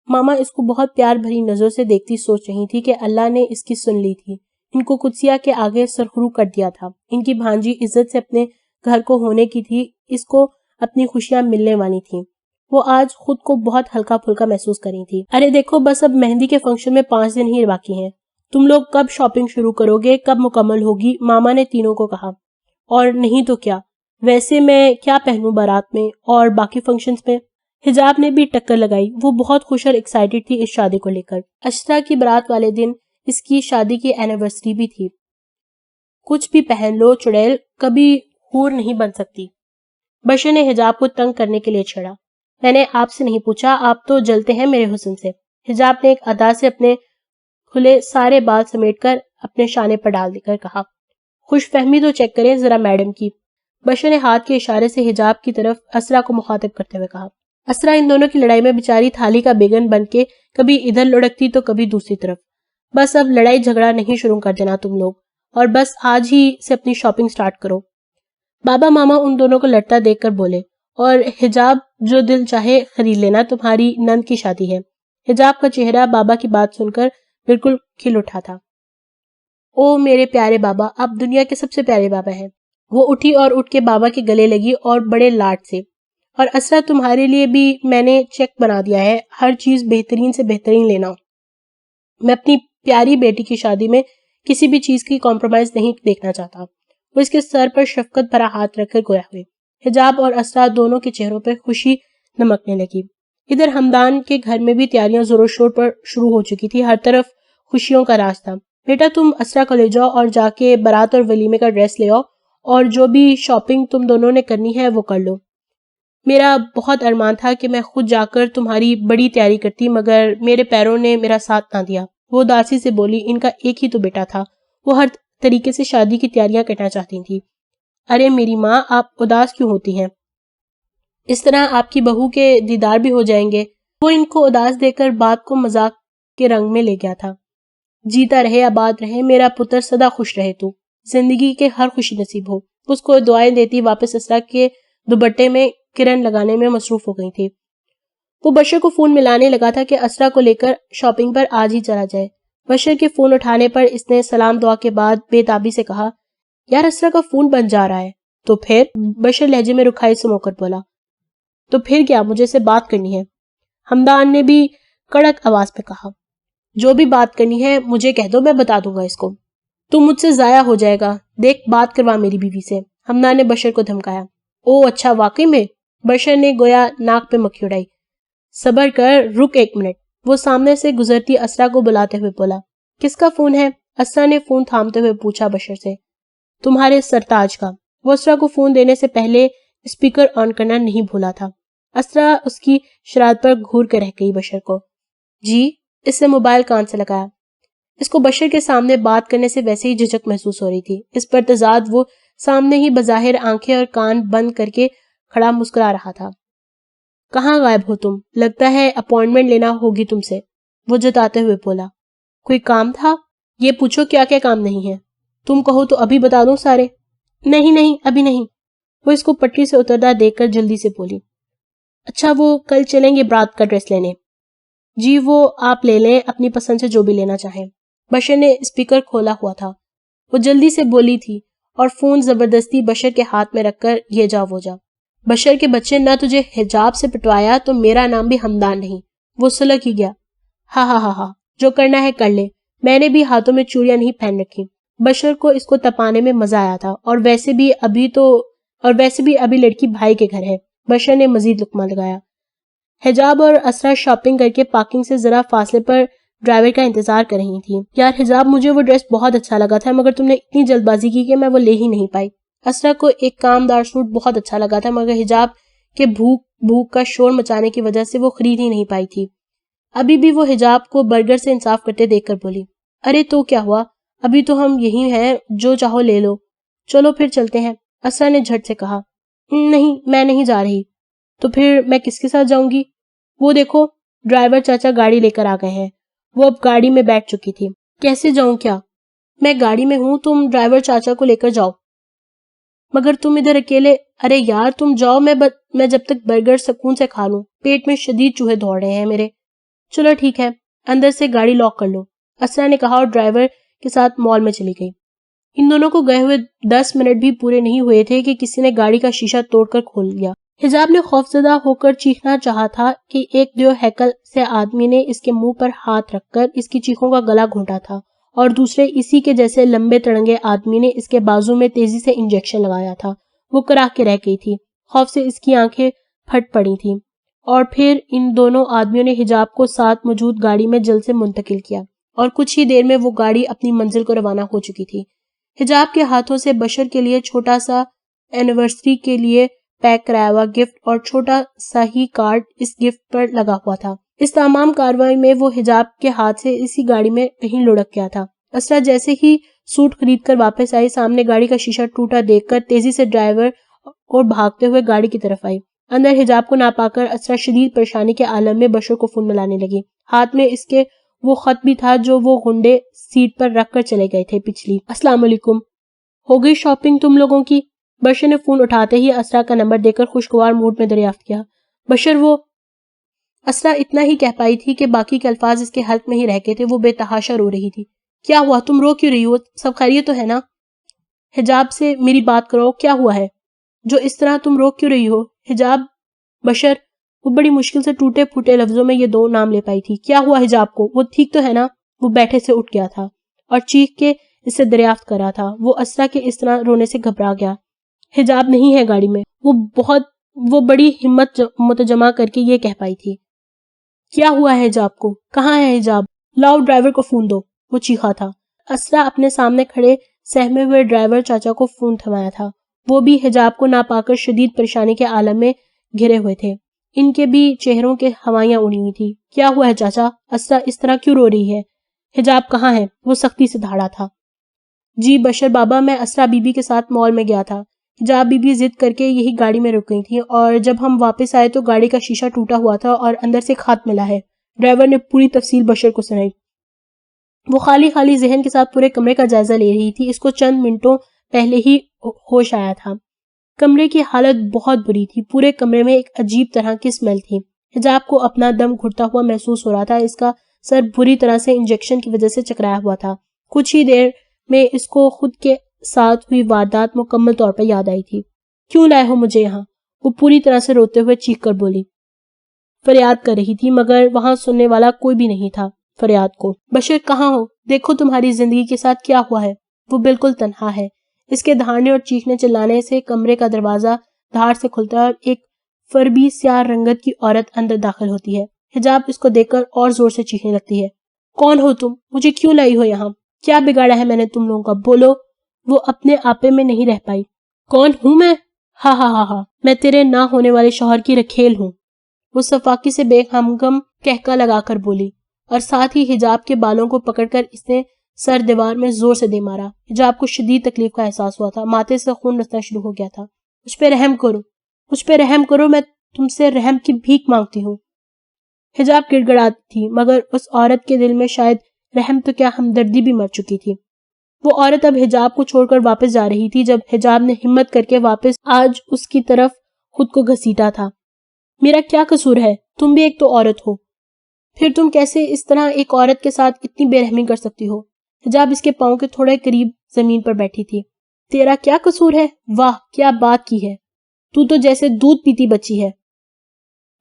ماما اس کو بہت پیار بھری نظروں سے دیکھتی سوچ رہی تھی کہ اللہ نے اس کی سن لی تھی. ان کو قدسیہ کے آگے سرخرو کر دیا تھا. ان کی بھانجی عزت سے اپنے گھر کو ہونے کی تھی. اس کو اپنی خوشیاں ملنے والی تھیں. وہ آج خود کو بہت ہلکا پھلکا محسوس کر رہی تھی. ارے دیکھو بس اب مہندی کے فنکشن میں 5 دن ہی باقی ہیں. تم لوگ کب شاپنگ شروع کرو گے, کب مکمل ہوگی؟ ماما نے تینوں کو کہا. اور نہیں تو کیا, ویسے میں کیا پہنوں بارات میں اور باقی فنکشنز میں؟ حجاب نے بھی ٹکر لگائی. وہ بہت خوش اور ایکسائٹڈ تھی اس شادی کو لے کر. اشرا کی برات والے دن اس کی شادی کی اینیورسری بھی تھی. کچھ بھی پہن لو چڑیل، کبھی حور نہیں بن سکتی۔ بشر نے حجاب کو تنگ کرنے کے لیے چھڑا۔ میں نے آپ سے نہیں پوچھا، آپ تو جلتے ہیں میرے حسن سے۔ حجاب نے ایک ادا سے اپنے کھلے سارے بال سمیٹ کر اپنے شانے پر ڈال کر کہا، خوش فہمی تو چیک کریں ذرا میڈم کی۔ بشر نے ہاتھ کے اشارے سے حجاب کی طرف اسرا کو مخاطب کرتے ہوئے کہا۔ اسرا ان دونوں کی لڑائی میں بیچاری تھالی کا بیگن بن کے کبھی ادھر لڑکتی تو کبھی دوسری طرف۔ بس اب لڑائی جھگڑا نہیں شروع کر دینا تم لوگ، اور بس آج ہی سے اپنی شاپنگ سٹارٹ کرو۔ بابا ماما ان دونوں کو لڑتا دیکھ کر بولے، اور حجاب جو دل چاہے خرید لینا، تمہاری نند کی شادی ہے۔ حجاب کا چہرہ بابا کی بات سن کر بالکل کھل اٹھا تھا۔ او میرے پیارے بابا، آپ دنیا کے سب سے پیارے بابا ہیں۔ وہ اٹھی اور اٹھ کے بابا کے گلے لگی اور بڑے لاڈ سے، اور اسرا تمہارے لیے بھی میں نے چیک بنا دیا ہے، ہر چیز بہترین سے بہترین لینا۔ میں اپنی پیاری بیٹی کی شادی میں کسی بھی چیز کی کمپرومائز نہیں دیکھنا چاہتا۔ وہ اس کے سر پر شفقت بھرا ہاتھ رکھ کر گویا ہوئے۔ حجاب اور اسرا دونوں کے چہروں پر خوشی نمکنے لگی۔ ادھر ہمدان کے گھر میں بھی تیاریاں زور و شور پر شروع ہو چکی تھی، ہر طرف خوشیوں کا راز تھا۔ بیٹا تم اسرا کو لے جاؤ اور جا کے بارات اور ولیمے کا ڈریس لے آؤ، اور جو بھی شاپنگ تم دونوں نے کرنی ہے وہ کر لو۔ میرا بہت ارمان تھا کہ میں خود جا کر تمہاری بڑی تیاری کرتی، مگر میرے پیروں نے میرا ساتھ نہ دیا۔ وہ اداسی سے بولی، ان کا ایک ہی تو بیٹا تھا، وہ ہر طریقے سے شادی کی تیاریاں کرنا چاہتی تھی۔ ارے میری ماں، آپ اداس کیوں ہوتی ہیں؟ اس طرح آپ کی بہو کے دیدار بھی ہو جائیں گے۔ وہ ان کو اداس دے کر بات کو مذاق کے رنگ میں لے گیا تھا۔ جیتا رہے آباد رہے میرا پتر، سدا خوش رہے تو، زندگی کے ہر خوشی نصیب ہو۔ اس کو دعائیں دیتی واپس اسرا کے دوپٹے میں کرن لگانے میں مصروف ہو گئی تھی۔ وہ بشر کو فون ملانے لگا تھا کہ اسرا کو لے کر شاپنگ پر آج ہی چلا جائے۔ بشر کے فون اٹھانے پر اس نے سلام دعا کے بعد بے تابی سے کہا، یار اسرا کا فون بن جا رہا ہے۔ تو پھر؟ بشر لہجے میں رکھائی سے موکر بولا۔ تو پھر کیا، مجھے سے بات کرنی ہے۔ ہمدان نے بھی کڑک آواز میں کہا، جو بھی بات کرنی ہے مجھے کہہ دو، میں بتا دوں گا اس کو۔ تم مجھ سے ضائع ہو جائے گا، دیکھ بات کروا میری بیوی سے، ہمدان نے بشر کو دھمکایا۔ او اچھا، واقعی میں؟ بشر نے گویا ناک پہ مکھی اڑائی۔ صبر کر، رک ایک منٹ، وہ سامنے سے گزرتی اسرا کو بلاتے ہوئے بولا۔ کس کا فون ہے؟ اسرا نے فون تھامتے ہوئے پوچھا بشر سے۔ تمہارے سرتاج کا۔ وہ اسرا کو فون دینے سے پہلے اسپیکر آن کرنا نہیں بھولا تھا۔ اسرا اس کی شرارت پر گھور کے رہ گئی بشر کو۔ جی؟ اس نے موبائل کان سے لگایا۔ اس کو بشر کے سامنے بات کرنے سے ویسے ہی جھجک محسوس ہو رہی تھی۔ اس پر تضاد وہ سامنے ہی بظاہر آنکھیں اور کان بند کر کے کھڑا مسکرا رہا تھا۔ کہاں غائب ہو تم؟ لگتا ہے اپوائنٹمنٹ لینا ہوگی تم سے، وہ جتاتے ہوئے بولا۔ کوئی کام تھا؟ یہ پوچھو کیا کیا کام نہیں ہے۔ تم کہو تو ابھی بتا دوں سارے۔ نہیں ابھی نہیں، وہ اس کو پٹری سے اترتا دیکھ کر جلدی سے بولی۔ اچھا وہ کل چلیں گے برات کا ڈریس لینے؟ جی وہ آپ لے لیں، اپنی پسند سے جو بھی لینا چاہیں۔ بشر نے اسپیکر کھولا ہوا تھا، وہ جلدی سے بولی تھی، اور فون زبردستی بشر کے ہاتھ میں رکھ کر یہ جا وہ جا۔ بشر کے بچے، نہ تجھے حجاب سے پٹوایا تو میرا نام بھی ہمدان نہیں، وہ سلک ہی گیا۔ ہاں، جو کرنا ہے کر لے، میں نے بھی ہاتھوں میں چوڑیاں نہیں پہن رکھی۔ بشر کو اس کو تپانے میں مزہ آیا تھا، اور ویسے بھی ابھی لڑکی بھائی کے گھر ہے۔ بشر نے مزید لقمہ لگایا۔ حجاب اور اسرا شاپنگ کر کے پارکنگ سے ذرا فاصلے پر ڈرائیور کا انتظار کر رہی تھی۔ یار حجاب، مجھے وہ ڈریس بہت اچھا لگا تھا، مگر تم نے اتنی جلد بازی کی کہ میں وہ لے ہی نہیں پائی۔ اسرا کو ایک کامدار سوٹ بہت اچھا لگا تھا، مگر حجاب کے بھوک کا شور مچانے کی وجہ سے وہ خرید ہی نہیں پائی تھی۔ ابھی بھی وہ حجاب کو برگر سے انصاف کرتے دیکھ کر بولی، ارے تو کیا ہوا، ابھی تو ہم یہی ہیں، جو چاہو لے لو، چلو پھر چلتے ہیں۔ اسرا نے جھٹ سے کہا، نہیں میں نہیں جا رہی۔ تو پھر میں کس کے ساتھ جاؤں گی؟ وہ دیکھو ڈرائیور چاچا گاڑی لے کر آ گئے ہیں۔ وہ اب گاڑی میں بیٹھ چکی تھی۔ کیسے جاؤں؟ کیا میں گاڑی میں ہوں، تم ڈرائیور چاچا کو لے کر جاؤ۔ مگر تم ادھر اکیلے؟ ارے یار تم جاؤ، میں جب تک برگر سکون سے کھا لوں، پیٹ میں شدید چوہے دوڑ رہے ہیں میرے۔ چلو ٹھیک ہے، اندر سے گاڑی لاک کر لو، اسرا نے کہا اور ڈرائیور کے ساتھ مال میں چلی گئی۔ ان دونوں کو گئے ہوئے 10 منٹ بھی پورے نہیں ہوئے تھے کہ کسی نے گاڑی کا شیشہ توڑ کر کھول دیا۔ حجاب نے خوفزدہ ہو کر چیخنا چاہا تھا کہ ایک دیو ہیکل سے آدمی نے اس کے منہ پر ہاتھ رکھ کر اس کی چیخوں کا گلا گھونٹا تھا، اور دوسرے اسی کے جیسے لمبے تڑنگے آدمی نے اس کے بازو میں تیزی سے انجیکشن لگایا تھا۔ وہ کراہ کے رہ گئی تھی، خوف سے اس کی آنکھیں پھٹ پڑی تھیں، اور پھر ان دونوں آدمیوں نے حجاب کو ساتھ موجود گاڑی میں جلد سے منتقل کیا، اور کچھ ہی دیر میں وہ گاڑی اپنی منزل کو روانہ ہو چکی تھی۔ حجاب کے ہاتھوں سے بشر کے لیے چھوٹا سا اینیورسری کے لیے پیک کرایا ہوا گفٹ اور چھوٹا سا ہی کارڈ اس گفٹ پر لگا ہوا تھا۔ اس تمام کارروائی میں وہ حجاب کے ہاتھ سے اسی گاڑی میں کہیں لڑک گیا تھا۔ اسرا جیسے ہی سوٹ خرید کر واپس آئی، سامنے گاڑی کا شیشہ ٹوٹا دیکھ کر تیزی سے ڈرائیور اور بھاگتے ہوئے گاڑی کی طرف آئی۔ اندر حجاب کو نہ پا کر اسرا شدید پریشانی کے عالم میں بشر کو فون ملانے لگی۔ ہاتھ میں اس کے وہ خط بھی تھا جو وہ گنڈے سیٹ پر رکھ کر چلے گئے تھے پچھلی۔ السلام علیکم، ہو گئی شاپنگ تم لوگوں کی؟ بشر نے فون اٹھاتے ہی اسرا کا نمبر دے کر خوشگوار موڈ میں دریافت کیا۔ بشر وہ اسرا اتنا ہی کہہ پائی تھی کہ باقی کے الفاظ اس کے حلق میں ہی رہ گئے تھے۔ وہ بے تحاشا رو رہی تھی۔ کیا ہوا؟ تم رو کیوں رہی ہو؟ سب خیریت تو ہے نا؟ حجاب سے میری بات کرو، کیا ہوا ہے جو اس طرح تم رو کیوں رہی ہو؟ حجاب، بشر، وہ بڑی مشکل سے ٹوٹے پھوٹے لفظوں میں یہ دو نام لے پائی تھی۔ کیا ہوا حجاب کو؟ وہ ٹھیک تو ہے نا؟ وہ بیٹھے سے اٹھ گیا تھا اور چیخ کے اس سے دریافت کر رہا تھا۔ وہ اسرا کے اس طرح رونے سے گھبرا گیا۔ حجاب نہیں ہے گاڑی میں، وہ بڑی ہمت متجمع کر کے یہ کہہ پائی تھی۔ کیا ہوا ہے حجاب کو؟ کہاں ہے حجاب؟ لاؤ ڈرائیور کو فون دو، وہ چیخا تھا۔ اسرا اپنے سامنے کھڑے سہمے ہوئے ڈرائیور چاچا کو فون تھمایا تھا۔ وہ بھی حجاب کو نہ پا کر شدید پریشانی کے عالم میں گھرے ہوئے تھے۔ ان کے بھی چہروں کے ہوائیاں اڑی ہوئی تھی۔ کیا ہوا ہے چاچا؟ اسرا اس طرح کیوں رو رہی ہے؟ حجاب کہاں ہے؟ وہ سختی سے دھاڑا تھا۔ جی بشر بابا، میں اسرا بی بی کے ساتھ مال میں گیا تھا۔ حجاب بی بی ضد کر کے یہی گاڑی میں رک گئی تھی اور جب ہم واپس آئے تو گاڑی کا شیشہ ٹوٹا ہوا تھا اور اندر سے خط ملا ہے۔ ڈرائیور نے پوری تفصیل بشر کو سنائی۔ وہ خالی ذہن کے ساتھ پورے کمرے کا جائزہ لے رہی تھی۔ اس کو چند منٹوں پہلے ہی ہوش آیا تھا۔ کمرے کی حالت بہت بری تھی۔ پورے کمرے میں ایک عجیب طرح کی اسمیل تھی۔ حجاب کو اپنا دم گھٹتا ہوا محسوس ہو رہا تھا۔ اس کا سر بری طرح سے انجیکشن کی وجہ سے چکرایا ہوا تھا۔ کچھ ہی دیر میں اس کو خود کے ساتھ ہوئی واردات مکمل طور پر یاد آئی تھی۔ کیوں لائے ہو مجھے یہاں؟ وہ پوری طرح سے روتے ہوئے چیخ کر بولی۔ فریاد کر رہی تھی مگر وہاں سننے والا کوئی بھی نہیں تھا فریاد کو۔ بشر کہاں ہو؟ دیکھو تمہاری زندگی کے ساتھ کیا ہوا ہے۔ وہ بالکل تنہا ہے۔ اس کے دھاڑنے اور چیخنے چلانے سے کمرے کا دروازہ دھاڑ سے کھلتا ہے اور ایک فربی سیاہ رنگت کی عورت اندر داخل ہوتی ہے۔ حجاب اس کو دیکھ کر اور زور سے چیخنے لگتی ہے۔ کون ہو تم؟ مجھے کیوں لائی ہو یہاں؟ کیا بگاڑا ہے میں نے تم لوگوں کا؟ بولو۔ وہ اپنے آپے میں نہیں رہ پائی۔ کون ہوں میں؟ ہاں ہاں ہاں ہاں، میں تیرے نہ ہونے والے شوہر کی رکھیل ہوں۔ وہ صفاقی سے بے ہمگم کہکا لگا کر بولی اور ساتھ ہی حجاب کے بالوں کو پکڑ کر اس نے سر دیوار میں زور سے دے مارا۔ حجاب کو شدید تکلیف کا احساس ہوا تھا۔ ماتھے سے خون رسنا شروع ہو گیا تھا۔ مجھ پہ رحم کرو، مجھ پہ رحم کرو، میں تم سے رحم کی بھیک مانگتی ہوں۔ حجاب گڑ گڑاتی تھی مگر اس عورت کے دل میں شاید رحم تو کیا ہمدردی بھی مر چکی تھی۔ وہ عورت اب حجاب کو چھوڑ کر واپس جا رہی تھی جب حجاب نے ہمت کر کے واپس آج اس کی طرف خود کو گھسیٹا تھا۔ میرا کیا قصور ہے؟ تم بھی ایک تو عورت ہو، پھر تم کیسے اس طرح ایک عورت کے ساتھ اتنی بے رحمی کر سکتی ہو؟ حجاب اس کے پاؤں کے تھوڑے قریب زمین پر بیٹھی تھی۔ تیرا کیا قصور ہے؟ واہ کیا بات کی ہے، تو جیسے دودھ پیتی بچی ہے۔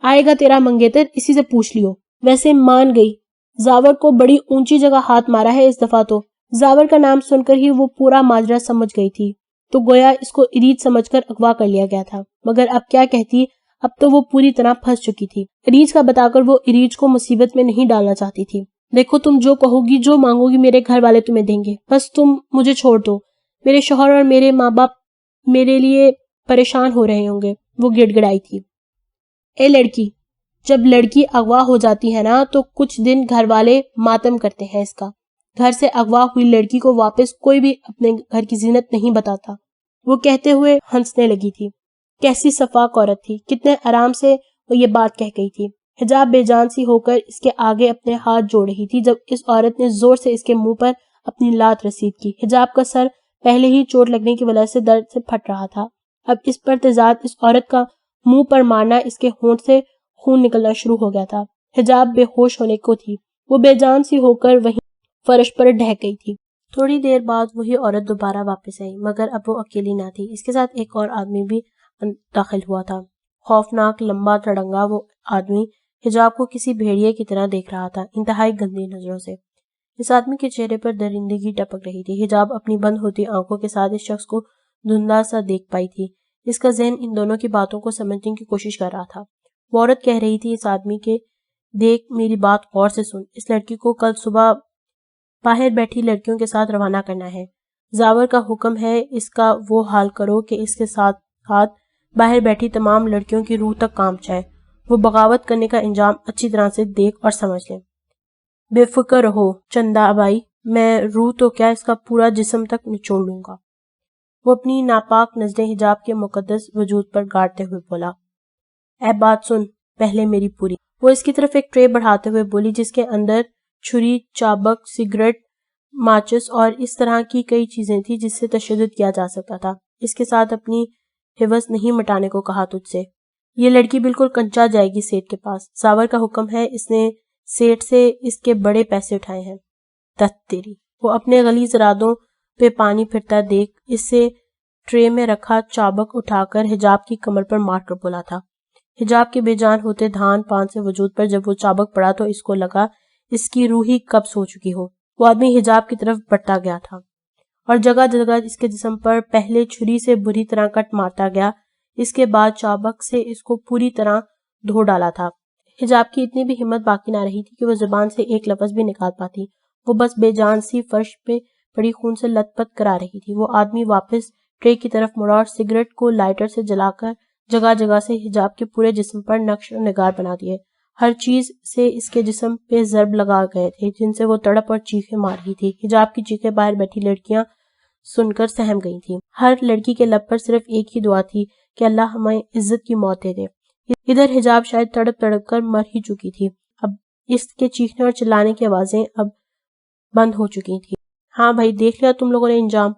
آئے گا تیرا منگیتر، اسی سے پوچھ لیو۔ ویسے مان گئی، زاور کو بڑی اونچی جگہ ہاتھ مارا ہے اس دفعہ تو۔ زاور کا نام سن کر ہی وہ پورا ماجرا سمجھ گئی تھی تو گویا اس کو اریج سمجھ کر اغوا کر لیا گیا تھا، مگر اب کیا کہتی، اب تو وہ پوری طرح پھنس چکی تھی۔ اریج کا بتا کر وہ اریج کو مصیبت میں نہیں ڈالنا چاہتی تھی۔ دیکھو تم جو کہو گی، جو مانگو گی، میرے گھر والے تمہیں دیں گے، بس تم مجھے چھوڑ دو۔ میرے شوہر اور میرے ماں باپ میرے لیے پریشان ہو رہے ہوں گے، وہ گڑ گڑائی تھی۔ اے لڑکی، جب لڑکی اغوا ہو جاتی ہے نا تو کچھ دن گھر والے ماتم کرتے ہیں اس کا۔ گھر سے اغوا ہوئی لڑکی کو واپس کوئی بھی اپنے گھر کی زینت نہیں بتاتا، وہ کہتے ہوئے ہنسنے لگی تھی۔ کیسی صفاق عورت تھی، کتنے آرام سے وہ یہ بات کہہ گئی تھی۔ حجاب بے جان سی ہو کر اس کے آگے اپنے ہاتھ جوڑ رہی تھی جب اس عورت نے زور سے اس کے منہ پر اپنی لات رسید کی۔ حجاب کا سر پہلے ہی چوٹ لگنے کی وجہ سے درد سے پھٹ رہا تھا۔ اب اس پر تضاد اس عورت کا منہ پر مارنا، اس کے ہونٹ سے خون نکلنا شروع ہو گیا تھا۔ حجاب بے ہوش ہونے کو تھی، وہ بے جان سی ہو کر وہیں فرش پر ڈھہ گئی تھی۔ تھوڑی دیر بعد وہی عورت دوبارہ واپس آئی مگر اب وہ اکیلی نہ تھی، اس کے ساتھ ایک اور آدمی بھی داخل ہوا تھا۔ خوفناک لمبا تڑنگا وہ آدمی حجاب کو کسی بھیڑیے کی طرح دیکھ رہا تھا، انتہائی گندی نظروں سے۔ اس آدمی کے چہرے پر درندگی ٹپک رہی تھی۔ حجاب اپنی بند ہوتی آنکھوں کے ساتھ اس شخص کو دھندلا سا دیکھ پائی تھی۔ اس کا ذہن ان دونوں کی باتوں کو سمجھنے کی کوشش کر رہا تھا۔ وہ عورت کہہ رہی تھی اس آدمی کے، دیکھ میری بات غور سے سن، اس لڑکی کو کل صبح باہر بیٹھی لڑکیوں کے ساتھ روانہ کرنا ہے۔ زاور کا حکم ہے اس کا وہ حال کرو کہ اس کے ساتھ ساتھ باہر بیٹھی تمام لڑکیوں کی روح تک کام جائے، وہ بغاوت کرنے کا انجام اچھی طرح سے دیکھ اور سمجھ لیں۔ بے فکر رہو چندا بائی، میں روح تو کیا اس کا پورا جسم تک نچوڑ لوں گا۔ وہ اپنی ناپاک نظریں حجاب کے مقدس وجود پر گاڑتے ہوئے بولا، اے بات سن پہلے میری پوری۔ وہ اس کی طرف ایک ٹرے بڑھاتے ہوئے بولی جس کے اندر چھری، چابک، سگریٹ، ماچس اور اس طرح کی کئی چیزیں تھیں جس سے تشدد کیا جا سکتا تھا۔ اس کے ساتھ اپنی حوث نہیں مٹانے کو کہا تجھ سے، یہ لڑکی بالکل کنچا جائے گی سیٹ کے پاس۔ زاور کا حکم ہے اس نے سیٹ سے اس کے بڑے پیسے اٹھائے ہیں۔ تت تیری، وہ اپنے غلیظ ارادوں پہ پانی پھرتا دیکھ اس سے ٹرے میں رکھا چابک اٹھا کر حجاب کی کمر پر مار کر بولا تھا۔ حجاب کے بے جان ہوتے دھان پان سے وجود پر جب وہ چابک پڑا تو اس کو لگا اس کی روح ہی قبض ہو چکی ہو۔ وہ آدمی حجاب کی طرف بڑھتا گیا تھا اور جگہ جگہ اس کے جسم پر پہلے چھری سے بری طرح کٹ مارتا گیا، اس کے بعد چابک سے اس کو پوری طرح دھو ڈالا تھا۔ حجاب کی اتنی بھی ہمت باقی نہ رہی تھی کہ وہ زبان سے ایک لفظ بھی نکال پاتی، وہ بس بے جان سی فرش پہ پڑی خون سے لت پت کرا رہی تھی۔ وہ آدمی واپس ٹرے کی طرف مڑا اور سگریٹ کو لائٹر سے جلا کر جگہ جگہ سے حجاب کے پورے جسم پر نقش و نگار بنا دیے۔ ہر چیز سے اس کے جسم پہ ضرب لگا گئے تھے جن سے وہ تڑپ اور چیخیں مار رہی تھی۔ حجاب کی چیخیں باہر بیٹھی لڑکیاں سن کر سہم گئی تھیں۔ ہر لڑکی کے لب پر صرف ایک ہی دعا تھی کہ اللہ ہمیں عزت کی موت دے دے۔ ادھر حجاب شاید تڑپ تڑپ کر مر ہی چکی تھی، اب اس کے چیخنے اور چلانے کی آوازیں اب بند ہو چکی تھی۔ ہاں بھائی، دیکھ لیا تم لوگوں نے انجام؟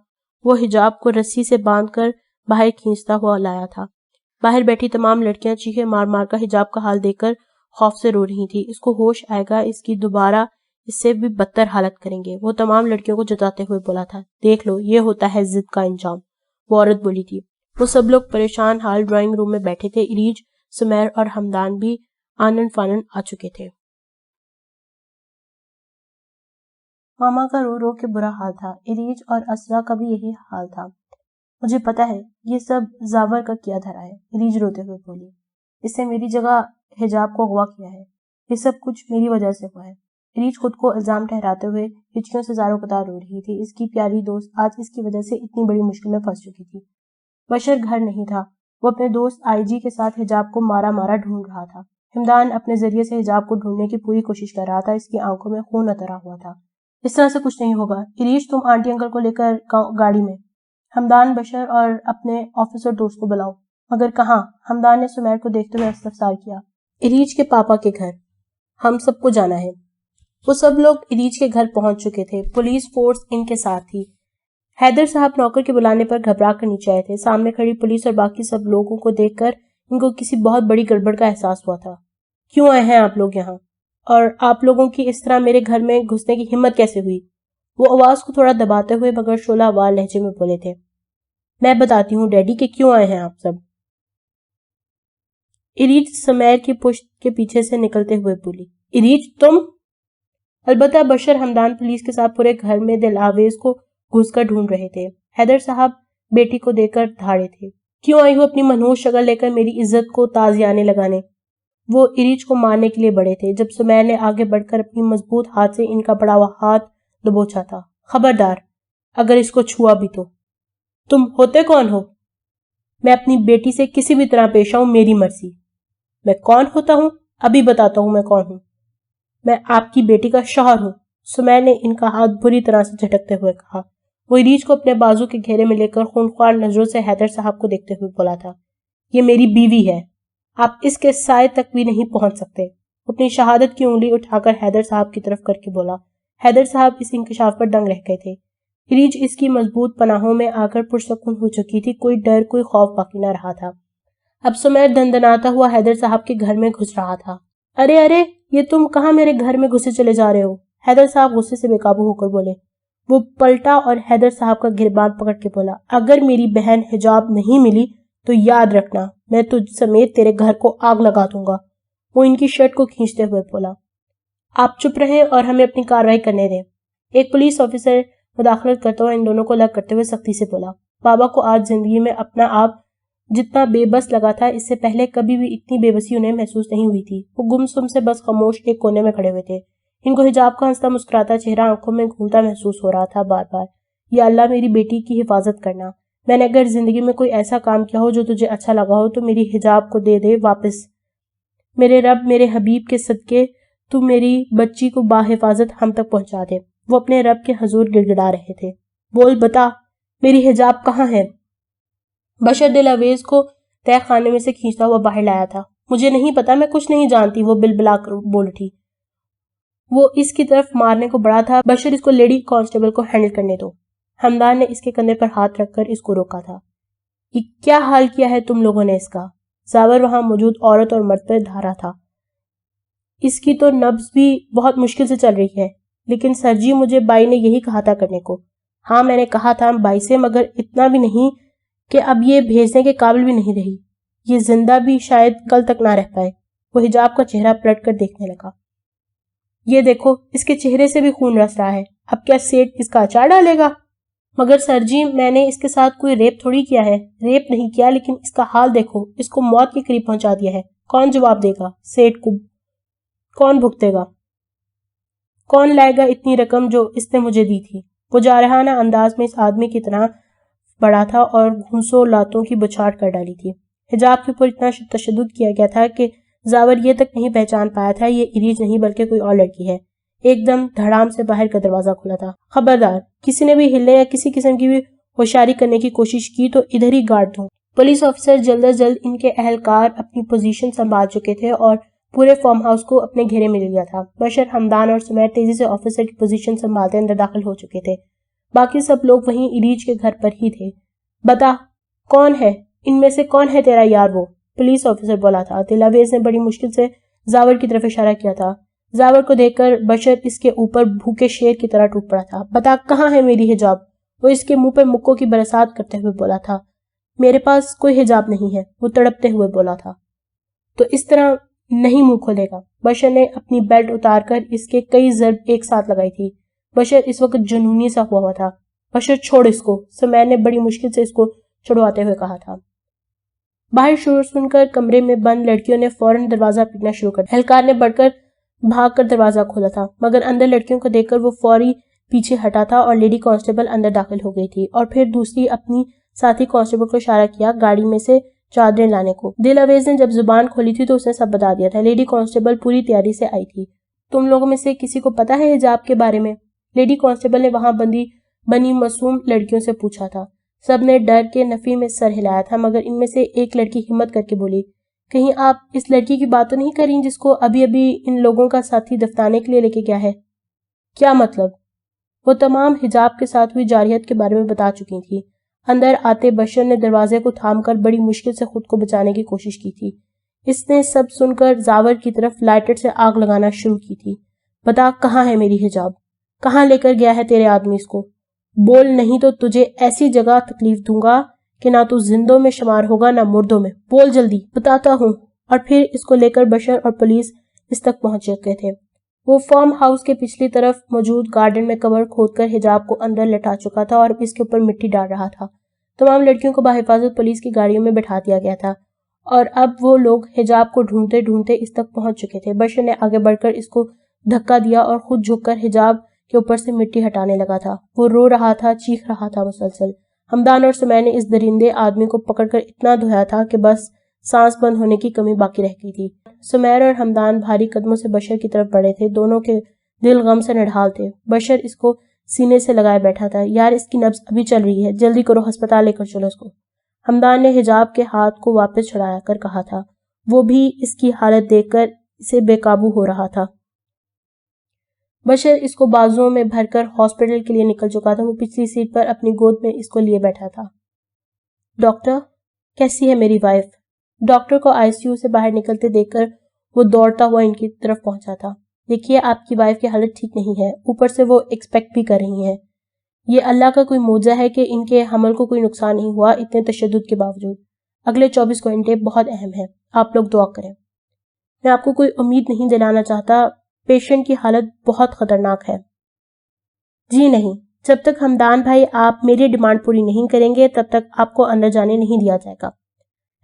وہ حجاب کو رسی سے باندھ کر باہر کھینچتا ہوا لایا تھا۔ باہر بیٹھی تمام لڑکیاں چیخیں مار مار کر حجاب کا حال دیکھ کر خوف سے رو رہی تھی۔ اس کو ہوش آئے گا اس کی دوبارہ اس سے بھی بدتر حالت کریں گے۔ وہ تمام لڑکیوں کو جتاتے ہوئے بولا تھا، دیکھ لو یہ ہوتا ہے ضد کا انجام۔ وہ عورت بولی تھی۔ وہ سب لوگ پریشان حال ڈرائنگ روم میں بیٹھے تھے۔ اریج، سمیر اور ہمدان بھی آنن فانن آ چکے تھے۔ ماما کا رو رو کے برا حال تھا، اریج اور اسرا کا بھی یہی حال تھا۔ مجھے پتا ہے یہ سب زاور کا کیا دھرا ہے، اریج روتے ہوئے بولی۔ اس نے میری جگہ حجاب کو اغوا کیا ہے، یہ سب کچھ میری وجہ سے ہوا ہے۔ اریج خود کو الزام ٹھہراتے ہوئے ہچکیوں سے زاروں قطار رو رہی تھی۔ اس کی پیاری دوست آج اس کی وجہ سے اتنی بڑی مشکل میں پھنس چکی تھی۔ بشر گھر نہیں تھا، وہ اپنے دوست آئی جی کے ساتھ حجاب کو مارا مارا ڈھونڈ رہا تھا۔ ہمدان اپنے ذریعے سے حجاب کو ڈھونڈنے کی پوری کوشش کر رہا تھا، اس کی آنکھوں میں خون اترا ہوا تھا۔ اس طرح سے کچھ نہیں ہوگا، اریج تم آنٹی انکل کو لے کر گاڑی میں، ہمدان بشر اور اپنے آفیسر دوست کو بلاؤ۔ مگر کہاں؟ ہمدان نے سمیر کو دیکھتے ہوئے استفسار کیا۔ اریج کے پاپا کے گھر، ہم سب کو جانا ہے۔ وہ سب لوگ اریج کے گھر پہنچ چکے تھے، پولیس فورس ان کے ساتھ تھی۔ حیدر صاحب نوکر کے بلانے پر گھبرا کر نیچے آئے تھے۔ سامنے کھڑی پولیس اور باقی سب لوگوں کو دیکھ کر ان کو کسی بہت بڑی گڑبڑ کا احساس ہوا تھا۔ کیوں آئے ہیں آپ لوگ یہاں؟ اور آپ لوگوں کی اس طرح میرے گھر میں گھسنے کی ہمت کیسے ہوئی؟ وہ آواز کو تھوڑا دباتے ہوئے مگر شعلہ وار لہجے میں بولے تھے۔ میں بتاتی ہوں ڈیڈی کہ کیوں آئے ہیں آپ سب۔ اریج سمیر کی پشت کے پیچھے سے نکلتے ہوئے بولی۔ اریج تم؟ البتہ بشر ہمدان پولیس کے ساتھ پورے گھر میں دل آویز کو گھس کر ڈھونڈ رہے تھے۔ حیدر صاحب بیٹی کو دیکھ کر دھاڑے تھے۔ کیوں آئی ہو اپنی منحوس شکل لے کر میری عزت کو تازیانے لگانے؟ وہ اریج کو مارنے کے لیے بڑھے تھے جب سمیر نے آگے بڑھ کر اپنی مضبوط ہاتھ سے ان کا بڑا ہوا ہاتھ دبوچا تھا۔ خبردار، اگر اس کو چھوا بھی تو۔ تم ہوتے کون ہو؟ میں اپنی بیٹی سے کسی بھی طرح پیش آؤں میری مرضی۔ میں کون ہوتا ہوں؟ ابھی بتاتا ہوں میں کون ہوں۔ میں آپ کی بیٹی کا شوہر ہوں، سمیر نے ان کا ہاتھ بری طرح سے جھٹکتے ہوئے کہا۔ وہ اریج کو اپنے بازو کے گھیرے میں لے کر خونخوار نظروں سے حیدر صاحب کو دیکھتے ہوئے بولا تھا، یہ میری بیوی ہے، آپ اس کے سائے تک بھی نہیں پہنچ سکتے۔ اپنی شہادت کی انگلی اٹھا کر حیدر صاحب کی طرف کر کے بولا۔ حیدر صاحب اس انکشاف پر دنگ رہ گئے تھے۔ اریج اس کی مضبوط پناہوں میں آ کر پرسکون ہو چکی تھی، کوئی ڈر کوئی خوف باقی نہ رہا تھا۔ اب سمیر دندناتا ہوا حیدر صاحب کے گھر میں گھس رہا تھا۔ ارے ارے، یہ تم کہاں میرے گھر میں گھسے چلے جا رہے ہو؟ حیدر صاحب غصے سے بے قابو ہو کر بولے۔ وہ پلٹا اور حیدر صاحب کا گریبان پکڑ کے بولا، اگر میری بہن حجاب نہیں ملی تو یاد رکھنا میں تجھ سمیت تیرے گھر کو آگ لگا دوں گا۔ وہ ان کی شرٹ کو کھینچتے ہوئے بولا، آپ چپ رہیں اور ہمیں اپنی کارروائی کرنے دیں۔ ایک پولیس آفیسر مداخلت کرتا ہوا ان دونوں کو الگ کرتے ہوئے سختی سے بولا۔ بابا کو آج زندگی میں اپنا آپ جتنا بے بس لگا تھا، اس سے پہلے کبھی بھی اتنی بے بسی انہیں محسوس نہیں ہوئی تھی۔ وہ گمسم سے بس خاموش ایک کونے میں کھڑے ہوئے تھے۔ ان کو حجاب کا ہنستا مسکراتا چہرہ آنکھوں میں گھومتا محسوس ہو رہا تھا بار بار۔ یا اللہ میری بیٹی کی حفاظت کرنا. میں نے اگر زندگی میں کوئی ایسا کام کیا ہو جو تجھے اچھا لگا ہو تو میری حجاب کو دے دے واپس. میرے رب میرے حبیب کے صدقے تو میری بچی کو باحفاظت ہم تک پہنچا دے. وہ اپنے رب کے حضور گڑ گڑا رہے تھے. بول بتا میری حجاب کہاں ہے؟ بشر دلاویز کو تہ خانے میں سے کھینچتا ہوا باہر لایا تھا. مجھے نہیں پتا، میں کچھ نہیں جانتی، وہ بلبلا کر بول اٹھی. وہ اس کی طرف مارنے کو بڑا تھا. بشر اس کو لیڈی کانسٹیبل کو ہینڈل کرنے دو. حمدان نے اس کے کندھے پر ہاتھ رکھ کر اس کو روکا تھا. یہ کیا حال کیا ہے تم لوگوں نے اس کا؟ زاور وہاں موجود عورت اور مرد پر دھارا تھا. اس کی تو نبض بھی بہت مشکل سے چل رہی ہے. لیکن سر جی مجھے بائی نے یہی کہا تھا کرنے کو. ہاں میں نے کہا تھا بائی سے، مگر اتنا بھی نہیں کہ اب یہ بھیجنے کے قابل بھی نہیں رہی. یہ زندہ بھی شاید کل تک نہ رہ پائے. وہ حجاب کا چہرہ پلٹ کر دیکھنے لگا. یہ دیکھو اس کے چہرے سے بھی خون رس رہا ہے. اب کیا سیٹ اس کا اچار ڈالے گا؟ مگر سر جی میں نے اس کے ساتھ کوئی ریپ تھوڑی کیا ہے. ریپ نہیں کیا، لیکن اس کا حال دیکھو، اس کو موت کے قریب پہنچا دیا ہے. کون جواب دے گا؟ سیٹ کو کون بھگتے گا؟ کون لائے گا اتنی رقم جو اس نے مجھے دی تھی؟ وہ جارحانہ انداز میں اس آدمی کی طرح بڑا تھا اور گھونسوں لاتوں کی بچھاڑ کر ڈالی تھی. حجاب کے اوپر اتنا تشدد کیا گیا تھا کہ زاور یہ تک نہیں پہچان پایا تھا یہ اریج نہیں بلکہ کوئی اور لڑکی ہے. ایک دم دھڑام سے باہر کا دروازہ کھلا تھا. خبردار کسی نے بھی ہلنے یا کسی قسم کی بھی ہوشیاری کرنے کی کوشش کی تو ادھر ہی گارڈ دوں. پولیس آفیسر جلد از جلد ان کے اہلکار اپنی پوزیشن سنبھال چکے تھے اور پورے فارم ہاؤس کو اپنے گھیرے میں لے لیا تھا. بشر، حمدان اور سمیر تیزی سے آفیسر کی پوزیشن سنبھالتے اندر داخل ہو چکے تھے. باقی سب لوگ وہیں اریج کے گھر پر ہی تھے. بتا کون ہے ان میں سے، کون ہے تیرا یار؟ وہ پولیس آفیسر بولا تھا. دلاویز نے بڑی مشکل سے زاور کی طرف اشارہ کیا تھا. زاور کو دیکھ کر بشر اس کے اوپر بھوکے شیر کی طرح ٹوٹ پڑا تھا. بتا کہاں ہے میری حجاب؟ وہ اس کے منہ پہ مکوں کی برسات کرتے ہوئے بولا تھا. میرے پاس کوئی حجاب نہیں ہے، وہ تڑپتے ہوئے بولا تھا. تو اس طرح نہیں منہ کھولے گا. بشر نے اپنی بیلٹ اتار کر اس کے کئی ضرب ایک ساتھ لگائی تھی. بشر اس وقت جنونی سا ہوا تھا. بشر چھوڑ اس کو، سمیر نے بڑی مشکل سے اس کو چھڑواتے ہوئے کہا تھا. باہر شور سن کر کمرے میں بند لڑکیوں نے فوراً دروازہ پیٹنا شروع کر دیا. اہلکار نے بڑھ کر بھاگ کر دروازہ کھولا تھا، مگر اندر لڑکیوں کو دیکھ کر وہ فوری پیچھے ہٹا تھا اور لیڈی کانسٹیبل اندر داخل ہو گئی تھی اور پھر دوسری اپنی ساتھی کانسٹیبل کو اشارہ کیا گاڑی میں سے چادریں لانے کو. دلاویز نے جب زبان کھولی تھی تو اس نے سب بتا دیا تھا. لیڈی کانسٹیبل پوری تیاری سے آئی تھی. تم لوگوں میں سے کسی کو پتا ہے حجاب کے بارے میں؟ لیڈی کانسٹیبل نے وہاں بنی معصوم لڑکیوں سے پوچھا تھا. سب نے ڈر کے نفی میں سر ہلایا تھا، مگر ان میں سے ایک لڑکی ہمت کر کے بولی، کہیں آپ اس لڑکی کی بات تو نہیں کریں جس کو ابھی ان لوگوں کا ساتھی دفتانے کے لیے لے کے گیا ہے؟ کیا مطلب؟ وہ تمام حجاب کے ساتھ ہوئی جارحیت کے بارے میں بتا چکی تھی. اندر آتے بشر نے دروازے کو تھام کر بڑی مشکل سے خود کو بچانے کی کوشش کی تھی. اس نے سب سن کر زاور کی طرف لائٹر سے آگ لگانا شروع کی تھی. بتا کہاں ہے میری حجاب؟ کہاں لے کر گیا ہے تیرے آدمی اس کو؟ بول نہیں تو تجھے ایسی جگہ تکلیف دوں گا کہ نہ تو زندوں میں شمار ہوگا نہ مردوں میں. بول جلدی. بتاتا ہوں. اور پھر اس کو لے کر بشر اور پولیس اس تک پہنچ چکے تھے. وہ فارم ہاؤس کے پچھلی طرف موجود گارڈن میں کور کھود کر حجاب کو اندر لٹا چکا تھا اور اس کے اوپر مٹی ڈال رہا تھا. تمام لڑکیوں کو بحفاظت پولیس کی گاڑیوں میں بٹھا دیا گیا تھا اور اب وہ لوگ حجاب کو ڈھونڈتے ڈھونڈتے اس تک پہنچ چکے تھے. بشر نے آگے بڑھ کر اس کو دھکا دیا اور خود جھک کر حجاب کے اوپر سے مٹی ہٹانے لگا تھا. وہ رو رہا تھا، چیخ رہا تھا مسلسل. حمدان اور سمیر نے اس درندے آدمی کو پکڑ کر اتنا دھویا تھا کہ بس سانس بند ہونے کی کمی باقی رہ گئی تھی. سمیر اور حمدان بھاری قدموں سے بشر کی طرف بڑھے تھے. دونوں کے دل غم سے نڈھال تھے. بشر اس کو سینے سے لگائے بیٹھا تھا. یار اس کی نبض ابھی چل رہی ہے، جلدی کرو، ہسپتال لے کر چلو اس کو. حمدان نے حجاب کے ہاتھ کو واپس چھڑایا کر کہا تھا. وہ بھی اس کی حالت دیکھ کر اسے بے قابو ہو رہا تھا. بشر اس کو بازوؤں میں بھر کر ہاسپٹل کے لیے نکل چکا تھا. وہ پچھلی سیٹ پر اپنی گود میں اس کو لیے بیٹھا تھا. ڈاکٹر کیسی ہے میری وائف؟ ڈاکٹر کو آئی سی یو سے باہر نکلتے دیکھ کر وہ دوڑتا ہوا ان کی طرف پہنچا تھا. دیکھیے آپ کی وائف کی حالت ٹھیک نہیں ہے، اوپر سے وہ ایکسپیکٹ بھی کر رہی ہیں. یہ اللہ کا کوئی معجزہ ہے کہ ان کے حمل کو کوئی نقصان نہیں ہوا اتنے تشدد کے باوجود. اگلے 24 گھنٹے بہت اہم ہیں، آپ لوگ دعا کریں. میں آپ کو کوئی امید نہیں دلانا چاہتا، پیشنٹ کی حالت بہت خطرناک ہے. جی نہیں، جب تک حمدان بھائی آپ میری ڈیمانڈ پوری نہیں کریں گے تب تک آپ کو اندر جانے نہیں دیا جائے گا.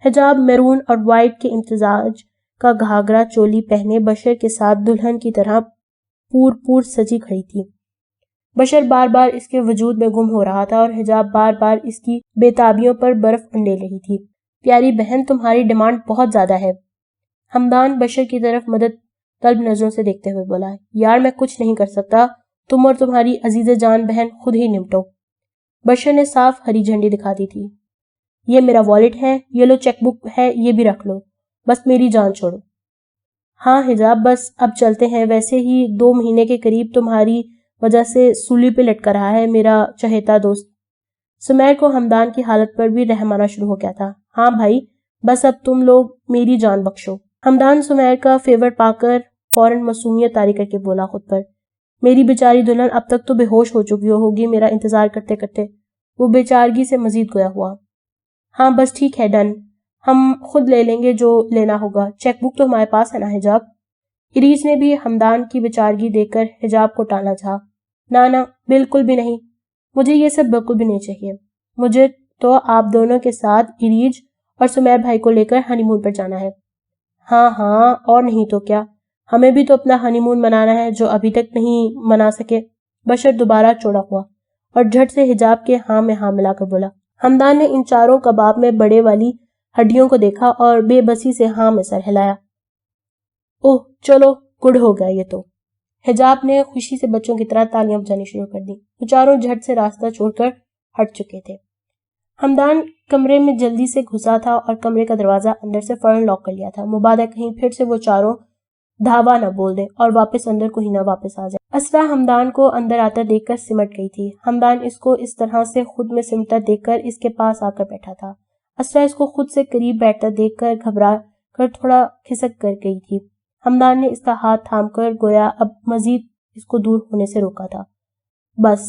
حجاب میرون اور وائٹ کے امتزاج کا گھاگرا چولی پہنے بشر کے ساتھ دلہن کی طرح پور سجی کھڑی تھی. بشر بار بار اس کے وجود میں گم ہو رہا تھا اور حجاب بار بار اس کی بےتابیوں پر برف انڈے رہی تھی۔ پیاری بہن، تمہاری ڈیمانڈ بہت زیادہ ہے۔ ہمدان بشر کی طرف مدد طلب نظروں سے دیکھتے ہوئے بولا، یار میں کچھ نہیں کر سکتا، تم اور تمہاری عزیز جان بہن خود ہی نمٹو۔ بشر نے صاف ہری جھنڈی دکھا دی تھی۔ یہ میرا والیٹ ہے، یہ لو چیک بک ہے، یہ بھی رکھ لو، بس میری جان چھوڑو۔ ہاں حجاب، بس اب چلتے ہیں، ویسے ہی 2 مہینے کے قریب تمہاری وجہ سے سولی پہ لٹکا رہا ہے میرا چہیتا دوست۔ سمیر کو ہمدان کی حالت پر بھی رحم آنا شروع ہو گیا تھا۔ ہاں بھائی، بس اب تم لوگ میری جان بخشو۔ ہمدان سمیر کا فیور پا کر فوراً معصومیت طاری کر کے بولا خود پر، میری بیچاری دلہن اب تک تو بے ہوش ہو چکی ہوگی میرا انتظار کرتے کرتے۔ وہ بیچارگی سے مزید گویا ہوا۔ ہاں بس ٹھیک ہے، ڈن، ہم خود لے لیں گے جو لینا ہوگا، چیک بک تو ہمارے پاس ہے نا حجاب۔ اریز نے بھی ہمدان کی بیچارگی دیکھ کر حجاب کو ٹالا جا۔ نہ بالکل بھی نہیں، مجھے یہ سب بالکل بھی نہیں چاہیے، مجھے تو آپ دونوں کے ساتھ اریج اور سمیر بھائی کو لے کر ہنی مون پر جانا ہے۔ ہاں اور نہیں تو کیا، ہمیں بھی تو اپنا ہنی مون منانا ہے جو ابھی تک نہیں منا سکے۔ بشر دوبارہ چوڑا ہوا اور جھٹ سے حجاب کے ہاں میں ہاں ملا کر بولا۔ ہمدان نے ان چاروں کباب میں بڑے والی ہڈیوں کو دیکھا اور بے بسی سے ہاں میں سر ہلایا۔ اوہ چلو، گڈ ہو گیا یہ تو۔ حجاب نے خوشی سے بچوں کی طرح تالیاں بجانی شروع کر دی۔ وہ چاروں جھٹ سے راستہ چھوڑ کر ہٹ چکے تھے۔ ہمدان کمرے میں جلدی سے گھسا تھا اور کمرے کا دروازہ اندر سے فوراً لاک کر لیا تھا، مبادا کہیں پھر سے وہ چاروں دھاوا نہ بول دیں اور واپس اندر کو ہی نہ واپس آ جائیں۔ اسرا ہمدان کو اندر آتا دیکھ کر سمٹ گئی تھی۔ ہمدان اس کو اس طرح سے خود میں سمٹا دیکھ کر اس کے پاس آ کر بیٹھا تھا۔ اسرا اس کو خود سے قریب بیٹھتا دیکھ کر گھبرا کر تھوڑا کھسک کر گئی تھی۔ ہمدان نے اس کا ہاتھ تھام کر گویا اب مزید اس کو دور ہونے سے روکا تھا۔ بس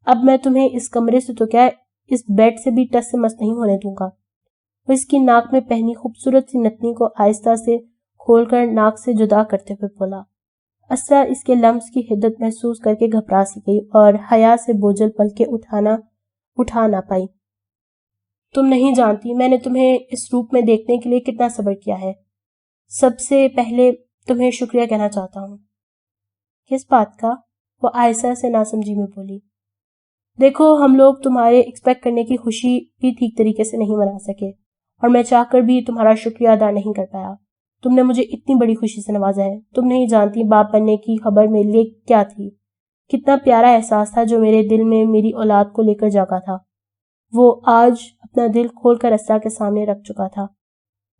اب میں تمہیں اس کمرے سے تو کیا، اس بیڈ سے بھی ٹس سے مس نہیں ہونے دوں گا۔ وہ اس کی ناک میں پہنی خوبصورت سی نتنی کو آہستہ سے کھول کر ناک سے جدا کرتے ہوئے بولا۔ اسرا اس کے لمس کی حدت محسوس کر کے گھبرا سی گئی اور حیا سے بوجھل پلکیں اٹھا نہ پائی۔ تم نہیں جانتی میں نے تمہیں اس روپ میں دیکھنے کے لیے کتنا صبر کیا ہے۔ سب سے پہلے تمہیں شکریہ کہنا چاہتا ہوں۔ کس بات کا؟ وہ آہستہ سے ناسمجھی میں بولی۔ دیکھو، ہم لوگ تمہارے ایکسپیکٹ کرنے کی خوشی بھی ٹھیک طریقے سے نہیں منا سکے اور میں چاہ کر بھی تمہارا شکریہ ادا نہیں کر پایا۔ تم نے مجھے اتنی بڑی خوشی سے نوازا ہے، تم نہیں جانتی باپ بننے کی خبر میرے لیے کیا تھی، کتنا پیارا احساس تھا جو میرے دل میں میری اولاد کو لے کر جاگا تھا۔ وہ آج اپنا دل کھول کر اسرا کے سامنے رکھ چکا تھا۔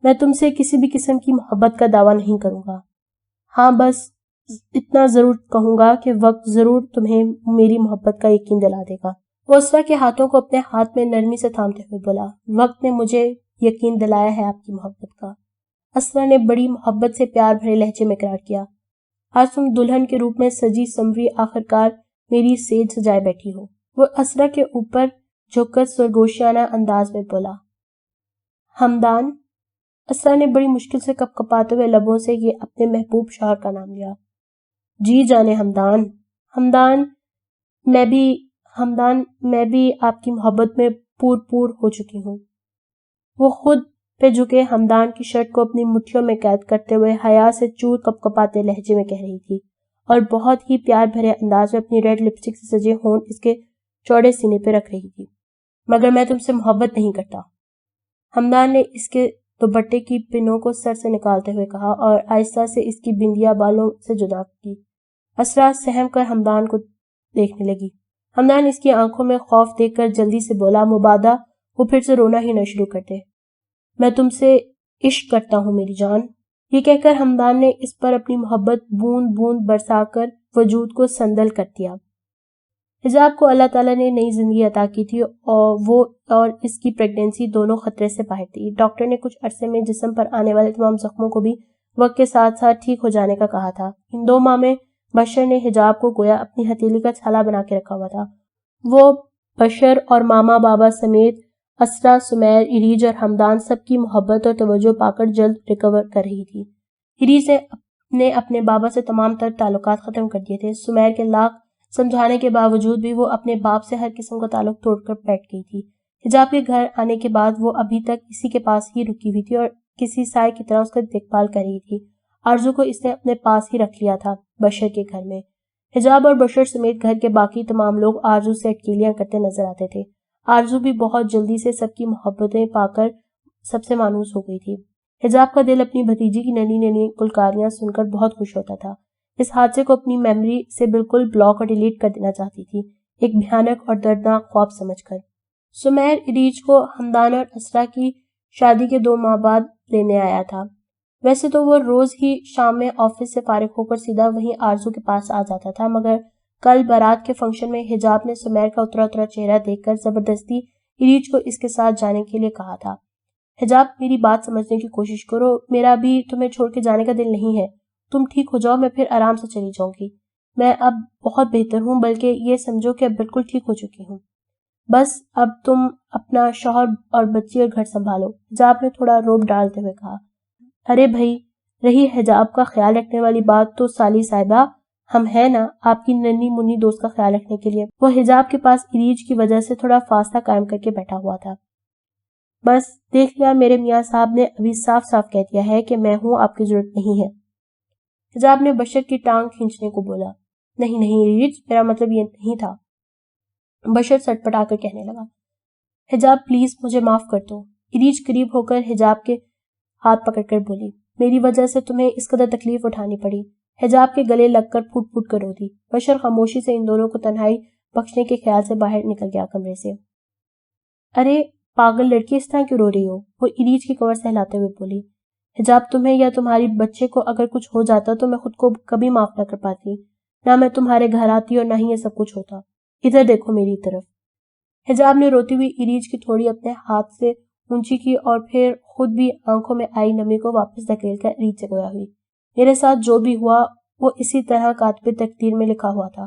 میں تم سے کسی بھی قسم کی محبت کا دعویٰ نہیں کروں گا، ہاں بس اتنا ضرور کہوں گا کہ وقت ضرور تمہیں میری محبت کا یقین دلا دے گا۔ وہ اسرا کے ہاتھوں کو اپنے ہاتھ میں نرمی سے تھامتے ہوئے بولا، وقت نے مجھے یقین دلایا ہے آپ کی محبت کا۔ اسرا نے بڑی محبت سے پیار بھرے لہجے میں اقرار کیا، آج تم دلہن کے روپ میں سجی سنوری آخرکار میری سیج سجائے بیٹھی ہو۔ وہ اسرا کے اوپر جھک کر سرگوشیانہ انداز میں بولا۔ ہمدان؟ اسرا نے بڑی مشکل سے کپ کپاتے ہوئے لبوں سے یہ اپنے محبوب شوہر کا نام لیا۔ جی جانے ہمدان، میں بھی آپ کی محبت میں پور ہو چکی ہوں۔ وہ خود پہ جھکے ہمدان کی شرٹ کو اپنی مٹھیوں میں قید کرتے ہوئے حیا سے چور کپ کپاتے لہجے میں کہہ رہی تھی اور بہت ہی پیار بھرے انداز میں اپنی ریڈ لپسٹک سے سجے ہونٹ اس کے چوڑے سینے پہ رکھ رہی تھی۔ مگر میں تم سے محبت نہیں کرتا، ہمدان نے اس کے دوپٹے کی پنوں کو سر سے نکالتے ہوئے کہا اور آہستہ سے اس کی بندیاں بالوں سے جدا کی۔ اسرا سہم کر ہمدان کو دیکھنے لگی۔ ہمدان اس کی آنکھوں میں خوف دیکھ کر جلدی سے بولا، مبادا وہ پھر سے رونا ہی نہ شروع کر دے۔ میں تم سے عشق کرتا ہوں میری جان۔ یہ کہہ کر ہمدان نے اس پر اپنی محبت بوند بوند برسا کر وجود کو سندل کر دیا۔ حجاب کو اللہ تعالیٰ نے نئی زندگی عطا کی تھی اور وہ اور اس کی پریگنینسی دونوں خطرے سے باہر تھی۔ ڈاکٹر نے کچھ عرصے میں جسم پر آنے والے تمام زخموں کو بھی وقت کے ساتھ ساتھ ٹھیک ہو جانے کا کہا تھا۔ ان 2 ماہ میں بشر نے حجاب کو گویا اپنی ہتھیلی کا چھالا بنا کے رکھا ہوا تھا۔ وہ بشر اور ماما بابا سمیت اسرا، سمیر، اریج اور ہمدان سب کی محبت اور توجہ پا کر جلد ریکور کر رہی تھی۔ اریج نے اپنے بابا سے تمام تر تعلقات ختم کر دیے تھے۔ سمیر کے لاکھ سمجھانے کے باوجود بھی وہ اپنے باپ سے ہر قسم کا تعلق توڑ کر بیٹھ گئی تھی۔ حجاب کے گھر آنے کے بعد وہ ابھی تک اسی کے پاس ہی رکی ہوئی تھی اور کسی سائے کی طرح اس کا دیکھ بھال کر رہی تھی۔ آرزو کو اس نے اپنے پاس ہی رکھ لیا تھا بشر کے گھر میں۔ حجاب اور بشر سمیت گھر کے باقی تمام لوگ آرزو سے اٹکیلیاں کرتے نظر آتے تھے۔ آرزو بھی بہت جلدی سے سب کی محبتیں پا کر سب سے مانوس ہو گئی تھی۔ حجاب کا دل اپنی بھتیجی کی ننھی ننھی گلکاریاں سن کر بہت خوش ہوتا تھا۔ اس حادثے کو اپنی میموری سے بالکل بلاک اور ڈیلیٹ کر دینا چاہتی تھی، ایک بھیانک اور دردناک خواب سمجھ کر۔ سمیر عریج کو حمدان اور اسرا کی شادی کے 2 ماہ بعد لینے آیا تھا۔ ویسے تو وہ روز ہی شام میں آفس سے فارغ ہو کر سیدھا وہیں آرزو کے پاس آ جاتا تھا، مگر کل بارات کے فنکشن میں حجاب نے سمیر کا اترا اترا چہرہ دیکھ کر زبردستی عریج کو اس کے ساتھ جانے کے لیے کہا تھا۔ حجاب میری بات سمجھنے کی کوشش کرو، میرا بھی تمہیں چھوڑ کے جانے کا دل نہیں ہے۔ تم ٹھیک ہو جاؤ، میں پھر آرام سے چلی جاؤں گی۔ میں اب بہت بہتر ہوں، بلکہ یہ سمجھو کہ اب بالکل ٹھیک ہو چکی ہوں۔ بس اب تم اپنا شوہر اور بچی اور گھر سنبھالو، حجاب نے تھوڑا روب ڈالتے ہوئے کہا۔ ارے بھائی، رہی حجاب کا خیال رکھنے والی بات تو سالی صاحبہ ہم ہیں نا آپ کی ننھی منی دوست کا خیال رکھنے کے لیے۔ وہ حجاب کے پاس عریج کی وجہ سے تھوڑا فاصلہ قائم کر کے بیٹھا ہوا تھا۔ بس دیکھ لیا، میرے میاں صاحب نے ابھی صاف صاف کہہ دیا ہے کہ میں ہوں، آپ کی ضرورت نہیں ہے۔ حجاب نے بشر کی ٹانگ کھینچنے کو بولا۔ نہیں نہیں عریج، میرا مطلب یہ نہیں تھا، بشر سٹ پٹا کر کہنے لگا۔ حجاب پلیز مجھے معاف کر دو، عریج قریب ہو کر حجاب کے ہاتھ پکڑ کر بولی۔ میری وجہ سے تمہیں اس قدر تکلیف اٹھانی پڑی۔ حجاب کے گلے لگ کر پھوٹ پھوٹ کر رو دی۔ بشر خاموشی سے ان دونوں کو تنہائی بخشنے کے خیال سے باہر نکل گیا کمرے سے۔ ارے پاگل لڑکی، اس طرح کیوں رو رہی ہو؟ وہ عریج کی کمر سہلاتے ہوئے بولی۔ حجاب تمہیں یا تمہاری بچے کو اگر کچھ ہو جاتا تو میں خود کو کبھی معاف نہ کر پاتی، نہ میں تمہارے گھر آتی اور نہ ہی یہ سب کچھ ہوتا۔ ادھر دیکھو میری طرف۔ حجاب نے روتی ہوئی عریج کی تھوڑی اپنے ہاتھ سے اونچی کی اور پھر خود بھی آنکھوں میں آئی نمی کو واپس دھکیل کر عریج سے گویا ہوئی۔ میرے ساتھ جو بھی ہوا وہ اسی طرح کاتب تقدیر میں لکھا ہوا تھا،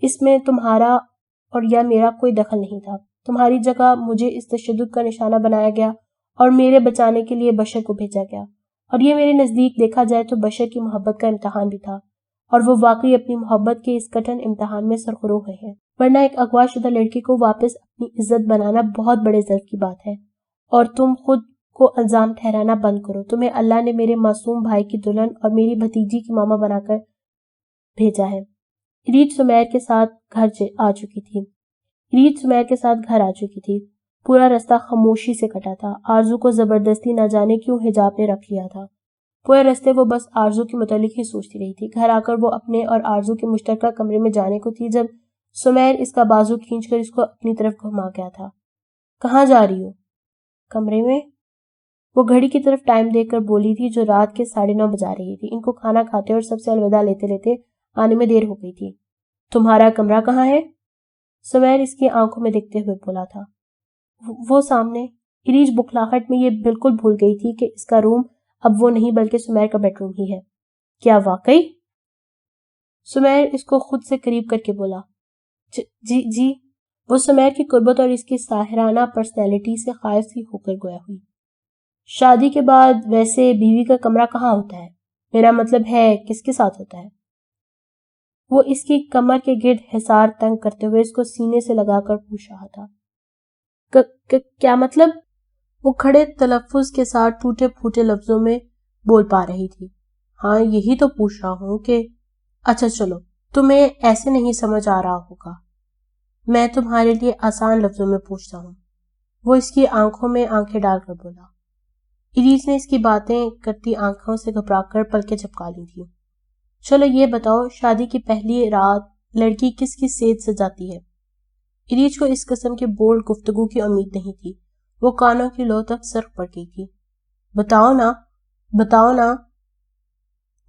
اس میں تمہارا اور یا میرا کوئی دخل نہیں تھا۔ تمہاری جگہ مجھے اس تشدد کا نشانہ بنایا گیا اور میرے بچانے کے لیے بشر کو بھیجا گیا، اور یہ میرے نزدیک دیکھا جائے تو بشر کی محبت کا امتحان بھی تھا، اور وہ واقعی اپنی محبت کے اس کٹھن امتحان میں سرخرو ہوئے ہیں، ورنہ ایک اغوا شدہ لڑکی کو واپس اپنی عزت بنانا بہت بڑے ضرف کی بات ہے۔ اور تم خود کو الزام ٹھہرانا بند کرو، تمہیں اللہ نے میرے معصوم بھائی کی دلہن اور میری بھتیجی کی ماما بنا کر بھیجا ہے۔ عریج سمیر کے ساتھ گھر آ چکی تھی۔ پورا رستہ خاموشی سے کٹا تھا۔ آرزو کو زبردستی نہ جانے کیوں حجاب نے رکھ لیا تھا۔ پورے رستے وہ بس آرزو کے متعلق ہی سوچتی رہی تھی۔ گھر آ کر وہ اپنے اور آرزو کے مشترکہ کمرے میں جانے کو تھی جب سمیر اس کا بازو کھینچ کر اس کو اپنی طرف گھما گیا تھا۔ کہاں جا رہی ہو؟ کمرے میں۔ وہ گھڑی کی طرف ٹائم دیکھ کر بولی تھی جو رات کے 9:30 بجا رہی تھی۔ ان کو کھانا کھاتے اور سب سے الوداع لیتے لیتے آنے میں دیر ہو گئی تھی۔ تمہارا کمرہ کہاں ہے؟ سمیر اس کی آنکھوں میں دیکھتے ہوئے بولا تھا۔ وہ سامنے۔ عریج بکھلاہٹ میں یہ بالکل بھول گئی تھی کہ اس کا روم اب وہ نہیں بلکہ سمیر کا بیڈ روم ہی ہے۔ کیا واقعی؟ سمیر اس کو خود سے قریب کر کے بولا۔ جی۔ وہ سمیر کی قربت اور اس کی ساحرانہ پرسنالٹی سے خائف سی ہو کر گویا ہوئی۔ شادی کے بعد ویسے بیوی کا کمرہ کہاں ہوتا ہے؟ میرا مطلب ہے کس کے ساتھ ہوتا ہے؟ وہ اس کی کمر کے گرد حصار تنگ کرتے ہوئے اس کو سینے سے لگا کر پوچھ رہا تھا۔ کیا مطلب؟ وہ کھڑے تلفظ کے ساتھ ٹوٹے پھوٹے لفظوں میں بول پا رہی تھی۔ ہاں یہی تو پوچھ رہا ہوں کہ اچھا چلو، تمہیں ایسے نہیں سمجھ آ رہا ہوگا، میں تمہارے لیے آسان لفظوں میں پوچھتا ہوں۔ وہ اس کی آنکھوں میں آنکھیں ڈال کر بولا۔ عریج نے اس کی باتیں کرتی آنکھوں سے گھبرا کر پلکیں جھپکا لی تھی۔ چلو یہ بتاؤ، شادی کی پہلی رات لڑکی کس کی سیج سجاتی ہے؟ عریج کو اس قسم کے بولڈ گفتگو کی امید نہیں تھی۔ وہ کانوں کی لو تک سرخ پڑ گئی تھی۔ بتاؤ نا۔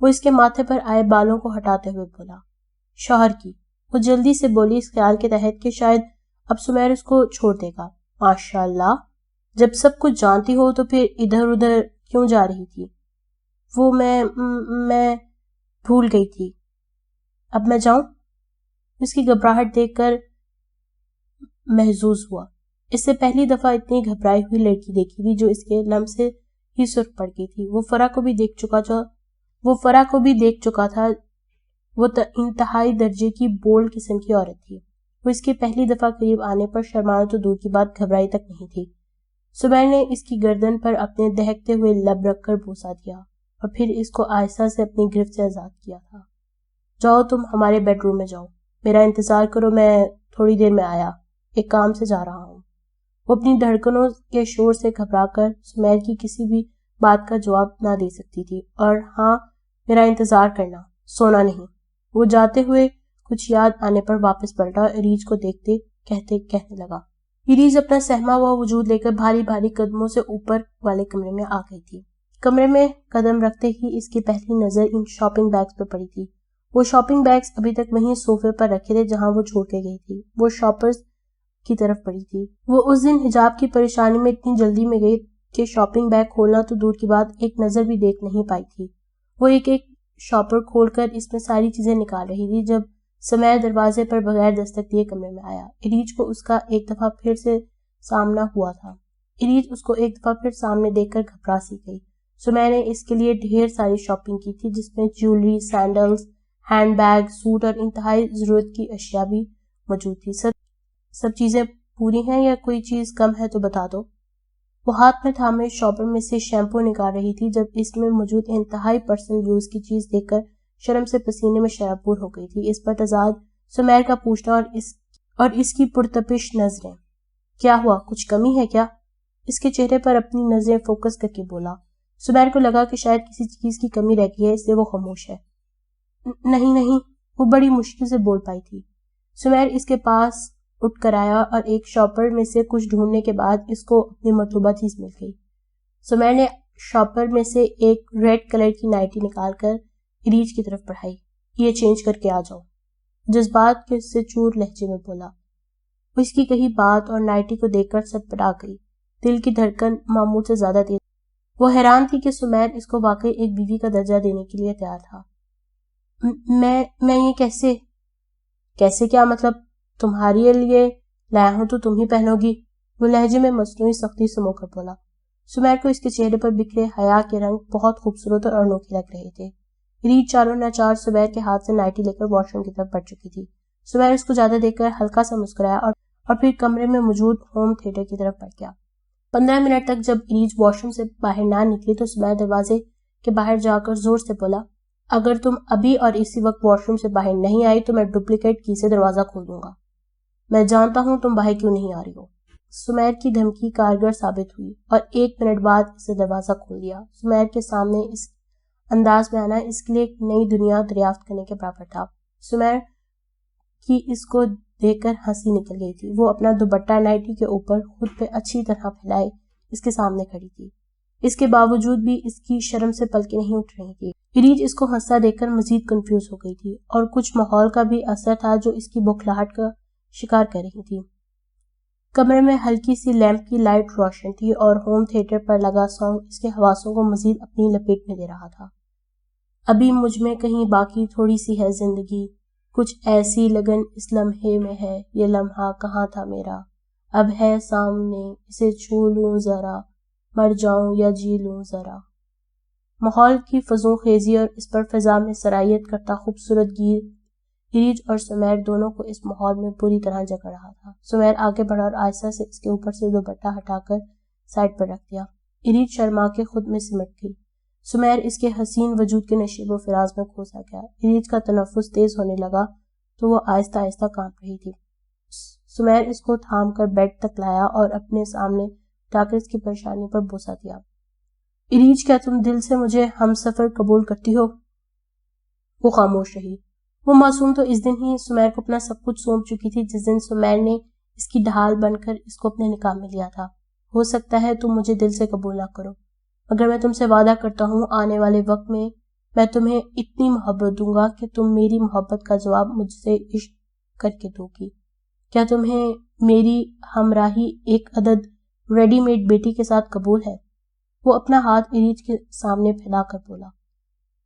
وہ اس کے ماتھے پر آئے بالوں کو ہٹاتے ہوئے بولا۔ شوہر کی۔ وہ جلدی سے بولی اس خیال کے تحت کہ شاید اب سمیر اس کو چھوڑ دے گا۔ ماشاء اللہ، جب سب کچھ جانتی ہو تو پھر ادھر ادھر کیوں جا رہی تھی؟ وہ میں بھول گئی تھی۔ اب میں جاؤں؟ اس کی گھبراہٹ دیکھ کر محظوظ ہوا۔ اس سے پہلی دفعہ اتنی گھبرائی ہوئی لڑکی دیکھی تھی جو اس کے لمس سے ہی سرخ پڑ گئی تھی۔ وہ فرح کو بھی دیکھ چکا تھا۔ وہ انتہائی درجے کی بولڈ قسم کی عورت تھی۔ وہ اس کی پہلی دفعہ قریب آنے پر شرمانا تو دور کی بات گھبرائی تک نہیں تھی۔ سمیر نے اس کی گردن پر اپنے دہکتے ہوئے لب رکھ کر بوسہ دیا اور پھر اس کو آہستہ سے اپنی گرفت سے آزاد کیا تھا۔ جاؤ تم ہمارے بیڈ روم میں جاؤ، میرا انتظار کرو، میں تھوڑی دیر میں آیا، ایک کام سے جا رہا ہوں۔ وہ اپنی دھڑکنوں کے شور سے گھبرا کر سمیر کی کسی بھی بات کا جواب نہ دے سکتی تھی۔ اور ہاں، میرا انتظار کرنا، سونا نہیں۔ وہ جاتے ہوئے کچھ یاد آنے پر واپس پلٹا اور ایریج کو دیکھتے کہنے لگا۔ ایریج اپنا سہما ہوا وجود لے کر بھاری بھاری قدموں سے اوپر والے کمرے میں آ گئی تھی۔ کمرے میں قدم رکھتے ہی اس کی پہلی نظر ان شاپنگ بیگز پہ پڑی تھی۔ وہ شاپنگ بیگز ابھی تک وہیں صوفے پر رکھے تھے جہاں وہ چھوڑ کے گئی تھی۔ وہ شاپرز کی طرف پڑی تھی۔ وہ اس دن حجاب کی پریشانی میں اتنی جلدی میں گئی کہ شاپنگ بیگ کھولنا تو دور کی بات، ایک نظر بھی دیکھ نہیں پائی تھی۔ وہ ایک ایک شاپر کھول کر اس میں ساری چیزیں نکال رہی تھی جب سمیر دروازے پر بغیر دستک دیے کمرے میں آیا۔ ایریج کو اس کا ایک دفعہ پھر سے سامنا ہوا تھا۔ ایریج اس کو ایک دفعہ پھر سامنے دیکھ کر گھبرا سی گئی۔ سمیر نے اس کے لیے ڈھیر ساری شاپنگ کی تھی جس میں jewellery, sandals, hand bag, suit اور انتہائی ضرورت کی اشیاء بھی موجود تھی۔ سب چیزیں پوری ہیں یا کوئی چیز کم ہے تو بتا دو۔ وہ ہاتھ میں تھامے شاپر میں سے شیمپو نکال رہی تھی جب اس میں موجود انتہائی پرسنل یوز کی چیز دیکھ کر شرم سے پسینے میں شرابور ہو گئی تھی۔ اس پر تضاد سمیر کا پوچھنا اور اس کی پرتپش نظریں۔ کیا ہوا، کچھ کمی ہے کیا؟ اس کے چہرے پر اپنی نظریں فوکس کر کے بولا۔ سمیر کو لگا کہ شاید کسی چیز کی کمی رہ گئی ہے، اس لیے وہ خاموش ہے۔ نہیں، وہ بڑی مشکل سے بول پائی تھی۔ سمیر اس کے پاس اٹھ کر آیا اور ایک شاپر میں سے کچھ ڈھونڈنے کے بعد اس کو اپنی مطلوبہ چیز مل گئی۔ سمیر نے شاپر میں سے ایک ریڈ کلر کی نائٹی نکال کر ایریج کی طرف بڑھائی۔ یہ چینج کر کے آ جاؤ، جذبات کے سے چور لہجے میں بولا۔ وہ اس کی کہی بات اور نائٹی کو دیکھ کر سٹپٹا گئی۔ دل کی دھڑکن معمول سے زیادہ تیز۔ وہ حیران تھی کہ سمیر اس کو واقعی ایک بیوی کا درجہ دینے کے لیے تیار تھا۔ میں یہ کیسے کیا مطلب؟ تمہارے لیے لایا ہوں تو تم ہی پہنو گی، وہ لہجے میں مصنوعی سختی سے کر بولا۔ سمیر کو اس کے چہرے پر بکھرے حیا کے رنگ بہت خوبصورت اور انوکھے لگ رہے تھے۔ ایریج چاروں ناچار سمیر کے ہاتھ سے نائٹی لے کر واش روم کی طرف بڑھ چکی تھی۔ سمیر اس کو جاتے دیکھ کر ہلکا سا مسکرایا اور پھر کمرے میں موجود ہوم تھیٹر کی طرف بڑھ گیا۔ 15 منٹ تک جب ایریج واش روم سے باہر نہ نکلی تو سمیر دروازے کے باہر جا کر زور سے بولا، اگر تم ابھی اور اسی وقت واش روم سے باہر نہیں آئی تو میں ڈپلیکیٹ کی سے دروازہ کھول دوں گا۔ میں جانتا ہوں تم باہر کیوں نہیں آ رہی ہو۔ سمیر کی دھمکی کارگر ثابت ہوئی اور 1 منٹ بعد اسے دروازہ کھول دیا۔ سمیر کے سامنے اس انداز میں آنا اس کے لیے ایک نئی دنیا دریافت کرنے کے برابر تھا۔ سمیر کی اس کو دیکھ کر ہنسی نکل گئی تھی۔ وہ اپنا دوپٹہ نائٹی کے اوپر خود پہ اچھی طرح پھیلائے اس کے سامنے کھڑی تھی۔ اس کے باوجود بھی اس کی شرم سے پلکیں نہیں اٹھ رہی تھی۔ ایریج اس کو ہنستا دیکھ کر مزید کنفیوز ہو گئی تھی اور کچھ ماحول کا بھی اثر تھا جو اس کی بوکھلاہٹ کا شکار کر رہی تھی۔ کمرے میں ہلکی سی لیمپ کی لائٹ روشن تھی اور ہوم تھیٹر پر لگا سانگ اس کے حواسوں کو مزید اپنی لپیٹ میں دے رہا تھا۔ ابھی مجھ میں کہیں باقی تھوڑی سی ہے زندگی، کچھ ایسی لگن اس لمحے میں ہے، یہ لمحہ کہاں تھا میرا، اب ہے سامنے، اسے چھو لوں ذرا، مر جاؤں یا جی لوں ذرا۔ ماحول کی فضوں خیزی اور اس پر فضا میں سرایت کرتا خوبصورت گیر ایریج اور سمیر دونوں کو اس ماحول میں پوری طرح جکڑ رہا تھا۔ سمیر آگے بڑھا اور آہستہ سے اس کے اوپر سے دوپٹہ ہٹا کر سائڈ پر رکھ دیا۔ ایریج شرما کے خود میں سمٹ گئی۔ سمیر اس کے حسین وجود کے نشیب و فراز میں کھو سا گیا۔ ایریج کا تنفس تیز ہونے لگا تو وہ آہستہ آہستہ کانپ رہی تھی۔ سمیر اس کو تھام کر بیڈ تک لایا اور اپنے سامنے اٹھا کر اس کی پریشانی پر بوسہ دیا۔ ایریج، کیا تم دل سے مجھے ہم سفر قبول کرتی ہو؟ وہ خاموش رہی۔ وہ معصوم تو اس دن ہی سمیر کو اپنا سب کچھ سونپ چکی تھی جس دن سمیر نے اس کی ڈھال بن کر اس کو اپنے نکاح میں لیا تھا۔ ہو سکتا ہے تم مجھے دل سے قبول نہ کرو، مگر میں تم سے وعدہ کرتا ہوں آنے والے وقت میں تمہیں اتنی محبت دوں گا کہ تم میری محبت کا جواب مجھ سے عشق کر کے دو گی۔ کیا تمہیں میری ہمراہی ایک عدد ریڈی میڈ بیٹی کے ساتھ قبول ہے؟ وہ اپنا ہاتھ ایریج کے سامنے پھیلا کر بولا۔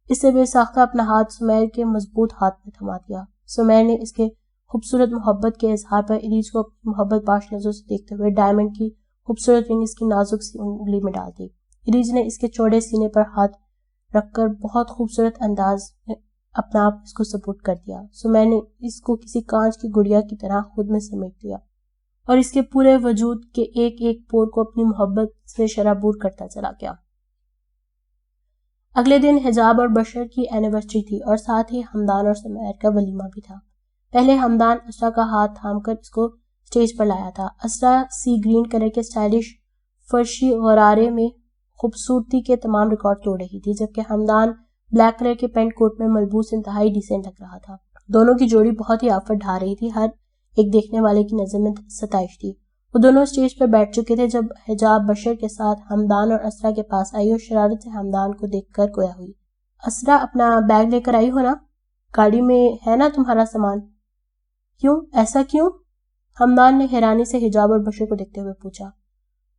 اس سے بے ساختہ اپنا ہاتھ سمیر کے مضبوط ہاتھ میں تھما دیا۔ سمیر نے اس کے خوبصورت محبت کے اظہار پر ایریج کو اپنی محبت باش نظروں سے دیکھتے ہوئے ڈائمنڈ کی خوبصورت رنگ اس کی نازک سی انگلی میں ڈال دی۔ ایریج نے اس کے چوڑے سینے پر ہاتھ رکھ کر بہت خوبصورت انداز میں اپنا آپ اس کو سپورٹ کر دیا۔ سمیر نے اس کو کسی کانچ کی گڑیا کی طرح خود میں سمیٹ لیا اور اس کے پورے وجود کے ایک ایک پور کو اپنی محبت سے شرابور کرتا چلا گیا۔ اگلے دن حجاب اور بشر کی اینیورسری تھی اور ساتھ ہی حمدان اور سمیر کا ولیمہ بھی تھا۔ پہلے حمدان اسرا کا ہاتھ تھام کر اس کو اسٹیج پر لایا تھا۔ اسرا سی گرین کلر کے اسٹائلش فرشی غرارے میں خوبصورتی کے تمام ریکارڈ توڑ رہی تھی، جبکہ حمدان بلیک کلر کے پینٹ کوٹ میں ملبوس انتہائی ڈیسنٹ لگ رہا تھا۔ دونوں کی جوڑی بہت ہی آفت ڈھا رہی تھی، ہر ایک دیکھنے والے کی نظر میں ستائش تھی۔ وہ دونوں اسٹیج پر بیٹھ چکے تھے جب حجاب بشر کے ساتھ حمدان اور اسرا کے پاس آئی اور شرارت سے حمدان کو دیکھ کر گویا ہوئی۔ اسرا اپنا بیگ لے کر آئی ہو نا؟ گاڑی میں ہے نا تمہارا سامان؟ کیوں؟ ایسا کیوں؟ حمدان نے حیرانی سے حجاب اور بشر کو دیکھتے ہوئے پوچھا۔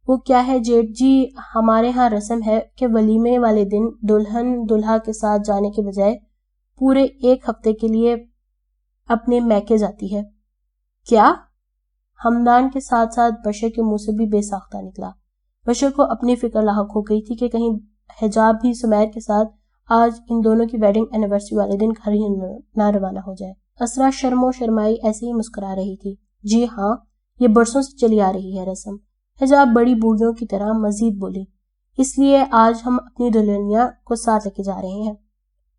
وہ کیا ہے جیٹ جی، ہمارے ہاں رسم ہے کہ ولیمے والے دن دلہن دلہا کے ساتھ جانے کے بجائے پورے 1 ہفتے کے لیے اپنے میکے جاتی ہے۔ کیا؟ حمدان کے ساتھ ساتھ بشر کے منہ سے بھی بے ساختہ نکلا۔ بشر کو اپنی فکر لاحق ہو گئی تھی کہ کہیں حجاب بھی سمیر کے ساتھ آج ان دونوں کی ویڈنگ اینیورسری والے دن گھر ہی نہ روانہ ہو جائے۔ اسرا شرم و شرمائی ایسے ہی مسکرا رہی تھی۔ جی ہاں، یہ برسوں سے چلی آ رہی ہے رسم، حجاب بڑی بوڑھیوں کی طرح مزید بولی، اس لیے آج ہم اپنی دلہنیا کو ساتھ لے کے جا رہے ہیں۔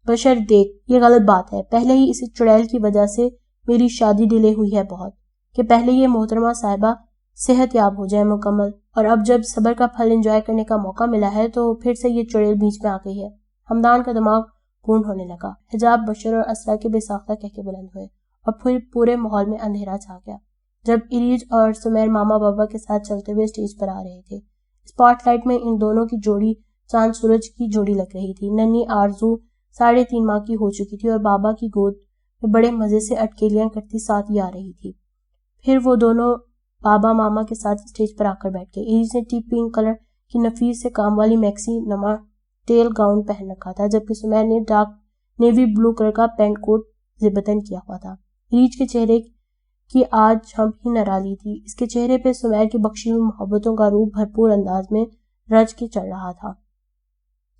بشر دیکھ، یہ غلط بات ہے، پہلے ہی اس چڑیل کی وجہ سے میری شادی ڈیلے ہوئی ہے بہت، کہ پہلے یہ محترمہ صاحبہ صحت یاب ہو جائے مکمل، اور اب جب صبر کا پھل انجوائے کرنے کا موقع ملا ہے تو پھر سے یہ چڑیل بیچ میں آ گئی ہے۔ حمدان کا دماغ پورن ہونے لگا۔ حجاب بشر اور اسرا کے بے ساختہ کہکے بلند ہوئے اور پھر پورے ماحول میں اندھیرا چھا گیا۔ جب اریج اور سمیر ماما بابا کے ساتھ چلتے ہوئے اسٹیج پر آ رہے تھے، اسپاٹ لائٹ میں ان دونوں کی جوڑی چاند سورج کی جوڑی لگ رہی تھی۔ ننھی آرزو 3.5 ماہ کی ہو چکی تھی اور بابا کی گود میں بڑے مزے سے اٹکیلیاں کرتی ساتھ ہی آ رہی تھی۔ پھر وہ دونوں بابا ماما کے ساتھ اسٹیج پر آ کر بیٹھ گئے۔ اریج نے ٹیپ پنک کلر کی نفیس سے کام والی میکسی نما ٹیل گاؤن پہن رکھا تھا، جبکہ سمیر نے ڈارک نیوی بلو کلر کا پینٹ کوٹ زبتن کیا ہوا تھا۔ اریج کے چہرے کی آج ہم ہی نرالی تھی، اس کے چہرے پہ سمیر کی بخشی ہوئی محبتوں کا روپ بھرپور انداز میں رچ کے چڑھ رہا تھا۔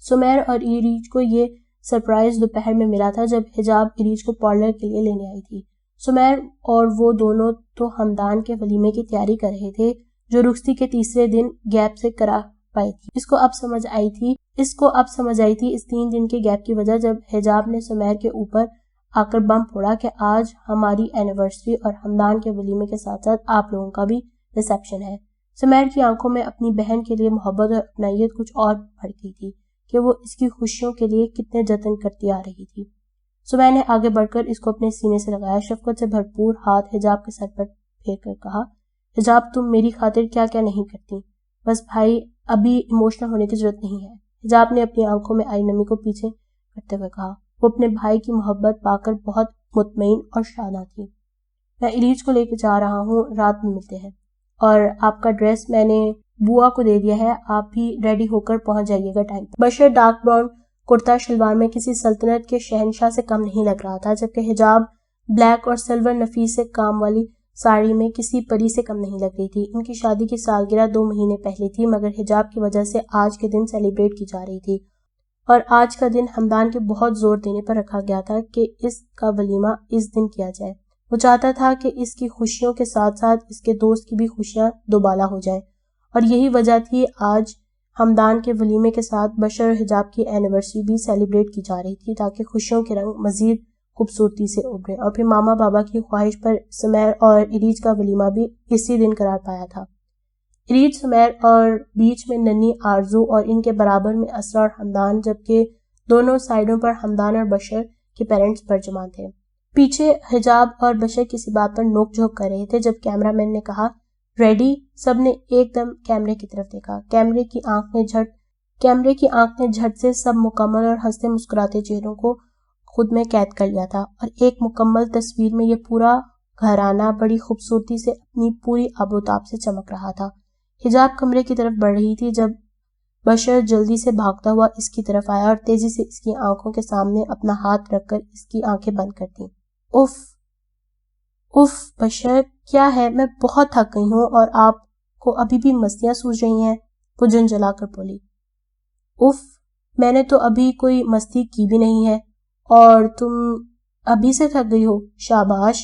سمیر اور اریج کو یہ سرپرائز دوپہر میں ملا تھا جب حجاب اریج کو پارلر کے لیے لینے آئی تھی۔ سمیر اور وہ دونوں تو حمدان کے ولیمے کی تیاری کر رہے تھے جو رخصتی کے تیسرے دن گیپ سے کرا پائی تھی۔ اس کو اب سمجھ آئی تھی اس 3 دن کے گیپ کی وجہ، جب حجاب نے سمیر کے اوپر آ کر بم پھوڑا کہ آج ہماری اینیورسری اور حمدان کے ولیمے کے ساتھ ساتھ آپ لوگوں کا بھی ریسیپشن ہے۔ سمیر کی آنکھوں میں اپنی بہن کے لیے محبت اور اپنائیت کچھ اور بڑھ گئی تھی کہ وہ اس کی خوشیوں کے لیے کتنے جتن کرتی آ رہی تھی۔ سمیر نے آگے بڑھ کر اس کو اپنے سینے سے لگایا، شفقت سے بھرپور ہاتھ حجاب کے سر پر پھیر کر کہا، حجاب تم میری خاطر کیا کیا نہیں کرتی، بس بھائی ابھی ایموشنل ہونے کی ضرورت نہیں ہے۔ حجاب نے اپنی آنکھوں میں آئی نمی کو پیچھے کرتے ہوئے کہا۔ وہ اپنے بھائی کی محبت پا کر بہت مطمئن اور شاداں تھی۔ میں اریج کو لے کے جا رہا ہوں، رات میں ملتے ہیں، اور آپ کا ڈریس میں نے بوا کو دے دیا ہے، آپ بھی ریڈی ہو کر پہنچ جائیے گا ٹائم پر۔ بشر ڈارک براؤن کرتا شلوار میں کسی سلطنت کے شہنشاہ سے کم نہیں لگ رہا تھا، جبکہ حجاب بلیک اور سلور نفیس سے کام والی ساڑی میں کسی پری سے کم نہیں لگ رہی تھی۔ ان کی شادی کی سالگرہ 2 مہینے پہلے تھی، مگر حجاب کی وجہ سے آج کے دن سیلیبریٹ کی جا رہی تھی، اور آج کا دن حمدان کے بہت زور دینے پر رکھا گیا تھا کہ اس کا ولیمہ اس دن کیا جائے۔ وہ چاہتا تھا کہ اس کی خوشیوں کے ساتھ ساتھ اس کے دوست کی بھی خوشیاں دوبالا ہو جائیں، اور یہی وجہ تھی آج حمدان کے ولیمے کے ساتھ بشر اور حجاب کی اینیورسری بھی سیلیبریٹ کی جا رہی تھی تاکہ خوشیوں کے رنگ مزید خوبصورتی سے ابھرے، اور پھر ماما بابا کی خواہش پر سمیر اور اریج کا ولیمہ بھی اسی دن قرار پایا تھا۔ اریج، سمیر اور بیچ میں ننھی آرزو اور ان کے برابر میں اسرا اور حمدان، جبکہ دونوں سائیڈوں پر حمدان اور بشر کے پیرنٹس برجمان تھے۔ پیچھے حجاب اور بشر کسی بات پر نوک جھوک کر رہے تھے جب کیمرہ مین نے کہا ریڈی، سب نے ایک دم کیمرے کی طرف دیکھا۔ کیمرے کی آنکھ نے جھٹ سے سب مکمل اور ہنستے مسکراتے چہروں کو خود میں قید کر لیا تھا، اور ایک مکمل تصویر میں یہ پورا گھرانہ بڑی خوبصورتی سے اپنی پوری آب و تاب سے چمک رہا تھا۔ حجاب کمرے کی طرف بڑھ رہی تھی جب بشر جلدی سے بھاگتا ہوا اس کی طرف آیا اور تیزی سے اس کی آنکھوں کے سامنے اپنا ہاتھ رکھ کر اس کی آنکھیں بند کر دیں۔ اف بشر، کیا ہے؟ میں بہت تھک گئی ہوں اور آپ کو ابھی بھی مستیاں سوج رہی ہیں، وہ جھنجھلا کر بولی۔ اف، میں نے تو ابھی کوئی مستی کی بھی نہیں ہے، اور تم ابھی سے تھک گئی ہو؟ شاباش۔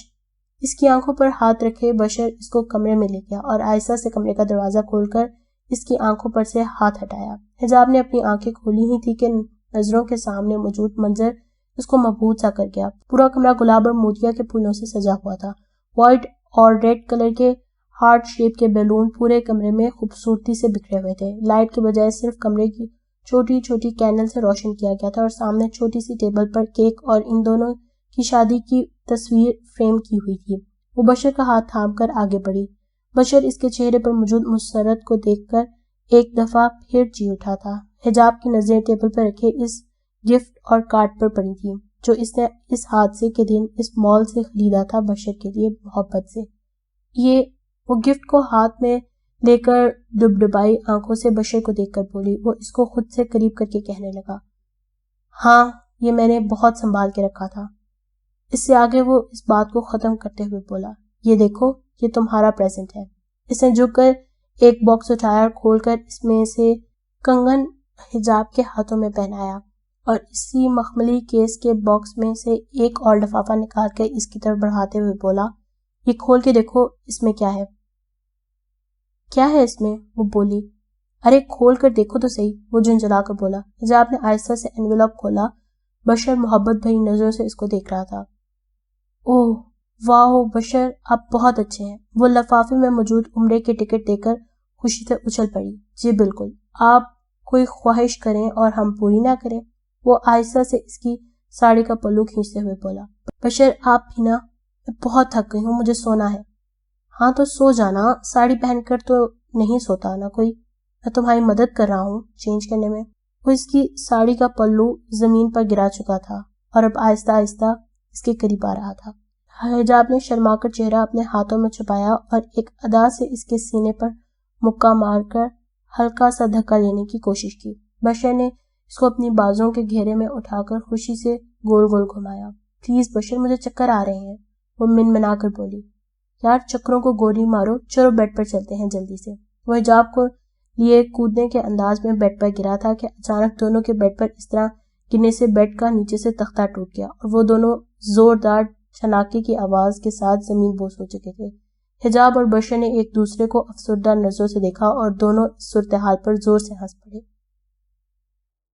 اس کی آنکھوں پر ہاتھ رکھے بشر اس کو کمرے میں لے گیا اور آہستہ سے کمرے کا دروازہ کھول کر اس کی آنکھوں پر سے ہاتھ ہٹایا۔ حجاب نے اپنی آنکھیں کھولی ہی تھی کہ نظروں کے سامنے موجود منظر اس کو مبہوت سا کر گیا۔ پورا کمرہ گلاب اور موتیا کے پھولوں سے سجا ہوا تھا۔ وائٹ اور ریڈ کلر کے ہارٹ شیپ کے بیلون پورے کمرے میں خوبصورتی سے بکھرے ہوئے تھے۔ لائٹ کے بجائے صرف کمرے کی چھوٹی چھوٹی کینڈل سے روشن کیا گیا تھا اور سامنے چھوٹی سی ٹیبل پر کیک اور ان دونوں کی شادی کی تصویر فریم کی ہوئی تھی۔ وہ بشر کا ہاتھ تھام کر آگے بڑھی۔ بشر اس کے چہرے پر موجود مسرت کو دیکھ کر ایک دفعہ پھر چی اٹھا تھا۔ حجاب کی نظریں ٹیبل پر رکھے اس گفٹ اور کارڈ پر پڑی تھی جو اس نے اس حادثے کے دن اس مال سے خریدا تھا بشر کے لیے محبت سے۔ وہ گفٹ کو ہاتھ میں لے کر ڈبڈبائی آنکھوں سے بشر کو دیکھ کر بولی۔ وہ اس کو خود سے قریب کر کے کہنے لگا، ہاں یہ میں نے بہت سنبھال کے رکھا تھا۔ اس سے آگے وہ اس بات کو ختم کرتے ہوئے بولا، یہ دیکھو یہ تمہارا پریزنٹ ہے۔ اس نے جھک کر ایک باکس اٹھایا اور کھول کر اس میں سے کنگن حجاب کے ہاتھوں میں پہنایا اور اسی مخملی کیس کے باکس میں سے ایک اور لفافہ نکال کر اس کی طرف بڑھاتے ہوئے بولا، یہ کھول کے دیکھو اس میں کیا ہے۔ کیا ہے اس میں؟ وہ بولی۔ ارے کھول کر دیکھو تو صحیح، وہ جھنجھلا کر بولا۔ حجاب نے آہستہ سے انویلوپ کھولا۔ بشر محبت بھری نظروں سے اس کو دیکھ رہا تھا۔ اوہ واہ بشر، آپ بہت اچھے ہیں۔ وہ لفافے میں موجود عمرے کے ٹکٹ دے کر خوشی سے اچھل پڑی۔ جی بالکل، آپ کوئی خواہش کریں اور ہم پوری نہ کریں؟ وہ آہستہ سے اس کی ساڑی کا پلو کھینچتے ہوئے بولا۔ بشر آپ بھی نا، میں بہت تھک گئی ہوں، مجھے سونا ہے۔ ہاں تو سو جانا، ساڑی پہن کر تو نہیں سوتا نا کوئی، میں تمہاری مدد کر رہا ہوں چینج کرنے میں۔ وہ اس کی ساڑی کا پلو زمین پر گرا چکا تھا اور اب آہستہ آہستہ اس کے قریب آ رہا تھا۔ حجاب نے شرما کر چہرہ اپنے ہاتھوں میں چھپایا اور ایک ادا سے اس کے سینے پر مکہ مار کر ہلکا سا دھکا دینے کی کوشش کی۔ بشر نے اس کو اپنی بازوؤں کے گھیرے میں اٹھا کر خوشی سے گول گول گھمایا۔ پلیز بشر، مجھے چکر آ رہے ہیں، وہ منمنا کر بولی۔ یار چکروں کو گولی مارو، چلو بیڈ پر چلتے ہیں جلدی سے۔ وہ حجاب کو لیے کودنے کے انداز میں بیڈ پر گرا تھا کہ اچانک دونوں کے بیڈ پر اس طرح گرنے سے بیڈ کا نیچے سے تختہ ٹوٹ گیا اور وہ دونوں زوردار چھناکے کی آواز کے ساتھ زمین بوس ہو چکے تھے۔ حجاب اور بشر نے ایک دوسرے کو افسردہ نظروں سے دیکھا اور دونوں اس صورتحال پر زور سے ہنس پڑے۔